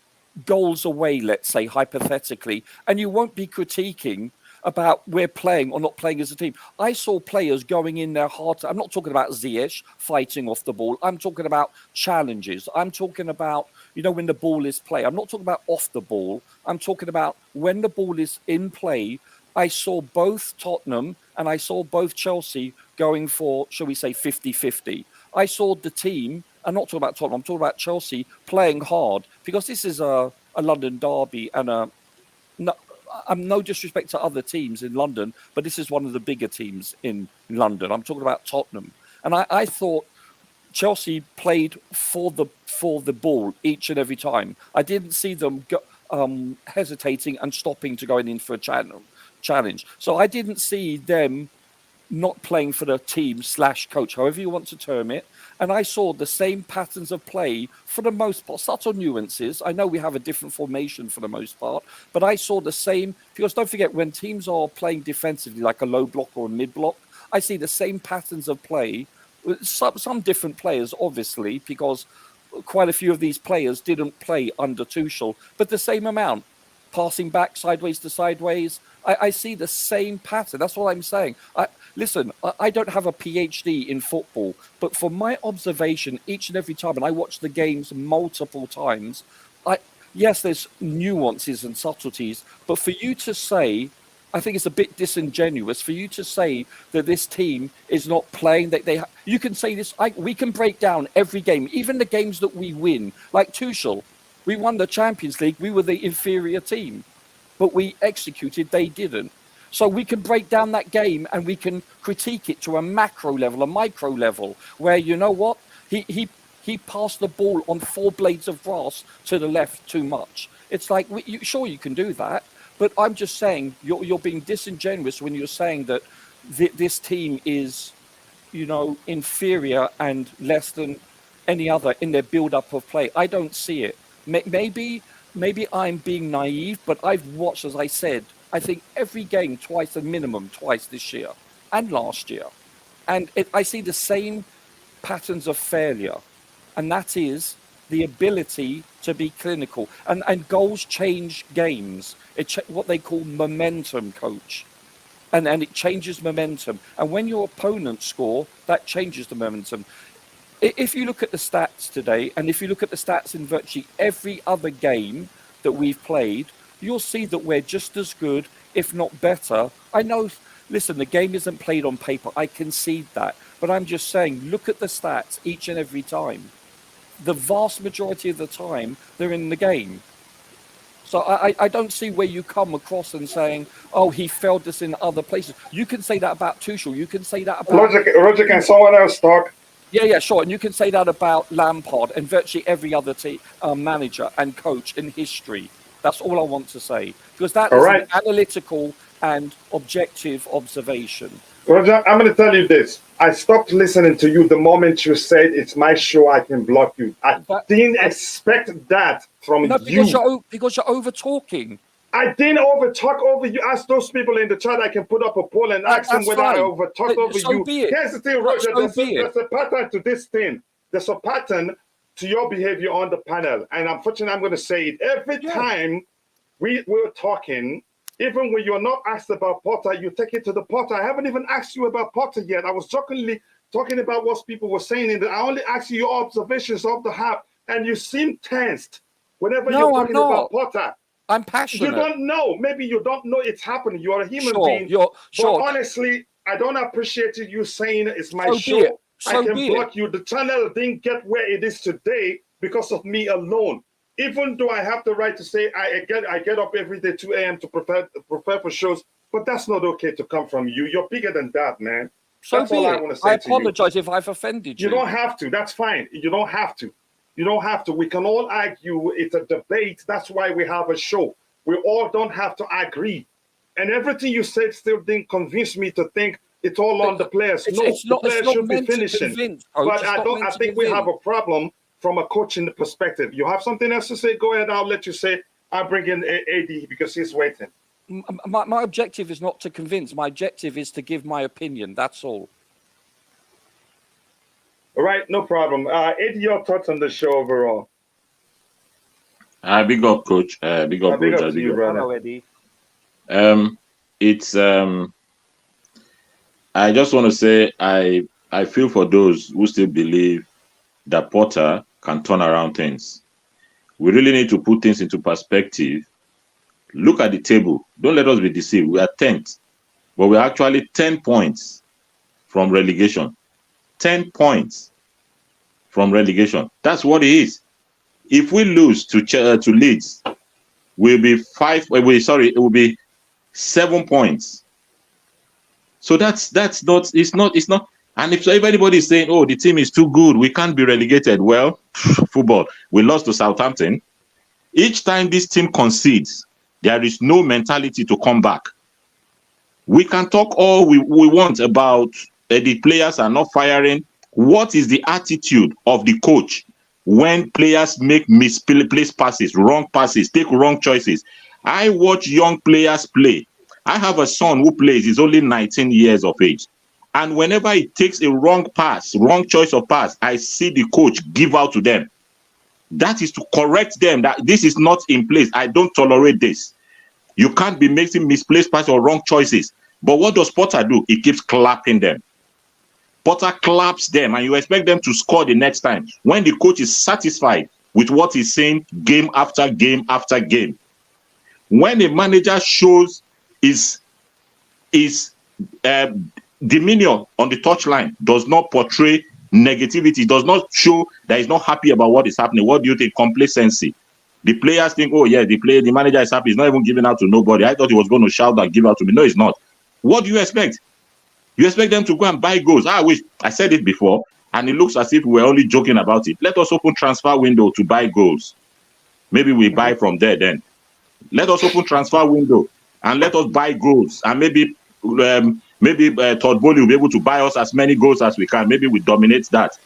Speaker 2: goals away, let's say, hypothetically, and you won't be critiquing about we're playing or not playing as a team. I saw players going in their heart. I'm not talking about Ziyech fighting off the ball. I'm talking about challenges. I'm talking about, when the ball is play. I'm not talking about off the ball. I'm talking about when the ball is in play. I saw both Tottenham and I saw both Chelsea going for, shall we say, 50-50. I saw the team, I'm not talking about Tottenham, I'm talking about Chelsea playing hard because this is a London derby and no disrespect to other teams in London, but this is one of the bigger teams in London. I'm talking about Tottenham. And I thought Chelsea played for the ball each and every time. I didn't see them hesitating and stopping to going in for a challenge. So I didn't see them not playing for the team / coach, however you want to term it. And I saw the same patterns of play for the most part, subtle nuances. I know we have a different formation for the most part, but I saw the same, because don't forget, when teams are playing defensively, like a low block or a mid block, I see the same patterns of play. Some different players, obviously, because quite a few of these players didn't play under Tuchel, but the same amount. Passing back sideways to sideways. I see the same pattern. That's what I'm saying. Listen, I don't have a PhD in football, but from my observation each and every time, and I watch the games multiple times, yes, there's nuances and subtleties, but for you to say, I think it's a bit disingenuous for you to say that this team is not playing. You can say this. We can break down every game, even the games that we win. Like Tuchel, we won the Champions League. We were the inferior team, but we executed. They didn't. So we can break down that game and we can critique it to a macro level, a micro level, where you know what he passed the ball on 4 blades of grass to the left too much. It's like sure you can do that. But I'm just saying you're being disingenuous when you're saying that this team is, inferior and less than any other in their build-up of play. I don't see it. Maybe I'm being naive, but I've watched, as I said, I think every game twice, a minimum twice this year and last year. And I see the same patterns of failure. And that is the ability to be clinical. And goals change games. What they call momentum, coach. And it changes momentum. And when your opponents score, that changes the momentum. If you look at the stats today, and if you look at the stats in virtually every other game that we've played, you'll see that we're just as good, if not better. I know, listen, the game isn't played on paper. I concede that. But I'm just saying, look at the stats each and every time. The vast majority of the time, they're in the game. So I don't see where you come across and saying, oh, he failed us in other places. You can say that about Tuchel. You can say that about...
Speaker 1: Roger, can someone else talk?
Speaker 2: Yeah, sure. And you can say that about Lampard and virtually every other manager and coach in history. That's all I want to say. Because that is an analytical and objective observation.
Speaker 1: Roger, I'm going to tell you this. I stopped listening to you the moment you said it's my show, I can block you. I didn't expect that from you.
Speaker 2: Because you're over-talking.
Speaker 1: I didn't over-talk over you. Ask those people in the chat. I can put up a poll and ask them whether I over-talked over you. Here's the thing, Roger. There's a pattern to this thing. There's a pattern to your behavior on the panel. And unfortunately, I'm going to say it. Every time we were talking, even when you're not asked about Potter, you take it to the Potter. I haven't even asked you about Potter yet. I was jokingly talking about what people were saying. I only asked you your observations of the half, and you seem tensed whenever you're talking about Potter.
Speaker 2: I'm passionate.
Speaker 1: You don't know. Maybe you don't know it's happening. You're a human being. But honestly, I don't appreciate you saying it's my show. I can block you. The channel didn't get where it is today because of me alone. Even though I have the right to say I get up every day 2 a.m. to prepare for shows, but that's not okay to come from you. You're bigger than that, man. That's all I want to say.
Speaker 2: I apologize if I've offended you.
Speaker 1: You don't have to. That's fine. You don't have to. You don't have to. We can all argue. It's a debate. That's why we have a show. We all don't have to agree. And everything you said still didn't convince me to think it's all on the players. The players should be finishing. But I think we have a problem from a coaching perspective. You have something else to say? Go ahead. I'll let you say. I'll bring in AD because he's waiting.
Speaker 2: My objective is not to convince. My objective is to give my opinion. That's all.
Speaker 1: All right, no problem. Eddie, your thoughts on the show overall?
Speaker 6: Big up, coach. Big up, Roger.
Speaker 1: Big up.
Speaker 2: Hello, Eddie.
Speaker 6: It's I just want to say I feel for those who still believe that Potter can turn around things. We really need to put things into perspective. Look at the table. Don't let us be deceived. We are 10th, but we're actually 10 points from relegation. 10 points from relegation. That's what it is. If we lose to Leeds, we'll be it will be 7 points. So that's not. It's not. And if anybody is saying, oh, the team is too good, we can't be relegated, well, football, we lost to Southampton. Each time this team concedes, there is no mentality to come back. We can talk all we want about the players are not firing. What is the attitude of the coach when players make misplaced passes, wrong passes, take wrong choices? I watch young players play. I have a son who plays, he's only 19 years of age. And whenever he takes a wrong pass, wrong choice of pass, I see the coach give out to them. That is to correct them that this is not in place. I don't tolerate this. You can't be making misplaced passes or wrong choices. But what does Potter do? He keeps clapping them. Potter claps them and you expect them to score the next time when the coach is satisfied with what he's saying game after game after game. When a manager shows his demeanor on the touchline, does not portray negativity, does not show that he's not happy about what is happening, what do you think? Complacency. The players think, oh yeah, the manager is happy, he's not even giving out to nobody. I thought he was going to shout and give out to me. No, he's not. What do you expect? You expect them to go and buy goals. I said it before, and it looks as if we're only joking about it. Let us open transfer window to buy goals. Maybe we buy from there then. Let us open transfer window and let us buy goals. And maybe Todd Bowley will be able to buy us as many goals as we can. Maybe we dominate that.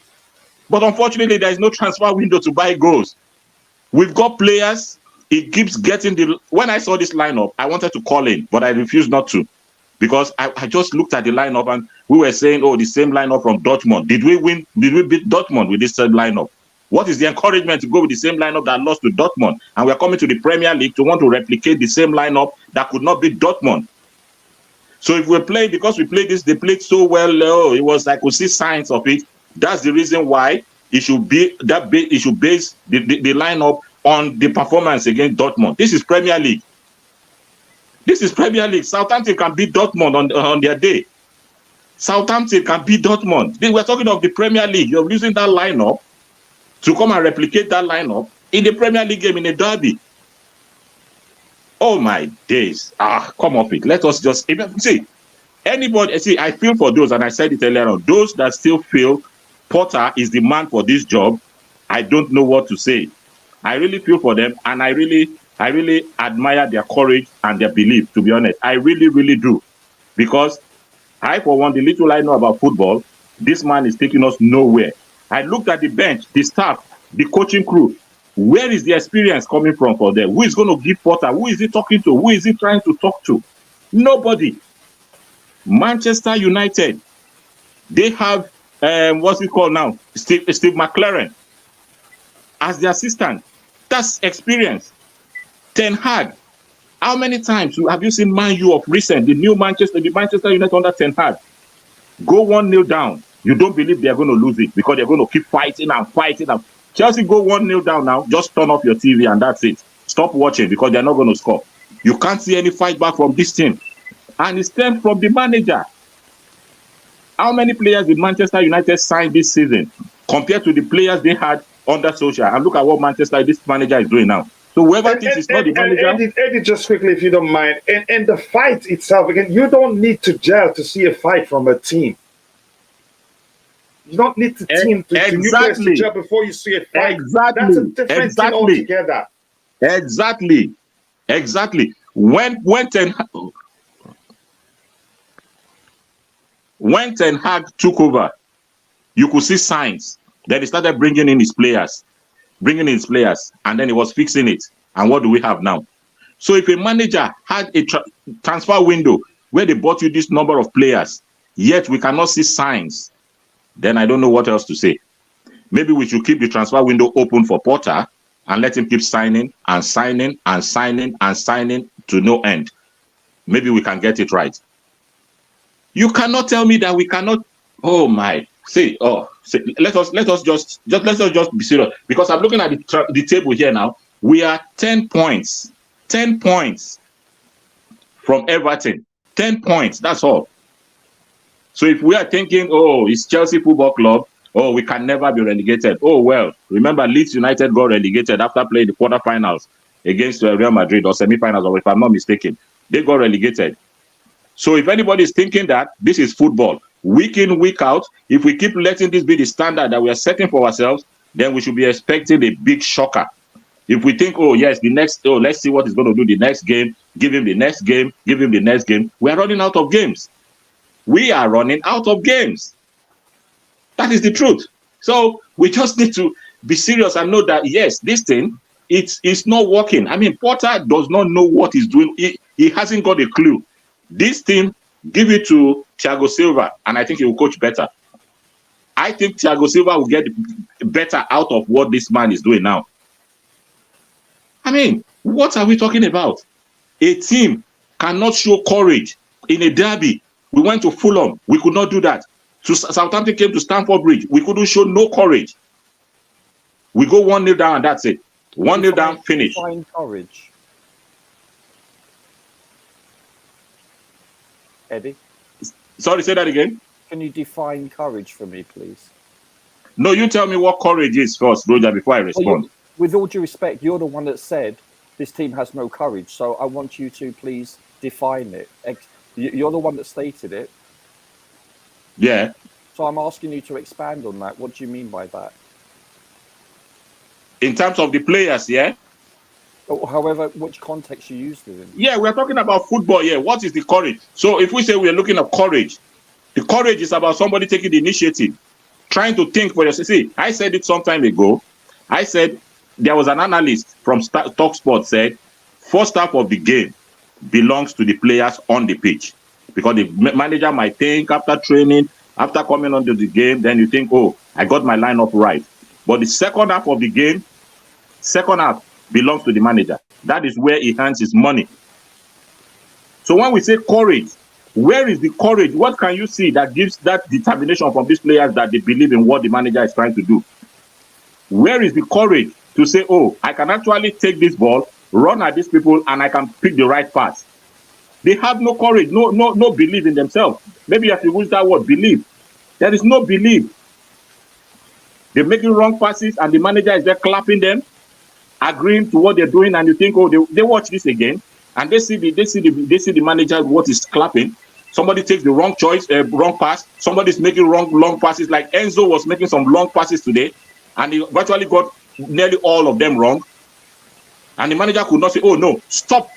Speaker 6: But unfortunately, there is no transfer window to buy goals. We've got players. It keeps getting when I saw this lineup, I wanted to call in, but I refused not to. Because I just looked at the lineup and we were saying, oh, the same lineup from Dortmund. Did we win? Did we beat Dortmund with this same lineup? What is the encouragement to go with the same lineup that lost to Dortmund? And we're coming to the Premier League to want to replicate the same lineup that could not beat Dortmund. So if we play, because we played this, they played so well, it was like we see signs of it. That's the reason why it should be it should base the lineup on the performance against Dortmund. This is Premier League. This is Premier League. Southampton can beat Dortmund on their day. Southampton can beat Dortmund. We're talking of the Premier League. You're using that lineup to come and replicate that lineup in the Premier League game in a derby. Oh my days. Come off it. Let us just see. I feel for those, and I said it earlier on, those that still feel Potter is the man for this job. I don't know what to say. I really feel for them, and I really admire their courage and their belief, to be honest. I really, really do. Because for one, the little I know about football, this man is taking us nowhere. I looked at the bench, the staff, the coaching crew. Where is the experience coming from for them? Who is going to give Potter? Who is he talking to? Who is he trying to talk to? Nobody. Manchester United, they have, what's it called now? Steve McLaren as the assistant. That's experience. Ten Hag. How many times have you seen Man U of recent, the Manchester United under Ten Hag, go 1-0 down? You don't believe they're going to lose it because they're going to keep fighting and fighting. Chelsea go 1-0 down now, just turn off your TV and that's it. Stop watching because they're not going to score. You can't see any fight back from this team. And it stems from the manager. How many players did Manchester United sign this season compared to the players they had under Solskjaer? And look at what this manager is doing now. So whoever thinks it's not the manager...
Speaker 1: Eddie, just quickly, if you don't mind, and the fight itself, again, you don't need to gel to see a fight from a team. You don't need the team to nucleus to gel before you see a fight.
Speaker 6: Exactly.
Speaker 1: That's a different thing altogether.
Speaker 6: Exactly. When Ten Hag took over, you could see signs that he started bringing in his players, and then he was fixing it. And what do we have now? So if a manager had a transfer window where they bought you this number of players, yet we cannot see signs, then I don't know what else to say. Maybe we should keep the transfer window open for Potter and let him keep signing and signing and signing and signing to no end. Maybe we can get it right. You cannot tell me that we cannot. Oh my! Let us just be serious, because I'm looking at the table here now. We are 10 points, 10 points from Everton, 10 points. That's all. So if we are thinking, oh, it's Chelsea Football Club, oh, we can never be relegated. Oh well, remember Leeds United got relegated after playing the quarterfinals against Real Madrid, or semi-finals, or if I'm not mistaken, they got relegated. So if anybody is thinking that this is football, week in, week out, if we keep letting this be the standard that we are setting for ourselves, then we should be expecting a big shocker. If we think, oh yes, let's see what he's going to do the next game, give him the next game, give him the next game, we are running out of games. We are running out of games. That is the truth. So we just need to be serious and know that, yes, this thing, it's not working. I mean, Potter does not know what he's doing. He hasn't got a clue. This team, give it to Thiago Silva, and I think he will coach better. I think Thiago Silva will get better out of what this man is doing now. I mean, what are we talking about? A team cannot show courage in a derby. We went to Fulham. We could not do that. Southampton came to Stamford Bridge. We couldn't show no courage. We go 1-0 down and that's it. 1-0 down, finish.
Speaker 2: Define courage. Eddie?
Speaker 6: Sorry, say that again.
Speaker 2: Can you define courage for me, please?
Speaker 6: No, you tell me what courage is first, Roger, before I respond.
Speaker 2: With all due respect, you're the one that said this team has no courage. So I want you to please define it. You're the one that stated it.
Speaker 6: Yeah.
Speaker 2: So I'm asking you to expand on that. What do you mean by that?
Speaker 6: In terms of the players, yeah?
Speaker 2: Or however, which context you used it in.
Speaker 6: Yeah, we're talking about football, yeah. What is the courage? So if we say we're looking at courage, the courage is about somebody taking the initiative, trying to think for yourself. See, I said it some time ago. I said there was an analyst from TalkSport said, first half of the game belongs to the players on the pitch. Because the manager might think after training, after coming onto the game, then you think, oh, I got my lineup right. But the second half of the game, second half belongs to the manager. That is where he earns his money. So when we say courage, where is the courage? What can you see that gives that determination from these players that they believe in what the manager is trying to do? Where is the courage to say, oh, I can actually take this ball, run at these people, and I can pick the right pass? They have no courage, no belief in themselves. Maybe I should use that word, belief. There is no belief. They're making wrong passes, and the manager is there clapping them, agreeing to what they're doing, and you think, oh, they watch this again, and they see the manager what is clapping. Somebody takes the wrong choice, wrong pass. Somebody's making long passes, like Enzo was making some long passes today, and he virtually got nearly all of them wrong. And the manager could not say, oh no, stop,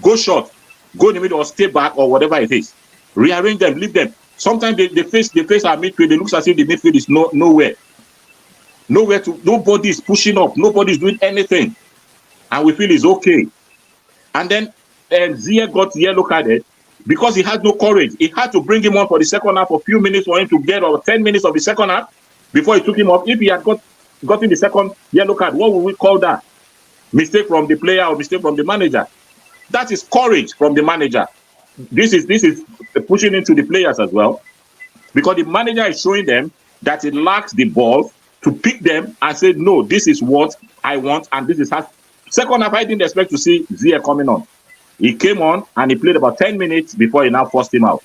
Speaker 6: go short, go in the middle, or stay back, or whatever it is. Rearrange them, leave them. Sometimes they face our midfield. It looks as if the midfield is nowhere. Nobody is pushing up, nobody is doing anything, and we feel it's okay. And then Zia got yellow carded because he had no courage. He had to bring him on for the second half, a few minutes for him to get, or 10 minutes of the second half before he took him off. If he had gotten the second yellow card, what would we call that? Mistake from the player or mistake from the manager? That is courage from the manager. This is pushing into the players as well, because the manager is showing them that he lacks the ball to pick them and say, no, this is what I want, and this is how. Second half, I didn't expect to see Zia coming on. He came on and he played about 10 minutes before he now forced him out.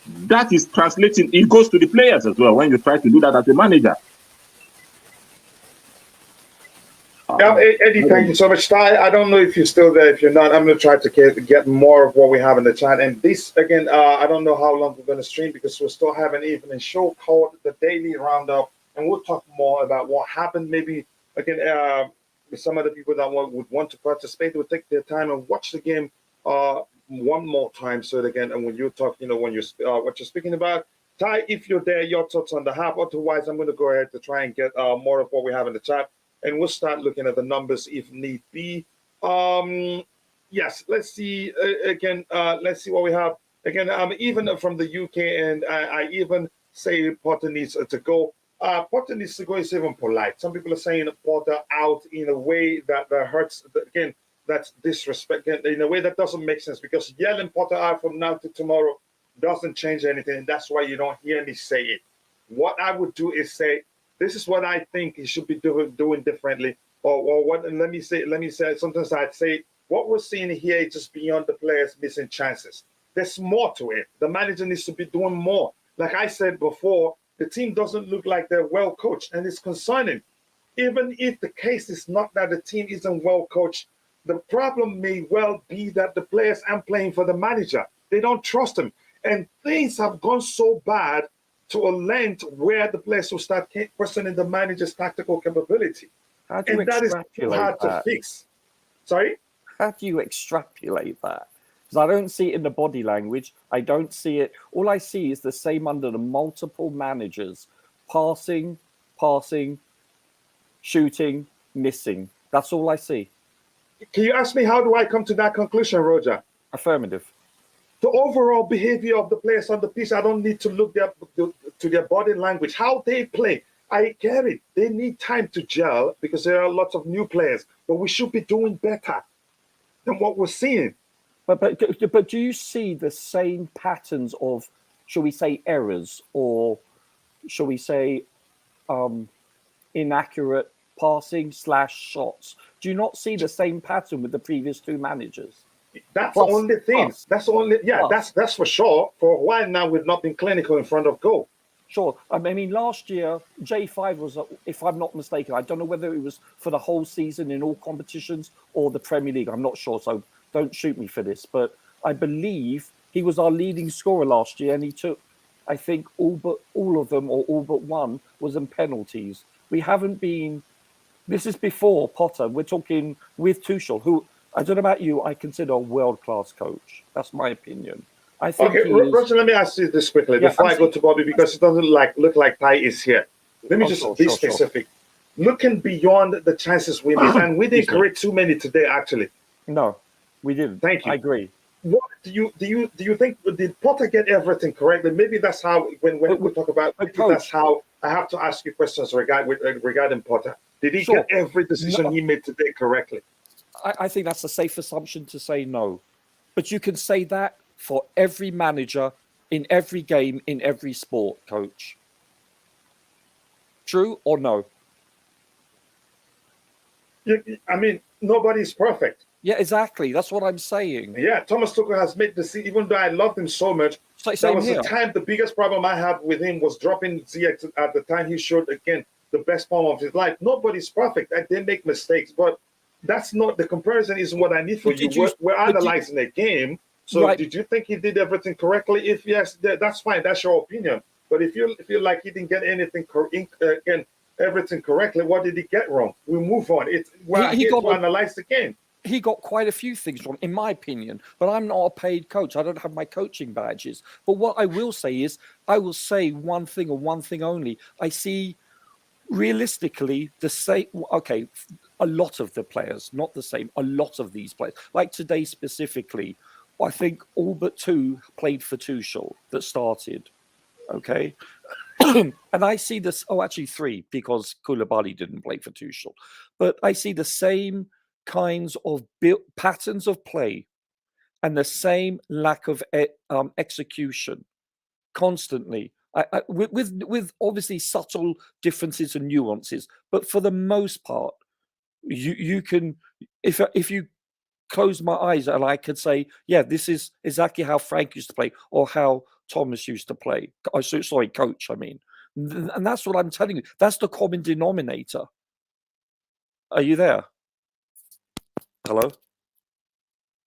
Speaker 6: That is translating. It goes to the players as well when you try to do that as a manager.
Speaker 1: Yeah, Eddie, thank you so much. Ty, I don't know if you're still there. If you're not, I'm going to try to get more of what we have in the chat. And this, again, I don't know how long we're going to stream because we're still having an evening show called The Daily Roundup. And we'll talk more about what happened. Maybe, again, some of the people that would want to participate would take their time and watch the game one more time. So, again, and when you talk, when you're what you're speaking about. Ty, if you're there, your thoughts on the half. Otherwise, I'm going to go ahead to try and get more of what we have in the chat. And we'll start looking at the numbers if need be. Yes, let's see. Let's see what we have. Again, even from the UK, and I even say Potter needs to go. Potter needs to go is even polite. Some people are saying Potter out in a way that hurts. Again, that's disrespect. In a way that doesn't make sense, because yelling Potter out from now to tomorrow doesn't change anything. And that's why you don't hear me say it. What I would do is say, this is what I think he should be doing differently. Or what? Let me say. Sometimes I'd say what we're seeing here is just beyond the players missing chances. There's more to it. The manager needs to be doing more. Like I said before, the team doesn't look like they're well coached, and it's concerning. Even if the case is not that the team isn't well coached, the problem may well be that the players aren't playing for the manager. They don't trust him. And things have gone so bad to a length where the players will start questioning the manager's tactical capability.
Speaker 2: How do you
Speaker 1: And that is too hard
Speaker 2: extrapolate
Speaker 1: to
Speaker 2: that?
Speaker 1: fix. Sorry?
Speaker 2: How do you extrapolate that? Because I don't see it in the body language. I don't see it. All I see is the same under the multiple managers: passing, shooting, missing. That's all I see.
Speaker 1: Can you ask me how do I come to that conclusion, Roger?
Speaker 2: Affirmative.
Speaker 1: The overall behavior of the players on the pitch, I don't need to look to their body language, how they play. I get it. They need time to gel because there are lots of new players, but we should be doing better than what we're seeing.
Speaker 2: But do you see the same patterns of, shall we say, errors, or shall we say, inaccurate passing / shots? Do you not see the same pattern with the previous two managers?
Speaker 1: That's the only thing. That's the only. Yeah, that's for sure. For a while now, we've not been clinical in front of goal.
Speaker 2: Sure. I mean, last year, J5 was, if I'm not mistaken, I don't know whether it was for the whole season in all competitions or the Premier League. I'm not sure, so don't shoot me for this. But I believe he was our leading scorer last year, and he took, I think, all of them, or all but one, was in penalties. We haven't been. This is before Potter. We're talking with Tuchel, who, I don't know about you, I consider a world-class coach. That's my opinion. I think
Speaker 1: Roger, let me ask you this quickly before I go to Bobby, because it doesn't look like Ty is here. Let me just be specific. Looking beyond the chances we missed, and we didn't create too many today, actually.
Speaker 2: No, we didn't.
Speaker 1: Thank you.
Speaker 2: I agree.
Speaker 1: What do you think? Did Potter get everything correctly? Maybe that's how when we talk about. That's how I have to ask you questions regarding Potter. Did he get every decision he made today correctly?
Speaker 2: I think that's a safe assumption to say no, but you can say that for every manager in every game in every sport, coach. True or no?
Speaker 1: I mean, nobody's perfect.
Speaker 2: Yeah, exactly. That's what I'm saying.
Speaker 1: Yeah, Thomas Tuchel has made the decision. Even though I loved him so much, that was the time. The biggest problem I have with him was dropping Ziyech at the time he showed again the best form of his life. Nobody's perfect. They make mistakes, but that's not the comparison. Isn't what I need for you. We're analyzing a game. So, did you think he did everything correctly? If yes, that's fine. That's your opinion. But if you feel like he didn't get anything everything correctly, what did he get wrong? We move on. We're here to analyze the game.
Speaker 2: He got quite a few things wrong, in my opinion, but I'm not a paid coach. I don't have my coaching badges. But what I will say is, I will say one thing and one thing only. I see realistically the same. Okay, a lot of the players, not the same, a lot of these players, like today specifically, I think all but two played for Tuchel that started. Okay. And I see this, actually three, because Koulibaly didn't play for Tuchel. But I see the same kinds of patterns of play and the same lack of execution constantly. With obviously subtle differences and nuances, but for the most part, you can, if you close my eyes and I could say, yeah, this is exactly how Frank used to play or how Thomas used to play. Sorry, coach, I mean. And that's what I'm telling you. That's the common denominator. Are you there? Hello?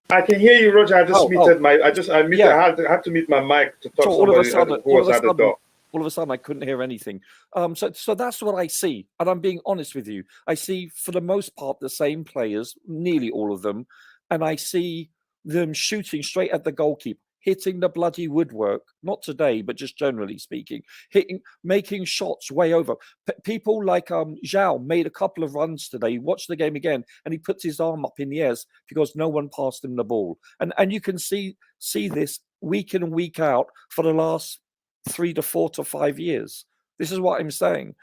Speaker 1: I can hear you, Roger. I just muted my. I had to mute my mic to talk to somebody who was at the door.
Speaker 2: All of a sudden, I couldn't hear anything. So that's what I see, and I'm being honest with you. I see, for the most part, the same players, nearly all of them, and I see them shooting straight at the goalkeeper, hitting the bloody woodwork. Not today, but just generally speaking, making shots way over. People like Zhao made a couple of runs today. Watch the game again, and he puts his arm up in the air because no one passed him the ball. And you can see this week in and week out for the last 3 to 4 to 5 years. This is what I'm saying.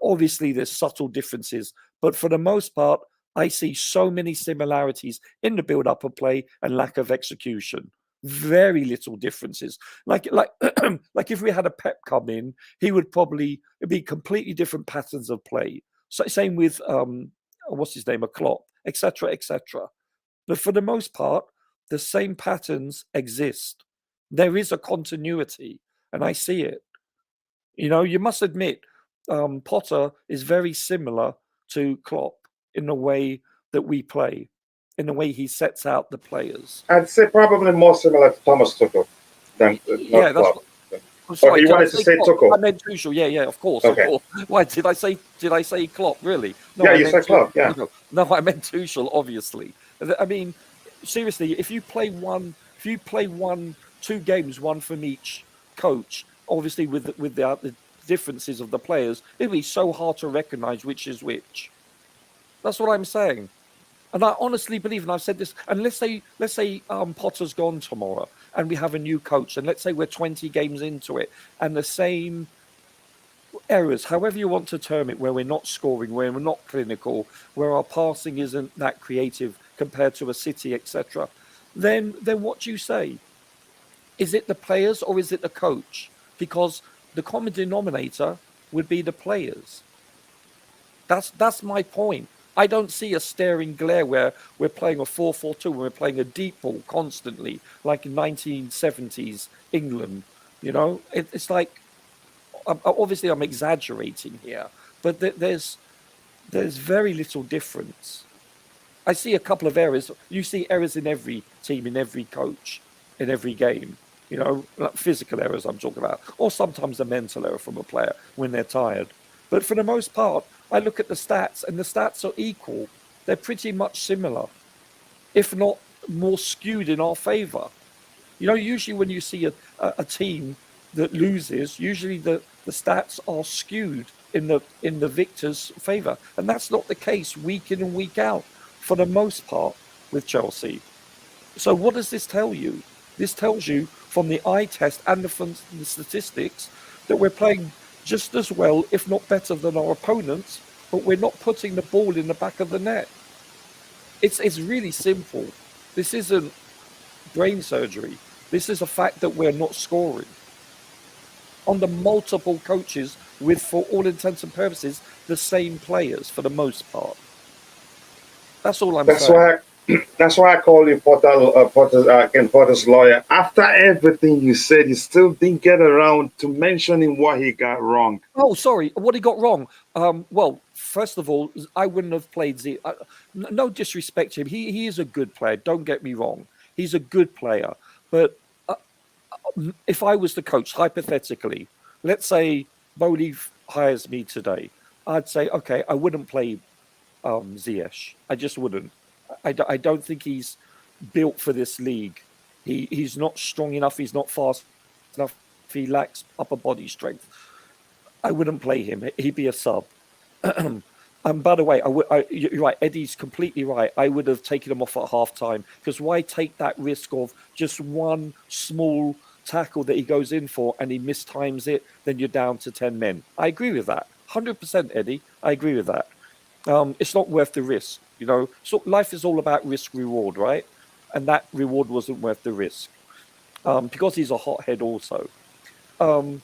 Speaker 2: Obviously there's subtle differences, but for the most part, I see so many similarities in the build-up of play and lack of execution. Very little differences. Like if we had a Pep come in, it'd be completely different patterns of play. So same with what's his name, a Klopp, etc., etc. But for the most part, the same patterns exist. There is a continuity, and I see it. You must admit, Potter is very similar to Klopp in the way that we play, in the way he sets out the players.
Speaker 1: I'd say probably more similar to Thomas Tuchel. than
Speaker 2: Yeah,
Speaker 1: not
Speaker 2: that's.
Speaker 1: Klopp.
Speaker 2: I'm
Speaker 1: Or
Speaker 2: sorry.
Speaker 1: you
Speaker 2: Did I
Speaker 1: wanted to
Speaker 2: say
Speaker 1: say
Speaker 2: Klopp?
Speaker 1: Tuchel?
Speaker 2: I meant Tuchel. Yeah, yeah. Of course, of
Speaker 1: Okay.
Speaker 2: course. Why did I say? Did I say Klopp? Really?
Speaker 1: Yeah,
Speaker 2: No, I
Speaker 1: you
Speaker 2: meant
Speaker 1: said Klopp. Yeah.
Speaker 2: No, I meant Tuchel. Obviously. I mean, seriously, if you play 2 games, one from each coach, obviously with the differences of the players, it'd be so hard to recognise which is which. That's what I'm saying. And I honestly believe, and I've said this, and let's say Potter's gone tomorrow and we have a new coach, and let's say we're 20 games into it and the same errors, however you want to term it, where we're not scoring, where we're not clinical, where our passing isn't that creative compared to a City, etc. Then what do you say? Is it the players or is it the coach? Because the common denominator would be the players. That's my point. I don't see a staring glare where we're playing a 4-4-2, when we're playing a deep ball constantly, like in 1970s England. It's like, obviously I'm exaggerating here, but there's very little difference. I see a couple of errors. You see errors in every team, in every coach, in every game. Like physical errors I'm talking about, or sometimes a mental error from a player when they're tired. But for the most part, I look at the stats, and the stats are equal. They're pretty much similar, if not more skewed in our favour. Usually when you see a team that loses, usually the stats are skewed in the victor's favour, and that's not the case week in and week out for the most part with Chelsea. So what does this tell you? This tells you from the eye test and from the statistics that we're playing just as well, if not better than our opponents, but we're not putting the ball in the back of the net. It's really simple. This isn't brain surgery. This is a fact that we're not scoring. Under multiple coaches with, for all intents and purposes, the same players for the most part. That's all I'm
Speaker 1: That's
Speaker 2: saying.
Speaker 1: why. That's why I call you Potter's lawyer. After everything you said, you still didn't get around to mentioning what he got wrong.
Speaker 2: Oh, sorry. What he got wrong? Well, first of all, I wouldn't have played Z. No disrespect to him. He is a good player. Don't get me wrong. He's a good player. But if I was the coach, hypothetically, let's say Bowley hires me today, I'd say, okay, I wouldn't play Ziyech. I just wouldn't. I don't think he's built for this league. He's not strong enough. He's not fast enough. He lacks upper body strength. I wouldn't play him. He'd be a sub. And by the way, you're right. Eddie's completely right. I would have taken him off at half time, because why take that risk of just one small tackle that he goes in for and he mistimes it? Then you're down to 10 men. I agree with that. 100%, Eddie. I agree with that. It's not worth the risk. So life is all about risk reward, right? And that reward wasn't worth the risk, because he's a hothead also. The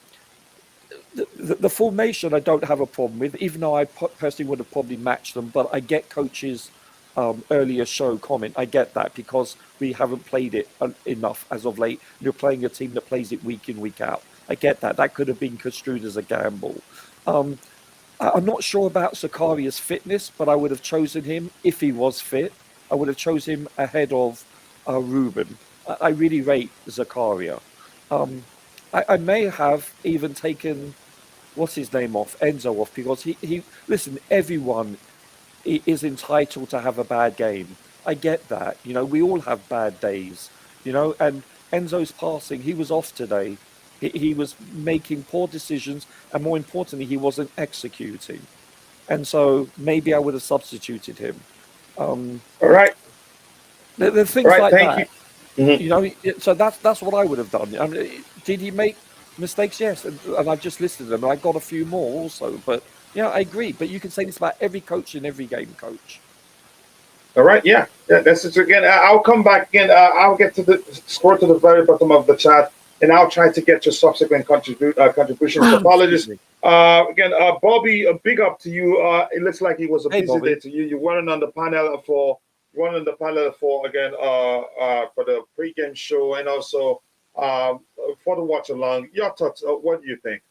Speaker 2: formation I don't have a problem with, even though I personally would have probably matched them. But I get coaches' earlier show comment. I get that, because we haven't played it enough as of late. You're playing a team that plays it week in, week out. I get that. That could have been construed as a gamble. I'm not sure about Zakaria's fitness, but I would have chosen him if he was fit. I would have chosen him ahead of Ruben. I really rate Zakaria. I may have even taken, what's his name off, Enzo off, because he listen, everyone is entitled to have a bad game. I get that. We all have bad days, and Enzo's passing, he was off today. He was making poor decisions, and more importantly, he wasn't executing. And so maybe I would have substituted him.
Speaker 1: All right.
Speaker 2: The
Speaker 1: All
Speaker 2: things
Speaker 1: right.
Speaker 2: like
Speaker 1: Thank
Speaker 2: that,
Speaker 1: you. Mhm.
Speaker 2: So that's what I would have done. I mean, did he make mistakes? Yes, and I've just listed them, and I got a few more also. But yeah, I agree. But you can say this about every coach in every game, coach.
Speaker 1: All right. Yeah. Yeah. This is again. I'll come back again. I'll get to the scroll to the very bottom of the chat, and I'll try to get your subsequent contributions.
Speaker 2: Excuse
Speaker 1: Apologies.
Speaker 2: me.
Speaker 1: Again, Bobby, a big up to you. It looks like it was a
Speaker 2: Hey,
Speaker 1: busy day
Speaker 2: Bobby.
Speaker 1: to you. You weren't on the panel for again for the pregame show, and also for the watch along. Your thoughts? What do you think?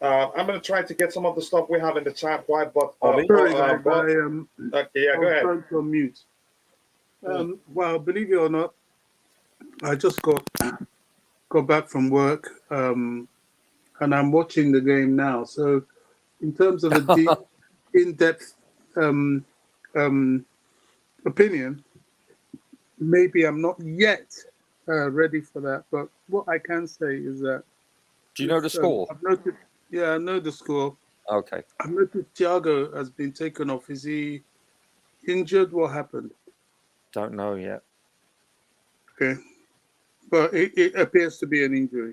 Speaker 1: I'm going to try to get some of the stuff we have in the chat. Why? But
Speaker 2: Bobby?
Speaker 4: Sorry, guys.
Speaker 1: okay, yeah,
Speaker 4: I
Speaker 1: go
Speaker 4: was
Speaker 1: ahead.
Speaker 4: trying to unmute.
Speaker 7: Well, believe it or not, I just got back from work, and I'm watching the game now. So, in terms of a deep, in-depth um, um, opinion, maybe I'm not yet ready for that. But what I can say is that
Speaker 2: Do you know the score?
Speaker 7: I've noticed. Yeah, I know the score.
Speaker 2: Okay.
Speaker 7: I've noticed Thiago has been taken off. Is he injured? What happened?
Speaker 2: Don't know yet.
Speaker 7: Okay, but it appears to be an injury.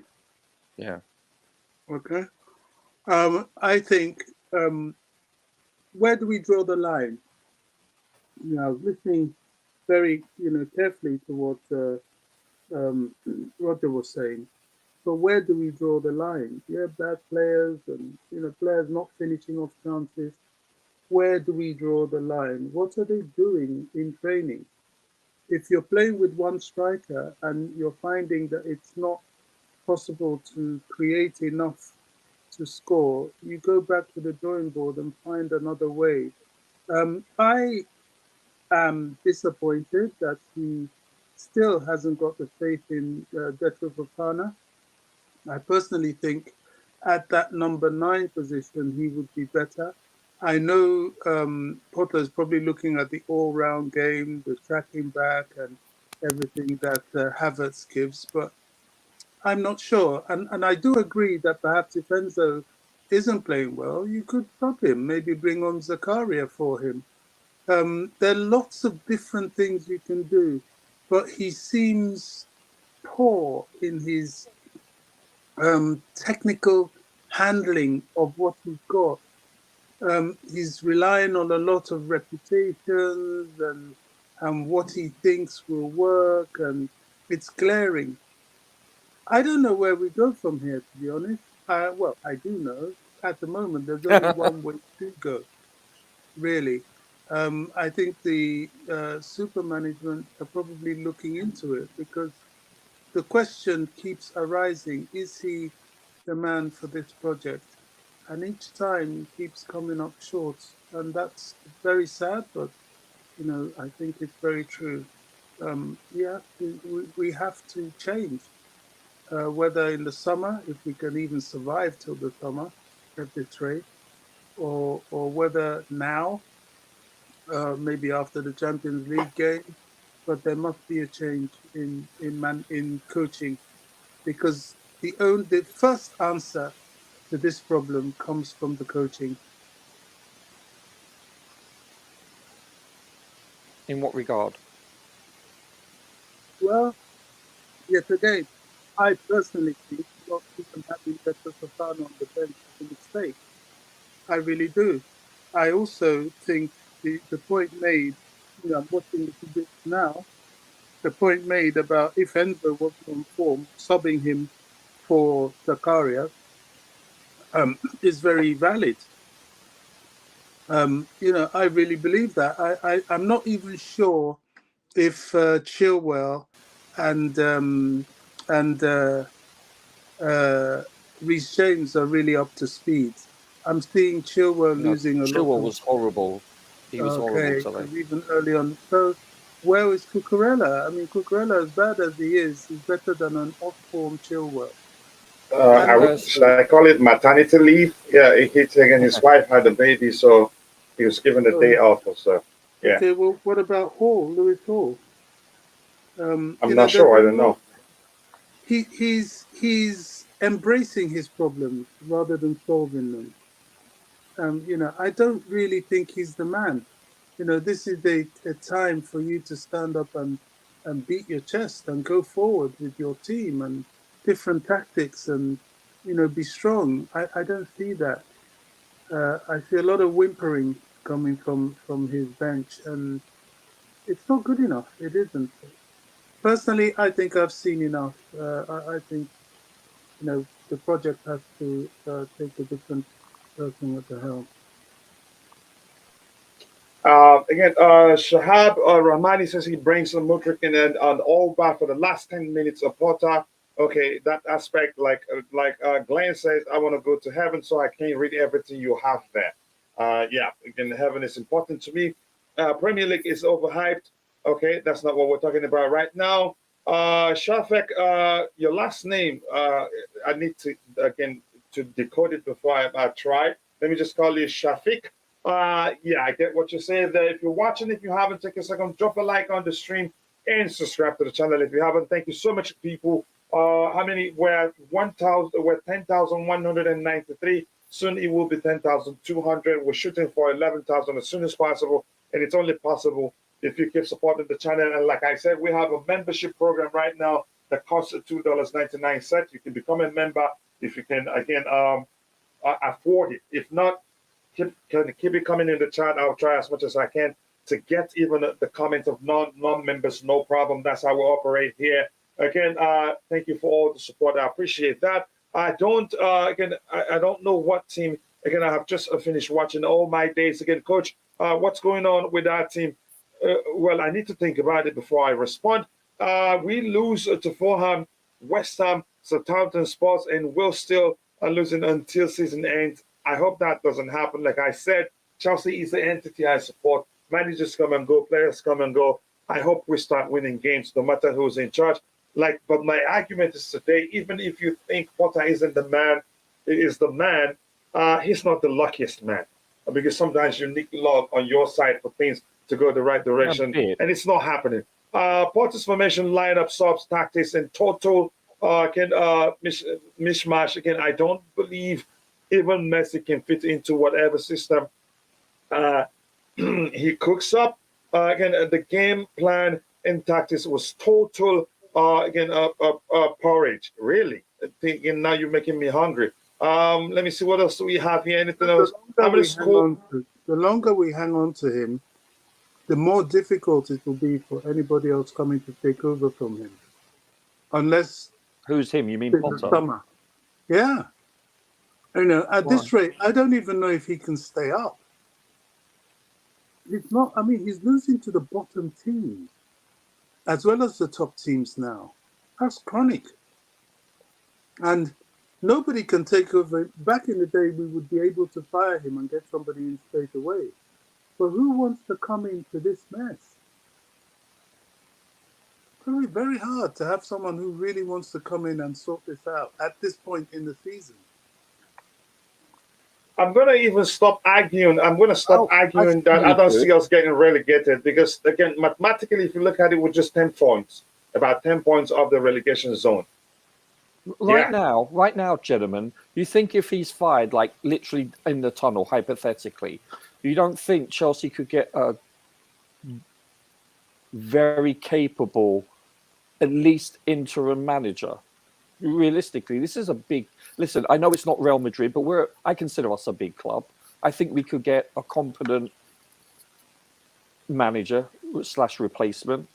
Speaker 2: Yeah.
Speaker 7: Okay. I think, where do we draw the line? I was listening very, carefully to what Roger was saying. So where do we draw the line? Yeah, bad players and players not finishing off chances. Where do we draw the line? What are they doing in training? If you're playing with one striker and you're finding that it's not possible to create enough to score, you go back to the drawing board and find another way. I am disappointed that he still hasn't got the faith in Detro Fofana. I personally think at that number 9 position, he would be better. I know Potter is probably looking at the all-round game, the tracking back and everything that Havertz gives, but I'm not sure. And I do agree that perhaps if Enzo isn't playing well, you could drop him, maybe bring on Zakaria for him. There are lots of different things you can do, but he seems poor in his technical handling of what he's got. He's relying on a lot of reputations and what he thinks will work, and it's glaring. I don't know where we go from here, to be honest. Well, I do know. At the moment, there's only one way to go, really. I think the super management are probably looking into it because the question keeps arising, is he the man for this project? And each time he keeps coming up short. And that's very sad, but, I think it's very true. We have to change. Whether in the summer, if we can even survive till the summer at this rate, or whether now, maybe after the Champions League game, but there must be a change in coaching because the first answer to this problem comes from the coaching.
Speaker 2: In what regard?
Speaker 7: Well, yet again, I personally think not even having Beto Fofana on the bench is a mistake. I really do. I also think the point made, I'm watching the bit now, the point made about if Enzo wasn't on form, subbing him for Zakaria is very valid. I really believe that. I'm not even sure if Chilwell and Reece James are really up to speed. I'm seeing Chilwell
Speaker 2: No,
Speaker 7: losing a lot
Speaker 2: Chilwell
Speaker 7: of.
Speaker 2: was horrible. He was horrible
Speaker 7: Okay,
Speaker 2: today.
Speaker 7: because even early on. So, where is Cucurella? I mean, Cucurella, as bad as he is better than an off-form Chilwell. And
Speaker 1: Should I call it maternity leave? Yeah, he taken his wife had a baby, so he was given a day off or so. Yeah,
Speaker 7: okay, well, what about Hall, Lewis Hall?
Speaker 1: I'm not sure. I don't know.
Speaker 7: He's embracing his problems rather than solving them. I don't really think he's the man. This is a time for you to stand up and beat your chest and go forward with your team and different tactics and, be strong. I don't see that. I see a lot of whimpering coming from his bench, and it's not good enough. It isn't. Personally, I think I've seen enough. I think, the project has to take a different person at the helm.
Speaker 1: Again, Shahab Rahmani says he brings some Mudrik in and on all back for the last 10 minutes of Porta. Okay, that aspect, like Glenn says, I want to go to heaven, so I can't read everything you have there. Yeah, again, heaven is important to me. Premier League is overhyped. Okay, that's not what we're talking about right now. Shafek, your last name, I need to, again, to decode it before I try. Let me just call you Shafik. Yeah, I get what you're saying there. If you're watching, if you haven't, take a second, drop a like on the stream and subscribe to the channel if you haven't. Thank you so much, people. How many? We're 1,000. We're 10,193. Soon it will be 10,200. We're shooting for 11,000 as soon as possible, and it's only possible if you keep supporting the channel. And like I said, we have a membership program right now that costs $2.99. You can become a member if you can, again, afford it. If not, keep it coming in the chat. I'll try as much as I can to get even the comments of non-members. No problem. That's how we operate here. Again, thank you for all the support. I appreciate that. I don't I don't know what team. Again, I have just finished watching All My Days. Again, Coach, what's going on with that team? Well, I need to think about it before I respond. We lose to Fulham, West Ham, Southampton, Sports, and we're still losing until season ends. I hope that doesn't happen. Like I said, Chelsea is the entity I support. Managers come and go, players come and go. I hope we start winning games, no matter who's in charge. But my argument is today, even if you think Potter isn't the man, he's not the luckiest man. Because sometimes you need luck on your side for things to go the right direction, and it's not happening. Potter's formation, lineup, subs, tactics, and total mishmash. Again, I don't believe even Messi can fit into whatever system he cooks up. Again, the game plan and tactics was total porridge. Really, thinking now you're making me hungry. Let me see what else do we have here. Anything else?
Speaker 7: The longer we hang on to him, the more difficult it will be for anybody else coming to take over from him. Unless
Speaker 2: who's him? You mean Potter?
Speaker 7: Summer. Yeah. At this rate, I don't even know if he can stay up. He's not. I mean, he's losing to the bottom teams as well as the top teams now. That's chronic. And nobody can take over. Back in the day, we would be able to fire him and get somebody in straight away. But who wants to come into this mess? Very, very hard to have someone who really wants to come in and sort this out at this point in the season.
Speaker 1: I'm going to even stop arguing. I'm going to stop arguing that I don't see us getting relegated because, again, mathematically, if you look at it with just 10 points, about 10 points of the relegation zone.
Speaker 2: Right now, gentlemen, you think if he's fired, like literally in the tunnel, hypothetically, you don't think Chelsea could get a very capable, at least interim manager? Realistically, this is a big... Listen, I know it's not Real Madrid, but I consider us a big club. I think we could get a competent manager / replacement.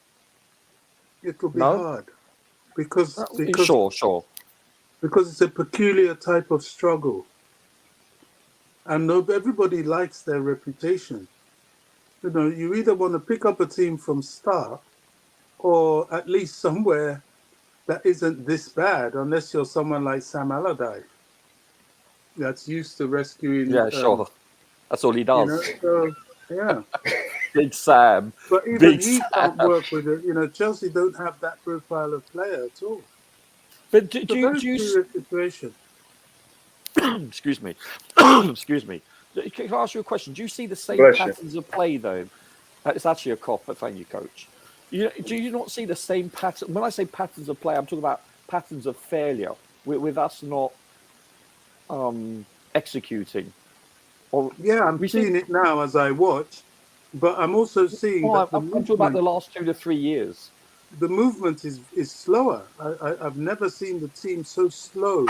Speaker 7: It will be hard because
Speaker 2: sure.
Speaker 7: Because it's a peculiar type of struggle. And everybody likes their reputation. You either want to pick up a team from start or at least somewhere that isn't this bad, unless you're someone like Sam Allardyce that's used to rescuing.
Speaker 2: Yeah, sure. That's all he does.
Speaker 7: Yeah.
Speaker 2: Big Sam.
Speaker 7: But even he can't work with it. Chelsea don't have that profile of player at all.
Speaker 2: But
Speaker 7: do you situation?
Speaker 2: Excuse me. Excuse me. Can I ask you a question? Do you see the same patterns of play, though? It's actually a cop, but thank you, Coach. Do you not see the same pattern? When I say patterns of play, I'm talking about patterns of failure with us not executing.
Speaker 7: I'm seeing it now as I watch, but I'm also seeing that
Speaker 2: I'm talking about the last 2 to 3 years.
Speaker 7: The movement is slower. I've never seen the team so slow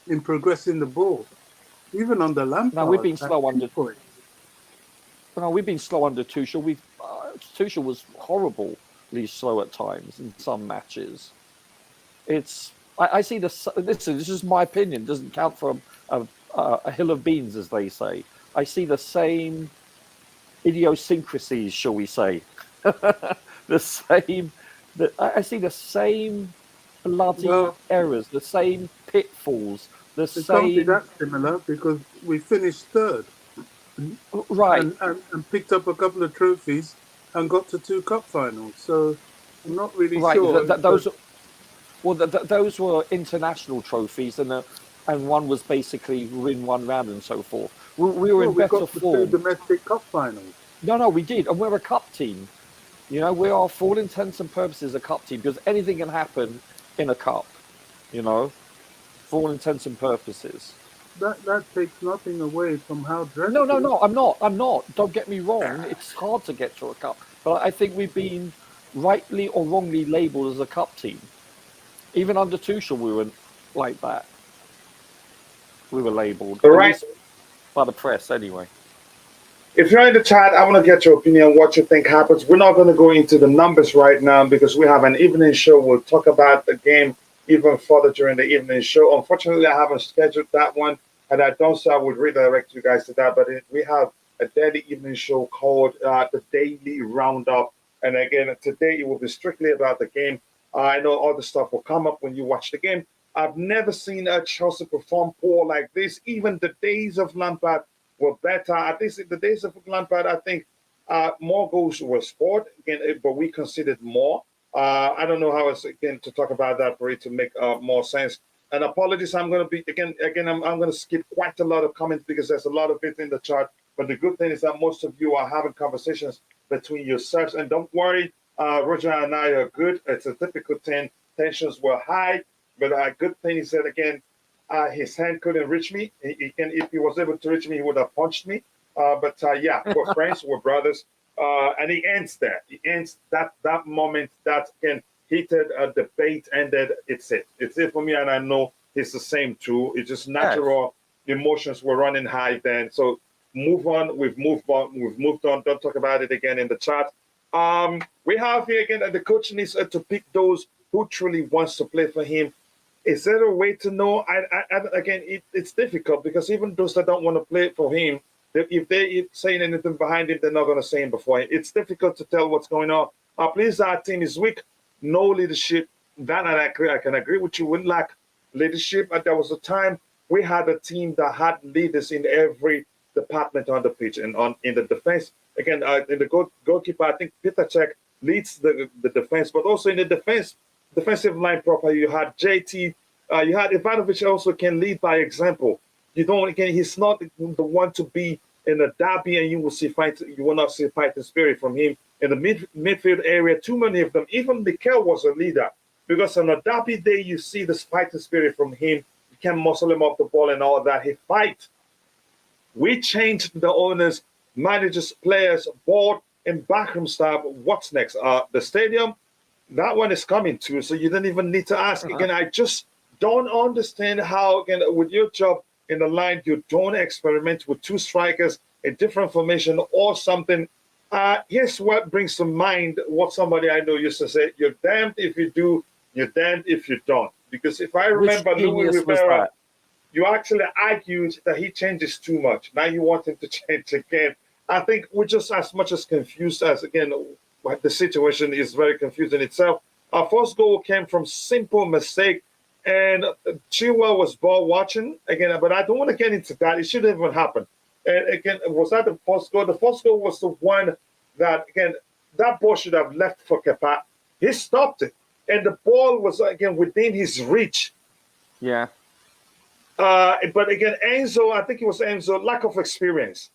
Speaker 7: in progressing the ball, even under Lampard.
Speaker 2: Now we've been slow under. No, we've been slow under Tuchel. Tuchel was horribly slow at times in some matches. I see this. Listen, this is my opinion. It doesn't count for a hill of beans, as they say. I see the same idiosyncrasies, shall we say? I see the same bloody errors, the same pitfalls, the same.
Speaker 7: It can't be that similar because we finished third,
Speaker 2: right,
Speaker 7: and picked up a couple of trophies and got to 2 cup finals. So I'm not really
Speaker 2: Right,
Speaker 7: sure.
Speaker 2: those those were international trophies, and one was basically win one round and so forth. We were
Speaker 7: Well,
Speaker 2: in
Speaker 7: we
Speaker 2: better
Speaker 7: got to 2
Speaker 2: form.
Speaker 7: domestic cup finals.
Speaker 2: No, we did, and we're a cup team. You know, we are, for all intents and purposes, a cup team because anything can happen in a cup. You know, for all intents and purposes.
Speaker 7: That takes nothing away from how
Speaker 2: No,
Speaker 7: dreadful.
Speaker 2: I'm not. Don't get me wrong. It's hard to get to a cup, but I think we've been rightly or wrongly labelled as a cup team. Even under Tuchel, we were like that. We were labelled,
Speaker 1: All
Speaker 2: at
Speaker 1: right.
Speaker 2: least by the press, anyway.
Speaker 1: If you're in the chat, I want to get your opinion, what you think happens. We're not going to go into the numbers right now because we have an evening show. We'll talk about the game even further during the evening show. Unfortunately, I haven't scheduled that one, and I don't, so I would redirect you guys to that. But we have a daily evening show called the Daily Roundup. And again, today it will be strictly about the game. I know all the stuff will come up when you watch the game. I've never seen a Chelsea perform poor like this. Even the days of Lampard were better. At least in the days of Lampard, I think more goals were scored, again, but we conceded more. I don't know how else again to talk about that for it to make more sense. And apologies, I'm going to be again. I'm going to skip quite a lot of comments because there's a lot of it in the chat. But the good thing is that most of you are having conversations between yourselves, and don't worry, Roger and I are good. It's a typical 10. Tensions were high, but a good thing is that again, his hand couldn't reach me. If he was able to reach me, he would have punched me. But yeah, we're friends, we're brothers. And he ends there. He ends that moment, that can heated debate ended. It's it. It's it for me, and I know it's the same too. It's just natural. Emotions were running high then. So move on. We've moved on. We've moved on. Don't talk about it again in the chat. We have here again that the coach needs to pick those who truly wants to play for him. Is there a way to know? Again, it's difficult because even those that don't want to play for him, if they're saying anything behind him, they're not going to say him before him. It's difficult to tell what's going on. Please, our team is weak, no leadership. That I can agree with you. We lack leadership. And there was a time we had a team that had leaders in every department on the pitch and in the defense. Again, in the goalkeeper, I think Peter Cech leads the defense, but also in the defensive line proper. You had JT, you had Ivanovic also can lead by example. You don't again. He's not the one to be in a derby, and you will see fight. You will not see fighting spirit from him in the midfield area. Too many of them. Even Mikel was a leader because on a derby day, you see this fighting spirit from him. You can muscle him off the ball and all that. He fight. We changed the owners, managers, players, board, and backroom staff. What's next? The stadium. That one is coming too, so you don't even need to ask. Again, I just don't understand how, again, with your job in the line, you don't experiment with 2 strikers, a different formation or something. Here's what brings to mind what somebody I know used to say: "You're damned if you do, you're damned if you don't." Because if I remember Louis Rivera, you actually argued that he changes too much. Now you want him to change again. I think we're just as much as confused as, again, the situation is very confusing itself. Our first goal came from simple mistake, and Chilwell was ball watching again, but I don't want to get into that. It shouldn't even happen. And again, was that the first goal? The first goal was the one that, again, that ball should have left for Kepa. He stopped it, and the ball was, again, within his reach.
Speaker 2: Yeah.
Speaker 1: But again, Enzo, I think it was Enzo, lack of experience,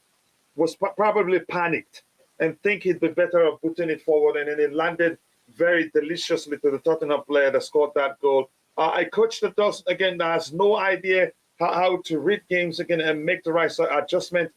Speaker 1: was probably panicked and think he'd be better at putting it forward, and then it landed very deliciously to the Tottenham player that scored that goal. A coach that does, again, that has no idea how to read games again and make the right adjustment.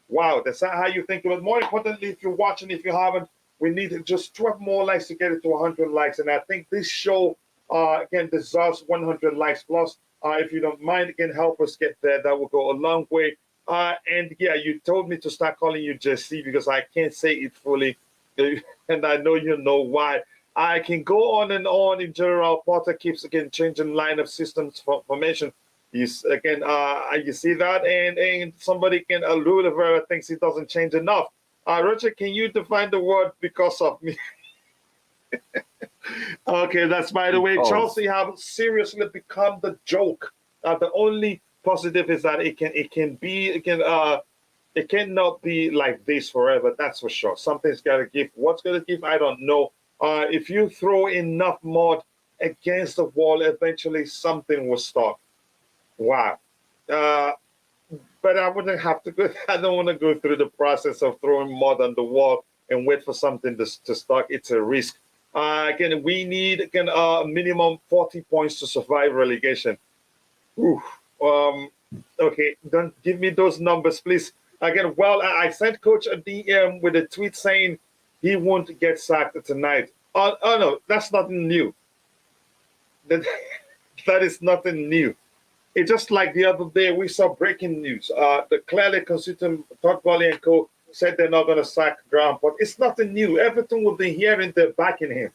Speaker 1: Wow, that's not how you think of it. More importantly, if you're watching, if you haven't, we need just 12 more likes to get it to 100 likes. And I think this show, again, deserves 100 likes plus. If you don't mind, again, help us get there. That will go a long way. And yeah, you told me to start calling you Jesse because I can't say it fully. And I know you know why. I can go on and on in general. Potter keeps, again, changing lineup systems formation. He's, again, you see that? And somebody can, Oliveira thinks he doesn't change enough. Roger, can you define the word because of me? Okay, that's by the way. Chelsea have seriously become the joke. The only positive is that it can be it cannot be like this forever. That's for sure. Something's got to give. What's going to give? I don't know. If you throw enough mud against the wall, eventually something will stop. Wow. But I wouldn't have to go. I don't want to go through the process of throwing mud on the wall and wait for something to start. It's a risk. Again, we need minimum 40 points to survive relegation. Oof. Okay, don't give me those numbers, please. Again, well, I sent Coach a DM with a tweet saying he won't get sacked tonight. Oh no, that's nothing new. That is nothing new. It's just like the other day we saw breaking news. The clearly constituent Todd Boehly and Co. said they're not going to sack Graham, but it's nothing new. Everything we've been hearing, they're backing him.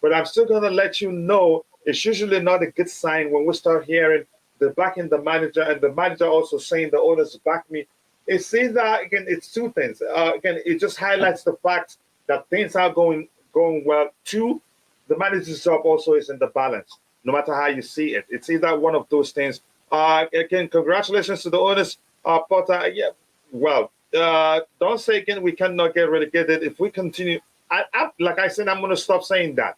Speaker 1: But I'm still going to let you know it's usually not a good sign when we start hearing they're backing the manager and the manager also saying the owners back me. It seems that, again, it's two things. Again, it just highlights the fact that things are going well. Two, the manager's job also is in the balance, no matter how you see it. It's either one of those things. Again, congratulations to the owners, Potter. Yeah, well, don't say again we cannot get relegated if we continue. Like I said, I'm going to stop saying that.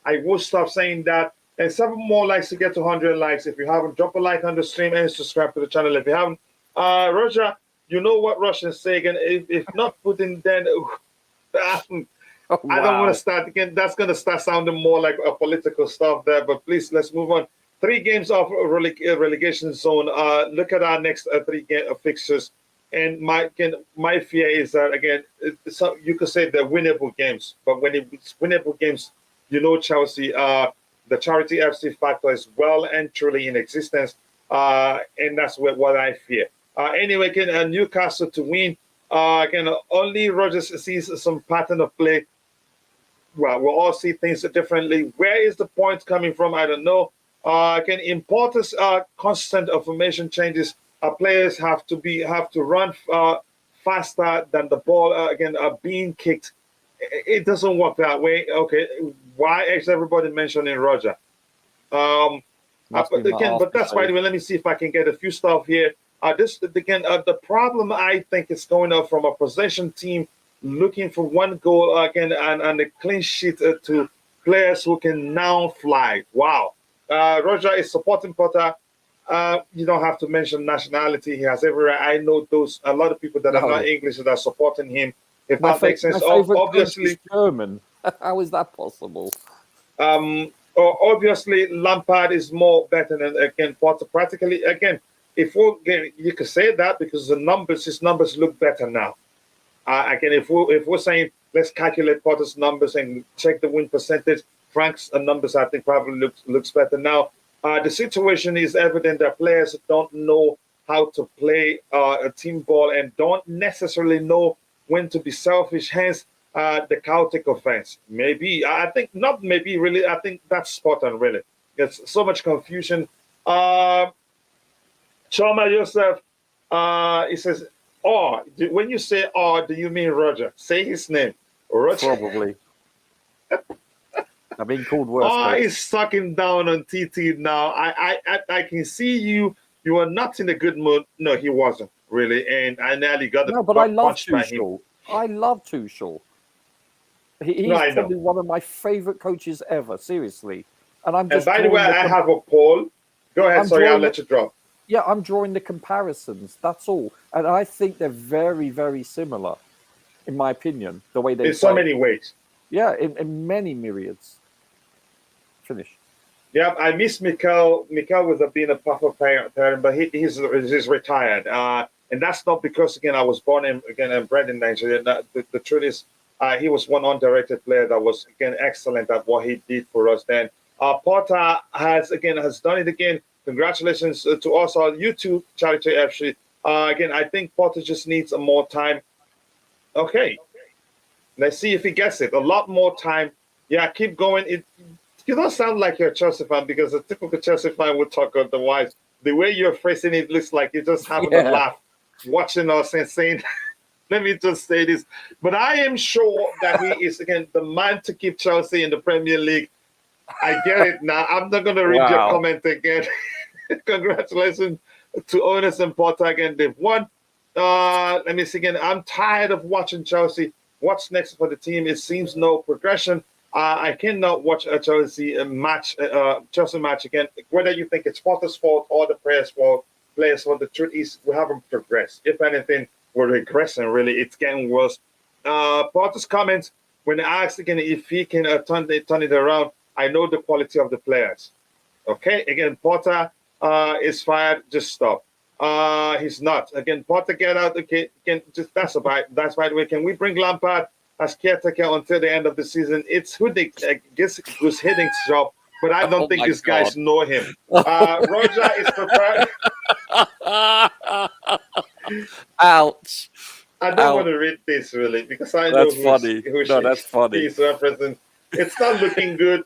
Speaker 1: I will stop saying that. And 7 more likes to get to 100 likes. If you haven't, drop a like on the stream and subscribe to the channel. If you haven't, Roger, you know what Russians say again. If not Putin, then I don't want to start again. That's going to start sounding more like a political stuff there. But please, let's move on. 3 games off relegation zone. Look at our next 3 fixtures. And my fear is that, again, you could say they're winnable games. But when it's winnable games, you know Chelsea, the charity FC factor is well and truly in existence. And that's what I fear. Anyway, again, Newcastle to win. Again, only Rodgers sees some pattern of play. Well, we'll all see things differently. Where is the point coming from? I don't know. Again, importance, constant formation changes. Players have to run faster than the ball. Again, being kicked. It doesn't work that way. Okay, why is everybody mentioning Roger? But that's why. Let me see if I can get a few stuff here. The problem I think is going up from a possession team looking for 1 goal again and a clean sheet to players who can now fly. Wow. Roger is supporting Potter. You don't have to mention nationality. He has everywhere. I know a lot of people that are not English that are supporting him. If that makes sense. Obviously,
Speaker 2: German. How is that possible?
Speaker 1: Obviously, Lampard is more better than Potter. Practically, again, you could say that because his numbers look better now. Again, if we're saying let's calculate Potter's numbers and check the win percentage, Frank's numbers I think probably looks better now. The situation is evident that players don't know how to play a team ball and don't necessarily know when to be selfish. Hence, the chaotic offense. Maybe I think not. Maybe really. I think that's spot on. Really, there's so much confusion. Choma Yosef, he says, "Oh, when you say oh, do you mean Roger? Say his name, Roger."
Speaker 2: Probably. I've been called worse.
Speaker 1: Oh, he's sucking down on TT now. I can see you. You are not in a good mood. No, he wasn't really, and I nearly got punched by him.
Speaker 2: I love Tuchel. He's probably one of my favorite coaches ever. Seriously, and I'm just.
Speaker 1: And by the way, I have a poll. Go ahead. Sorry, I'll let you drop.
Speaker 2: Yeah, I'm drawing the comparisons. That's all, and I think they're very, very similar, in my opinion. The way they
Speaker 1: in so many ways.
Speaker 2: Yeah, in many myriads. Finish.
Speaker 1: Yeah, I miss Mikel. Mikel was being a perfect parent, but he's retired. And that's not because, again, I was born and bred in Nigeria. The truth is, he was one undirected player that was, again, excellent at what he did for us then. Potter has done it again. Congratulations to us all. You too, Charity FC. Again, I think Potter just needs more time. Okay. Let's see if he gets it. A lot more time. Yeah, keep going. You don't sound like you're a Chelsea fan because a typical Chelsea fan would talk otherwise. The way you're phrasing it looks like you're just having a laugh, watching us and saying, let me just say this. But I am sure that he is, again, the man to keep Chelsea in the Premier League. I get it now. I'm not going to read your comment again. Congratulations to owners and Potter again. They've won. Let me see again. I'm tired of watching Chelsea. What's next for the team? It seems no progression. I cannot watch a Chelsea Chelsea match again. Whether you think it's Potter's fault or the players' fault, the truth is we haven't progressed. If anything, we're regressing. Really, it's getting worse. Potter's comments when asked again if he can turn it around. I know the quality of the players. Okay, again, Potter is fired. Just stop. He's not. Again, Potter get out. Okay, that's about. That's by the way. Can we bring Lampard as caretaker until the end of the season? It's who they I guess it was Hidding's job, but I don't think these guys know him. Roger is prepared.
Speaker 2: Ouch.
Speaker 1: I don't want to read this really because I know
Speaker 2: That's funny. No, that's funny.
Speaker 1: He's representing. It's not looking good.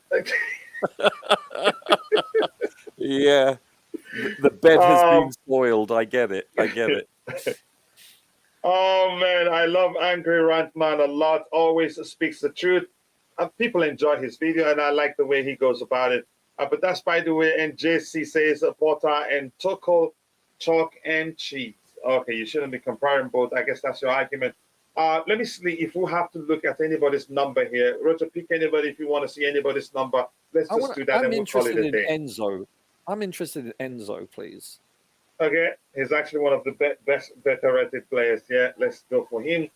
Speaker 2: Yeah. The bed has been spoiled. I get it.
Speaker 1: Oh man, I love Angry Rant Man a lot. Always speaks the truth. People enjoy his video, and I like the way he goes about it. But that's by the way. And JC says Porter and Tuchel, chalk and cheese. Okay, you shouldn't be comparing both. I guess that's your argument. Let me see if we have to look at anybody's number here. Roger, pick anybody if you want to see anybody's number. Let's just do that, and we'll call it a day.
Speaker 2: Enzo. I'm interested in Enzo, please.
Speaker 1: Okay, he's actually one of the best better rated players. Yeah, let's go for him.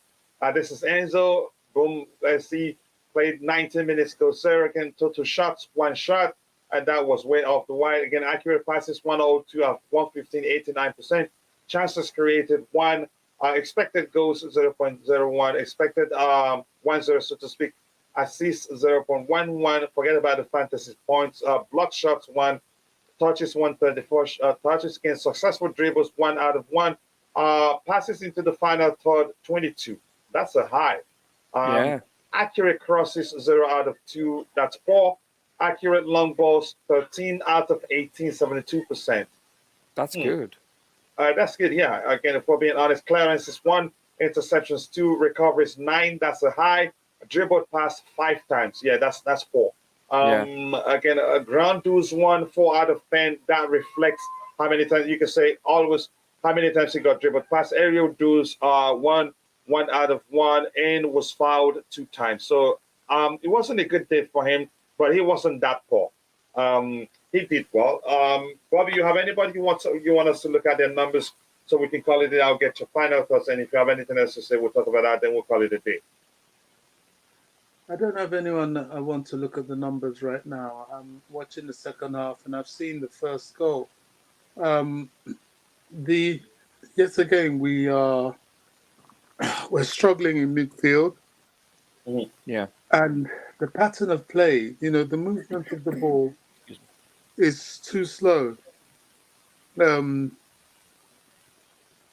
Speaker 1: This is Enzo. Boom. Let's see. Played 90 minutes ago. Sarah again, total shots, 1 shot. And that was way off the wide. Again, accurate passes, 102 of 115, 89%. Chances created, 1. Expected goals, 0.01. Expected 1-0, so to speak. Assists, 0.11. Forget about the fantasy points. Block shots, 1. Touches 134, touches against successful dribbles 1 out of 1, passes into the final third 22. That's a high. Accurate crosses 0 out of 2. That's 4. Accurate long balls 13 out of 18, 72%.
Speaker 2: That's good.
Speaker 1: That's good. Yeah. Again, if we're being honest, clearances 1, interceptions 2, recoveries 9. That's a high. Dribbled pass 5 times. Yeah, that's 4. Again, a ground duels 1, 4 out of 10. That reflects how many times you can say always how many times he got dribbled past. Aerial duels 1 out of 1, and was fouled 2 times. So it wasn't a good day for him, but he wasn't that poor. He did well. Bobby, you have anybody you want us to look at their numbers so we can call it a day? I'll get your final thoughts, and if you have anything else to say, we'll talk about that. Then we'll call it a day.
Speaker 7: I don't have anyone I want to look at the numbers right now. I'm watching the second half, and I've seen the first goal. Yet again, we're struggling in midfield.
Speaker 2: Yeah.
Speaker 7: And the pattern of play, the movement of the ball is too slow.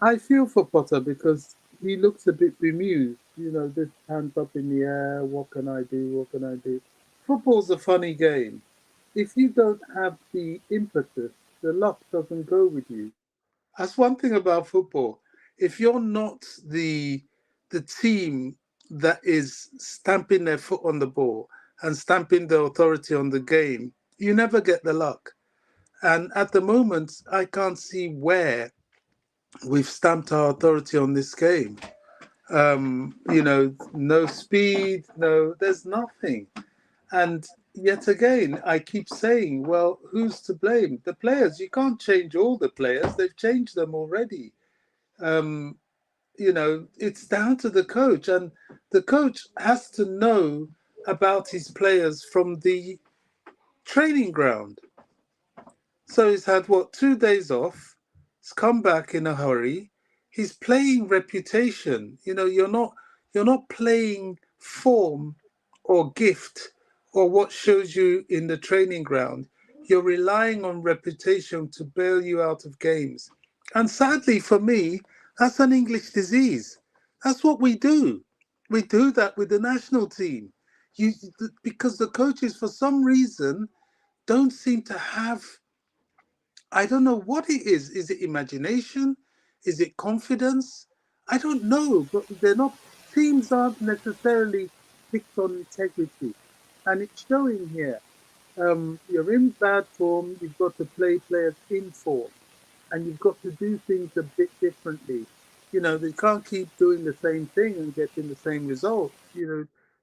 Speaker 7: I feel for Potter because he looks a bit bemused. This hands up in the air. What can I do? What can I do? Football's a funny game. If you don't have the impetus, the luck doesn't go with you. That's one thing about football. If you're not the team that is stamping their foot on the ball and stamping the authority on the game, you never get the luck. And at the moment, I can't see where we've stamped our authority on this game. No speed, there's nothing. And yet again, I keep saying, well, who's to blame? The players. You can't change all the players. They've changed them already. It's down to the coach, and the coach has to know about his players from the training ground. So he's had 2 days off. He's come back in a hurry. He's playing reputation. You're not playing form or gift or what shows you in the training ground. You're relying on reputation to bail you out of games. And sadly for me, that's an English disease. That's what we do. We do that with the national team. Because the coaches, for some reason, don't seem to have, I don't know what it is. Is it imagination? Is it confidence? I don't know, but teams aren't necessarily picked on integrity. And it's showing here. You're in bad form, you've got to play players in form, and you've got to do things a bit differently. They can't keep doing the same thing and getting the same result.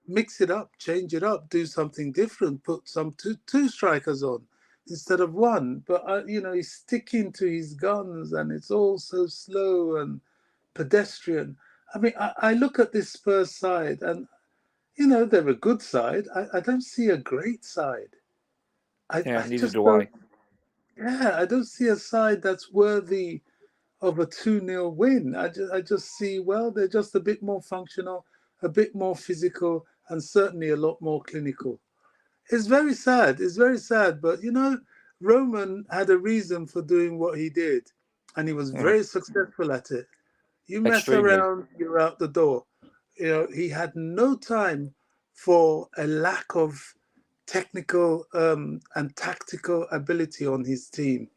Speaker 7: Mix it up, change it up, do something different. Put some two strikers on instead of one. But he's sticking to his guns, and it's all so slow and pedestrian. I mean, I look at this Spurs side, and they're a good side. I don't see a great side.
Speaker 2: Yeah,
Speaker 7: I
Speaker 2: neither
Speaker 7: just
Speaker 2: do
Speaker 7: don't.
Speaker 2: I.
Speaker 7: Yeah, I don't see a side that's worthy of a 2-0 win. I just see, well, they're just a bit more functional, a bit more physical, and certainly a lot more clinical. It's very sad. It's very sad. But, Roman had a reason for doing what he did, and he was
Speaker 2: Mm,
Speaker 7: very successful at it. You mess
Speaker 2: extremely.
Speaker 7: around, you're out the door. He had no time for a lack of technical and tactical ability on his team.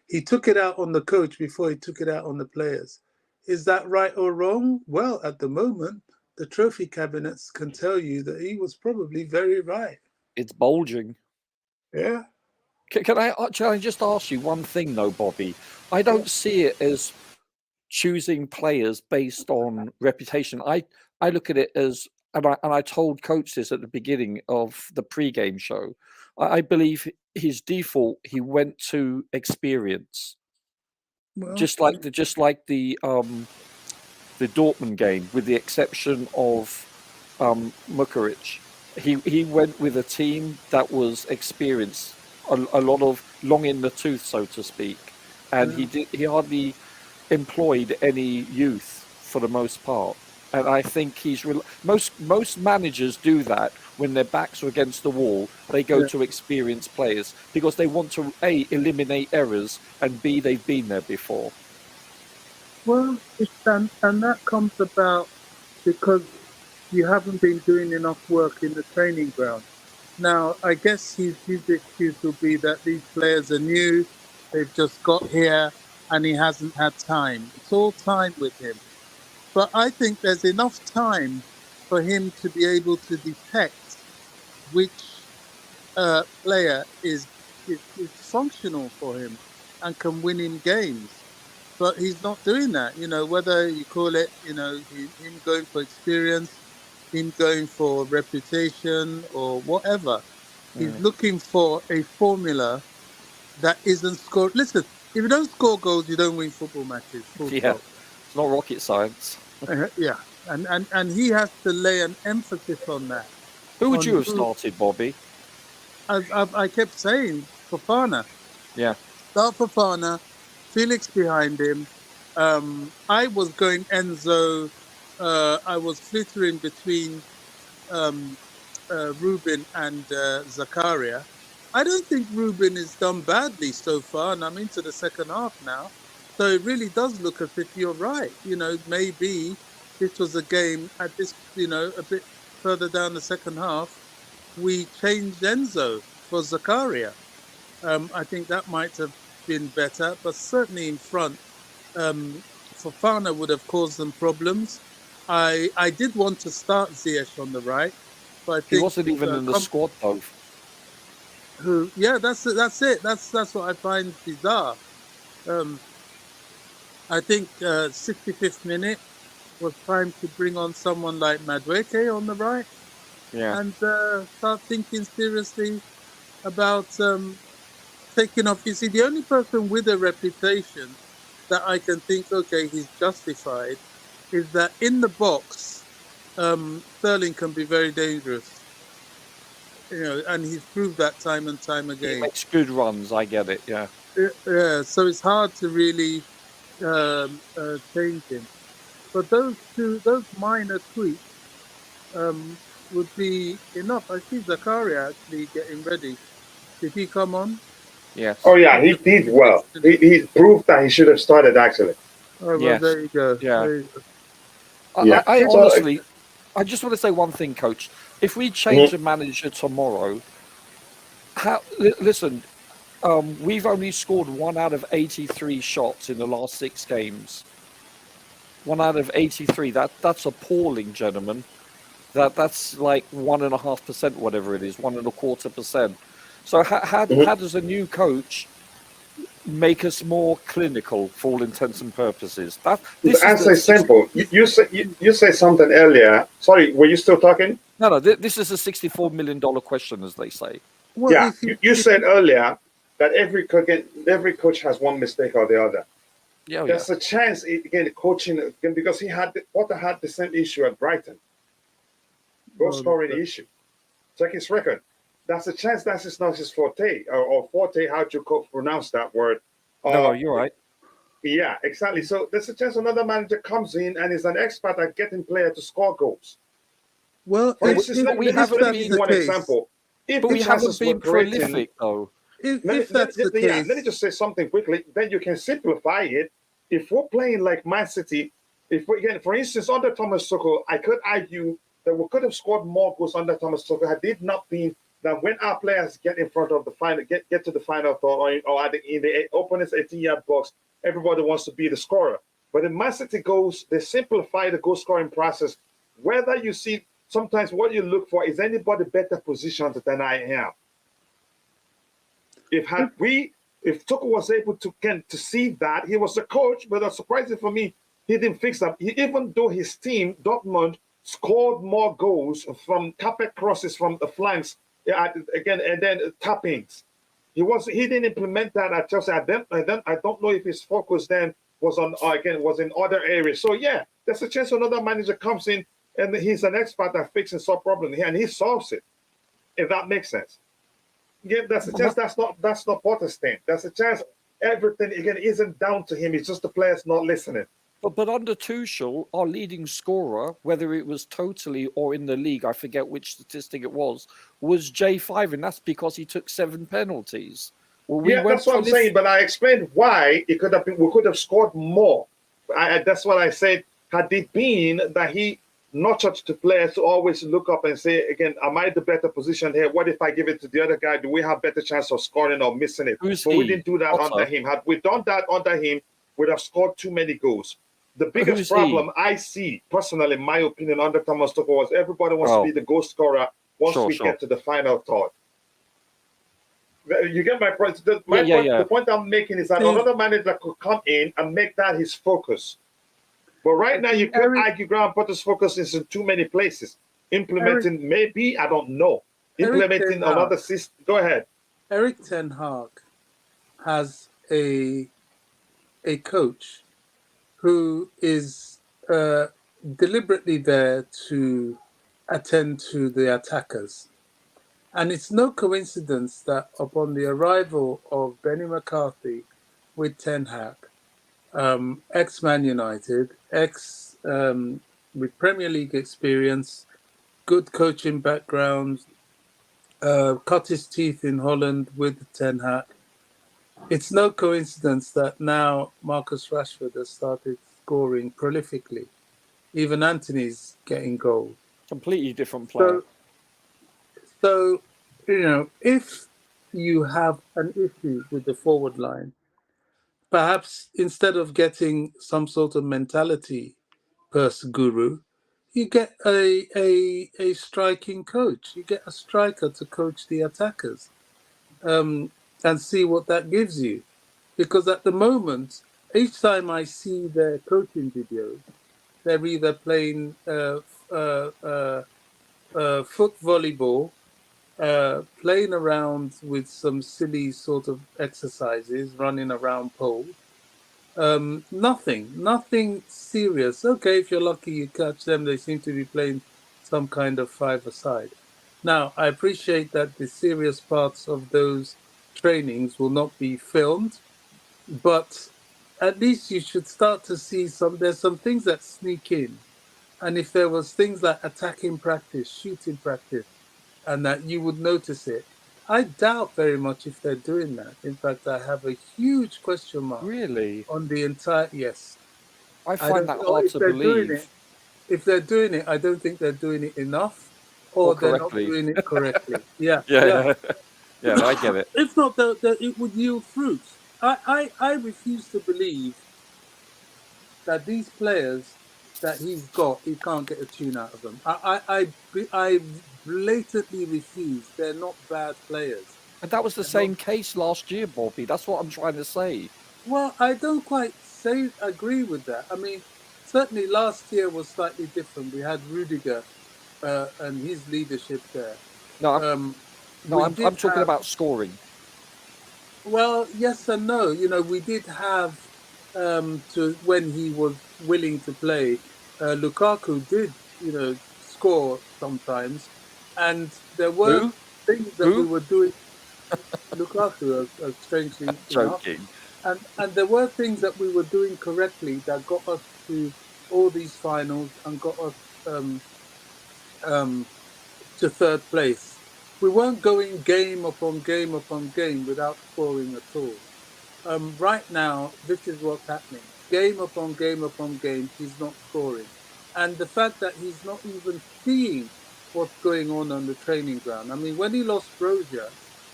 Speaker 7: He took it out on the coach before he took it out on the players. Is that right or wrong? Well, at the moment, the trophy cabinets can tell you that he was probably very right.
Speaker 2: It's bulging.
Speaker 7: Yeah.
Speaker 2: Can I just ask you one thing, though, Bobby? I don't see it as choosing players based on reputation. I look at it as, and I told coach this at the beginning of the pre-game show. I believe his default, he went to experience,
Speaker 7: Well,
Speaker 2: just like the Dortmund game, with the exception of Mukaric. He went with a team that was experienced, a lot of long in the tooth, so to speak, and he hardly employed any youth for the most part. And I think most managers do that when their backs are against the wall. They go
Speaker 7: yeah.
Speaker 2: to experienced players because they want to A, eliminate errors, and B, they've been there before.
Speaker 7: Well, and that comes about because you haven't been doing enough work in the training ground. Now, I guess his excuse will be that these players are new, they've just got here, and he hasn't had time. It's all time with him. But I think there's enough time for him to be able to detect which player is functional for him and can win him games. But he's not doing that. Whether you call it, him going for experience, him going for reputation, or whatever. He's looking for a formula that isn't scored. Listen, if you don't score goals, you don't win football matches. Full
Speaker 2: Yeah,
Speaker 7: stop.
Speaker 2: it's not rocket science.
Speaker 7: Yeah, and he has to lay an emphasis on that.
Speaker 2: Who would
Speaker 7: On
Speaker 2: you have
Speaker 7: who,
Speaker 2: started, Bobby?
Speaker 7: as I kept saying, Fofana.
Speaker 2: Yeah,
Speaker 7: Start Fofana, Felix behind him. I was going Enzo. I was flittering between um, Ruben and Zakaria. I don't think Ruben has done badly so far, and I'm into the second half now. So it really does look as if you're right. Maybe this was a game at this, a bit further down the second half. We changed Enzo for Zakaria. I think that might have been better, but certainly in front, Fofana would have caused them problems. I did want to start Ziyech on the right, but I
Speaker 2: he
Speaker 7: think
Speaker 2: wasn't even in the squad though.
Speaker 7: yeah, that's it. That's what I find bizarre. Um, I think 65th minute was time to bring on someone like Madueke on the right
Speaker 2: Yeah,
Speaker 7: and start thinking seriously about taking off. You see, the only person with a reputation that I can think, okay, he's justified, is that in the box, Sterling can be very dangerous. And he's proved that time and time
Speaker 2: he
Speaker 7: again.
Speaker 2: makes good runs. I get it. Yeah.
Speaker 7: Yeah, so it's hard to really change him. But those minor tweaks would be enough. I see Zakaria actually getting ready. Did he come on?
Speaker 2: Yes.
Speaker 1: Oh yeah, he did well. He proved that he should have started actually.
Speaker 7: Oh, well,
Speaker 2: Yes.
Speaker 7: there you go.
Speaker 2: Yeah.
Speaker 7: There you go.
Speaker 1: Yeah.
Speaker 2: I
Speaker 1: So,
Speaker 2: honestly, I just want to say one thing, Coach. If we change the manager tomorrow, listen, we've only scored 1 out of 83 shots in the last 6 games. 1 out of 83. That's appalling, gentlemen. That's like 1.5%, whatever it is, 1.25%. So how does a new coach make us more clinical for all intents and purposes.
Speaker 1: The answer is simple. You say something earlier. Sorry, were you still talking?
Speaker 2: No. This is a $64 million question, as they say.
Speaker 7: Well,
Speaker 1: Yeah, you said earlier that every coach has one mistake or the other.
Speaker 2: Yeah,
Speaker 1: There's a chance again coaching again because Potter had the same issue at Brighton. Goal scoring issue. Check his record. That's a chance that's just not his forte or forte. How do you pronounce that word?
Speaker 2: No, you're right.
Speaker 1: Yeah, exactly. So there's a chance another manager comes in and is an expert at getting players to score goals.
Speaker 7: well,
Speaker 1: For instance, let me give you one example. If
Speaker 2: But
Speaker 1: the
Speaker 2: we haven't
Speaker 1: chances were
Speaker 2: been
Speaker 1: creating,
Speaker 2: prolific, though.
Speaker 7: If that's the case,
Speaker 1: let me just say something quickly. Then you can simplify it. If we're playing like Man City, if we, again, for instance, under Thomas Tuchel, I could argue that we could have scored more goals under Thomas Tuchel had it not been that when our players get in front of the final, get to the final third or in the opponent's 18-yard box, everybody wants to be the scorer. But in Man City goals, they simplify the goal scoring process. Whether you see sometimes what you look for is anybody better positioned than I am. If Tuchel was able to see that, he was a coach, but it's surprising for me, he didn't fix that. Even though his team, Dortmund, scored more goals from carpet crosses from the flanks, again, and then tappings. He didn't implement that at Chelsea. I don't know if his focus then was in other areas. So yeah, there's a chance another manager comes in and he's an expert at fixing some problem here and he solves it. If that makes sense. Yeah, that's a chance that's not Protestant. That's a chance everything again isn't down to him. It's just the players not listening.
Speaker 2: But under Tuchel, our leading scorer, whether it was totally or in the league, I forget which statistic it was J5, and that's because he took 7 penalties. Well,
Speaker 1: that's what I'm saying. But I explained why it could have been. We could have scored more. That's what I said. Had it been that he nurtured the players to always look up and say, again, am I the better position here? What if I give it to the other guy? Do we have better chance of scoring or missing it? But we didn't do that under him. Had we done that under him, we'd have scored too many goals. The biggest problem I see, personally, in my opinion, under Thomas Tuchel was everybody wants to be the goal scorer once we get to the final third. You get my point? The point I'm making is that another manager could come in and make that his focus. But right now, you could argue Graham Potter's focus is in too many places. Implementing, maybe, I don't know. Implementing another system. Go ahead.
Speaker 7: Eric Ten Hag has a coach who is deliberately there to attend to the attackers. And it's no coincidence that upon the arrival of Benny McCarthy with Ten Hag, ex-Man United, with Premier League experience, good coaching background, cut his teeth in Holland with Ten Hag. It's no coincidence that now Marcus Rashford has started scoring prolifically. Even Anthony's getting goals.
Speaker 2: Completely different player.
Speaker 7: So, if you have an issue with the forward line, perhaps instead of getting some sort of mentality guru, you get a striking coach. You get a striker to coach the attackers, and see what that gives you. Because at the moment, each time I see their coaching videos, they're either playing foot volleyball, playing around with some silly sort of exercises, running around poles. Nothing serious. Okay, if you're lucky, you catch them. They seem to be playing some kind of five-a-side. Now, I appreciate that the serious parts of those trainings will not be filmed, but at least you should start to see there's some things that sneak in. And if there was things like attacking practice, shooting practice, and that you would notice it, I doubt very much if they're doing that. In fact, I have a huge question mark on the entire. Yes,
Speaker 2: I find that hard to believe.
Speaker 7: If they're doing it, I don't think they're doing it enough, or they're not doing it correctly. Yeah,
Speaker 2: yeah, I get it.
Speaker 7: If not, it would yield fruit. I refuse to believe that these players that he's got, he can't get a tune out of them. I blatantly refuse. They're not bad players.
Speaker 2: And that was the same case last year, Bobby. That's what I'm trying to say.
Speaker 7: Well, I don't quite agree with that. I mean, certainly last year was slightly different. We had Rudiger and his leadership there.
Speaker 2: No,
Speaker 7: We
Speaker 2: I'm
Speaker 7: did
Speaker 2: talking
Speaker 7: have,
Speaker 2: about scoring.
Speaker 7: well, yes and no. You know, we did have to when he was willing to play. Lukaku did, you know, score sometimes, and there were
Speaker 2: Who?
Speaker 7: things that we
Speaker 2: Who?
Speaker 7: were doing. Lukaku, strangely enough.
Speaker 2: Joking.
Speaker 7: And there were things that we were doing correctly that got us to all these finals and got us um, to third place. We weren't going game upon game upon game without scoring at all. Right now, this is what's happening. Game upon game upon game, he's not scoring. And the fact that he's not even seeing what's going on the training ground. I mean, when he lost Brozier,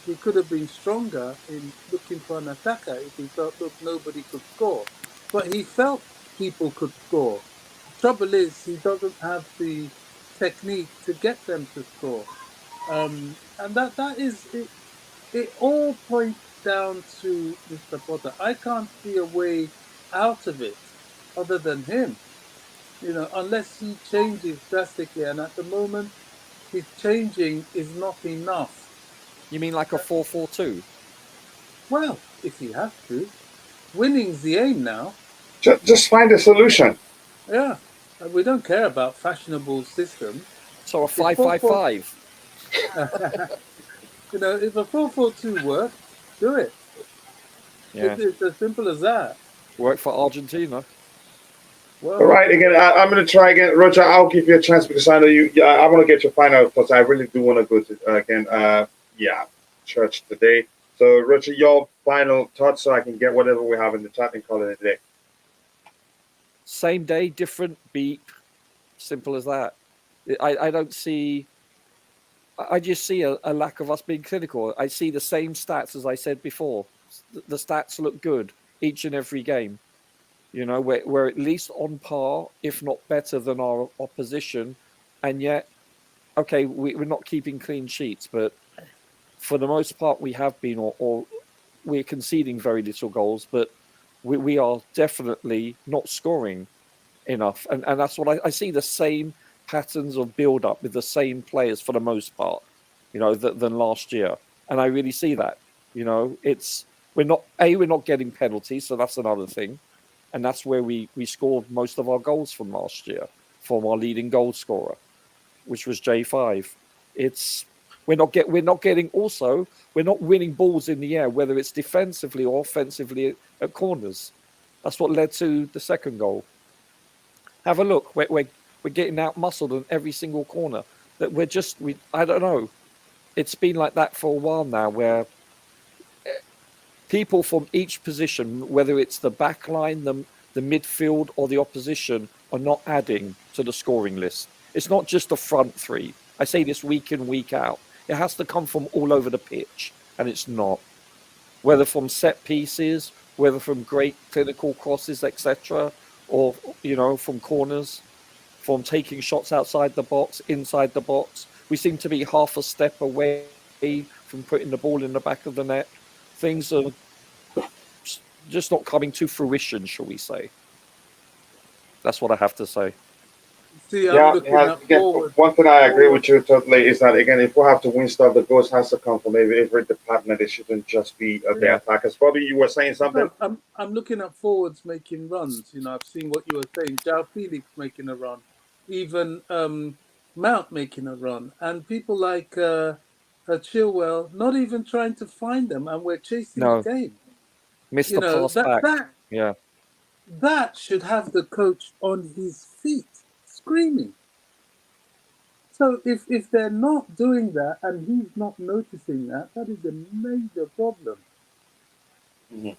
Speaker 7: he could have been stronger in looking for an attacker if he felt, look, nobody could score. But he felt people could score. The trouble is, he doesn't have the technique to get them to score. And that is it. It all points down to Mr. Potter. I can't see a way out of it other than him, you know, unless he changes drastically. And at the moment, his changing is not enough.
Speaker 2: You mean like a 4-4-2?
Speaker 7: Well, if he has to, winning's the aim now.
Speaker 1: Just find a solution.
Speaker 7: Yeah, and we don't care about fashionable systems.
Speaker 2: So a 5-5-5.
Speaker 7: You know, if a 4-4-2 works, do it.
Speaker 2: Yeah.
Speaker 7: It's as simple as that.
Speaker 2: Work for Argentina.
Speaker 7: Well,
Speaker 1: All right, again, I'm going to try again. Roger, I'll give you a chance because I know you. I want to get your final because I really do want to go to, again, church today. So, Roger, your final thoughts so I can get whatever we have in the chat and call it a day.
Speaker 2: Same day, different beat. Simple as that. I don't see... I just see a lack of us being clinical. I see the same stats as I said before. The stats look good each and every game. You know, we're at least on par, if not better than our opposition. And yet, okay, we're not keeping clean sheets, but for the most part, we have been, or we're conceding very little goals, but we are definitely not scoring enough. And that's what I see, the same patterns of build-up with the same players for the most part, you know, than last year. And I really see that. You know, we're not getting penalties, so that's another thing. And that's where we scored most of our goals from last year, from our leading goal scorer, which was J5. We're not winning balls in the air, whether it's defensively or offensively at corners. That's what led to the second goal. Have a look. We're getting out muscled in every single corner. That I don't know. It's been like that for a while now, where people from each position, whether it's the back line, the midfield, or the opposition, are not adding to the scoring list. It's not just the front three. I say this week in, week out. It has to come from all over the pitch, and it's not. Whether from set pieces, whether from great clinical crosses, etc., or, you know, from corners, from taking shots outside the box, inside the box. We seem to be half a step away from putting the ball in the back of the net. Things are just not coming to fruition, shall we say. That's what I have to say.
Speaker 7: see, I'm looking at
Speaker 1: again,
Speaker 7: forward.
Speaker 1: one thing I agree with you totally is that, again, if we have to win stuff, the goals has to come from every department. It shouldn't just be the attackers. Bobby, you were saying something?
Speaker 7: No, I'm looking at forwards making runs. You know, I've seen what you were saying. João Felix making a run, even Mount making a run, and people like Chilwell not even trying to find them, and we're chasing the game.
Speaker 2: Missed
Speaker 7: You
Speaker 2: the
Speaker 7: know,
Speaker 2: pass back.
Speaker 7: that should have the coach on his feet screaming. So if they're not doing that and he's not noticing that is a major problem.
Speaker 1: Mm-hmm.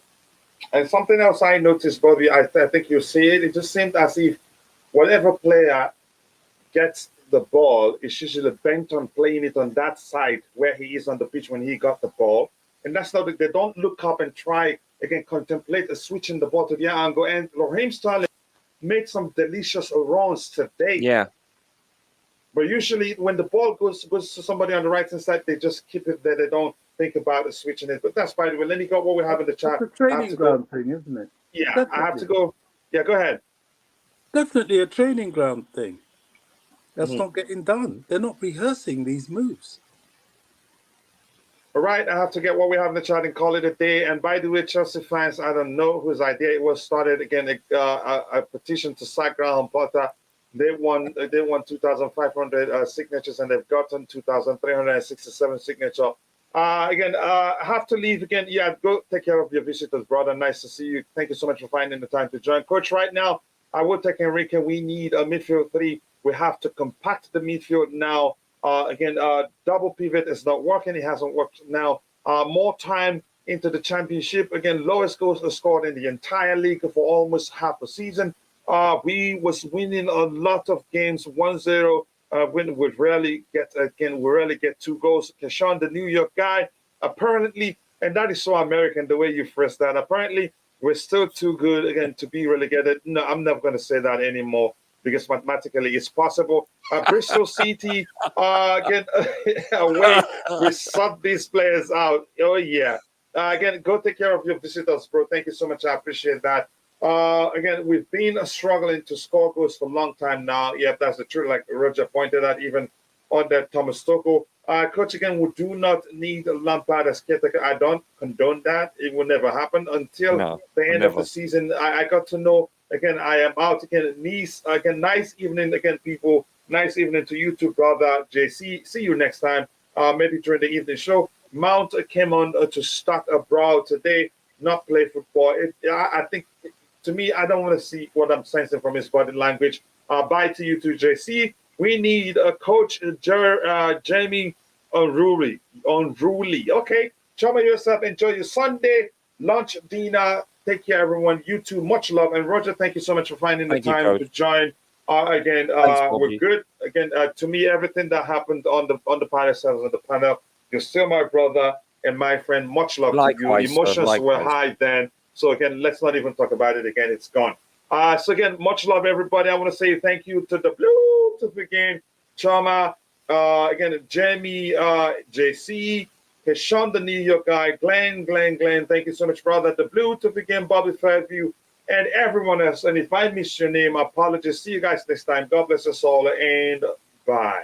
Speaker 1: And something else I noticed, Bobby, I think you see it. It just seemed as if whatever player gets the ball is usually bent on playing it on that side where he is on the pitch when he got the ball. And that's not, they don't look up and try, again, contemplate a switching the ball to the angle. And Raheem Sterling made some delicious runs today.
Speaker 2: Yeah.
Speaker 1: But usually when the ball goes to somebody on the right hand side, they just keep it there. They don't think about it, switching it. But that's by the way. Let me go what we have in the chat.
Speaker 7: It's a
Speaker 1: I have
Speaker 7: training
Speaker 1: to go.
Speaker 7: ground thing, isn't it?
Speaker 1: Yeah, I have to go. Yeah, go ahead.
Speaker 7: Definitely a training ground thing. That's
Speaker 1: Mhm.
Speaker 7: not getting done. They're not rehearsing these moves.
Speaker 1: All right, I have to get what we have in the chat and call it a day. And by the way, Chelsea fans, I don't know whose idea it was. Started again a petition to sack Graham Potter. They won 2,500 signatures, and they've gotten 2,367 signatures. Again, I have to leave again. Yeah, go take care of your visitors, brother. Nice to see you. Thank you so much for finding the time to join, Coach. Right now, I will take Enrique. We need a midfield three. We have to compact the midfield now. Again, double pivot is not working. It hasn't worked now. More time into the championship. Again, lowest goals scored in the entire league for almost half a season. We was winning a lot of games 1-0. When we rarely get 2 goals. Keshawn, the New York guy, apparently, and that is so American the way you phrase that. Apparently, we're still too good again to be relegated. No, I'm never going to say that anymore, because mathematically it's possible. Bristol City, again, away, we sub these players out. Oh, yeah. Again, go take care of your visitors, bro. Thank you so much. I appreciate that. Again, we've been struggling to score goals for a long time now. Yeah, that's the truth. Like Roger pointed out, even on that Thomas Tuchel. Coach, again, we do not need Lampard as caretaker. I don't condone that. It will never happen until the end of the season. I got to know. Again, I am out again. Nice. Again, nice evening again, people. Nice evening to you too, brother JC. See you next time. Maybe during the evening show. Mount came on to start abroad today, not play football. I think, to me, I don't want to see what I'm sensing from his body language. Bye to you too, JC. We need a coach, Jamie Unruly. Okay. Chama yourself. Enjoy your Sunday lunch, dinner. Take care, everyone. You too. Much love. And Roger, thank you so much for finding the time to join. Again, we're good. Again, to me, everything that happened on the panel cells on the panel, you're still my brother and my friend. Much love to you. Emotions were high then. So again, let's not even talk about it again. It's gone. So again, much love, everybody. I want to say thank you to the Blue to begin, Chama, again, Jamie, JC, Keshawn, the New York guy, Glenn. Thank you so much, brother. The Blue to begin, Bobby Fairview, and everyone else. And if I missed your name, apologies. See you guys next time. God bless us all, and bye.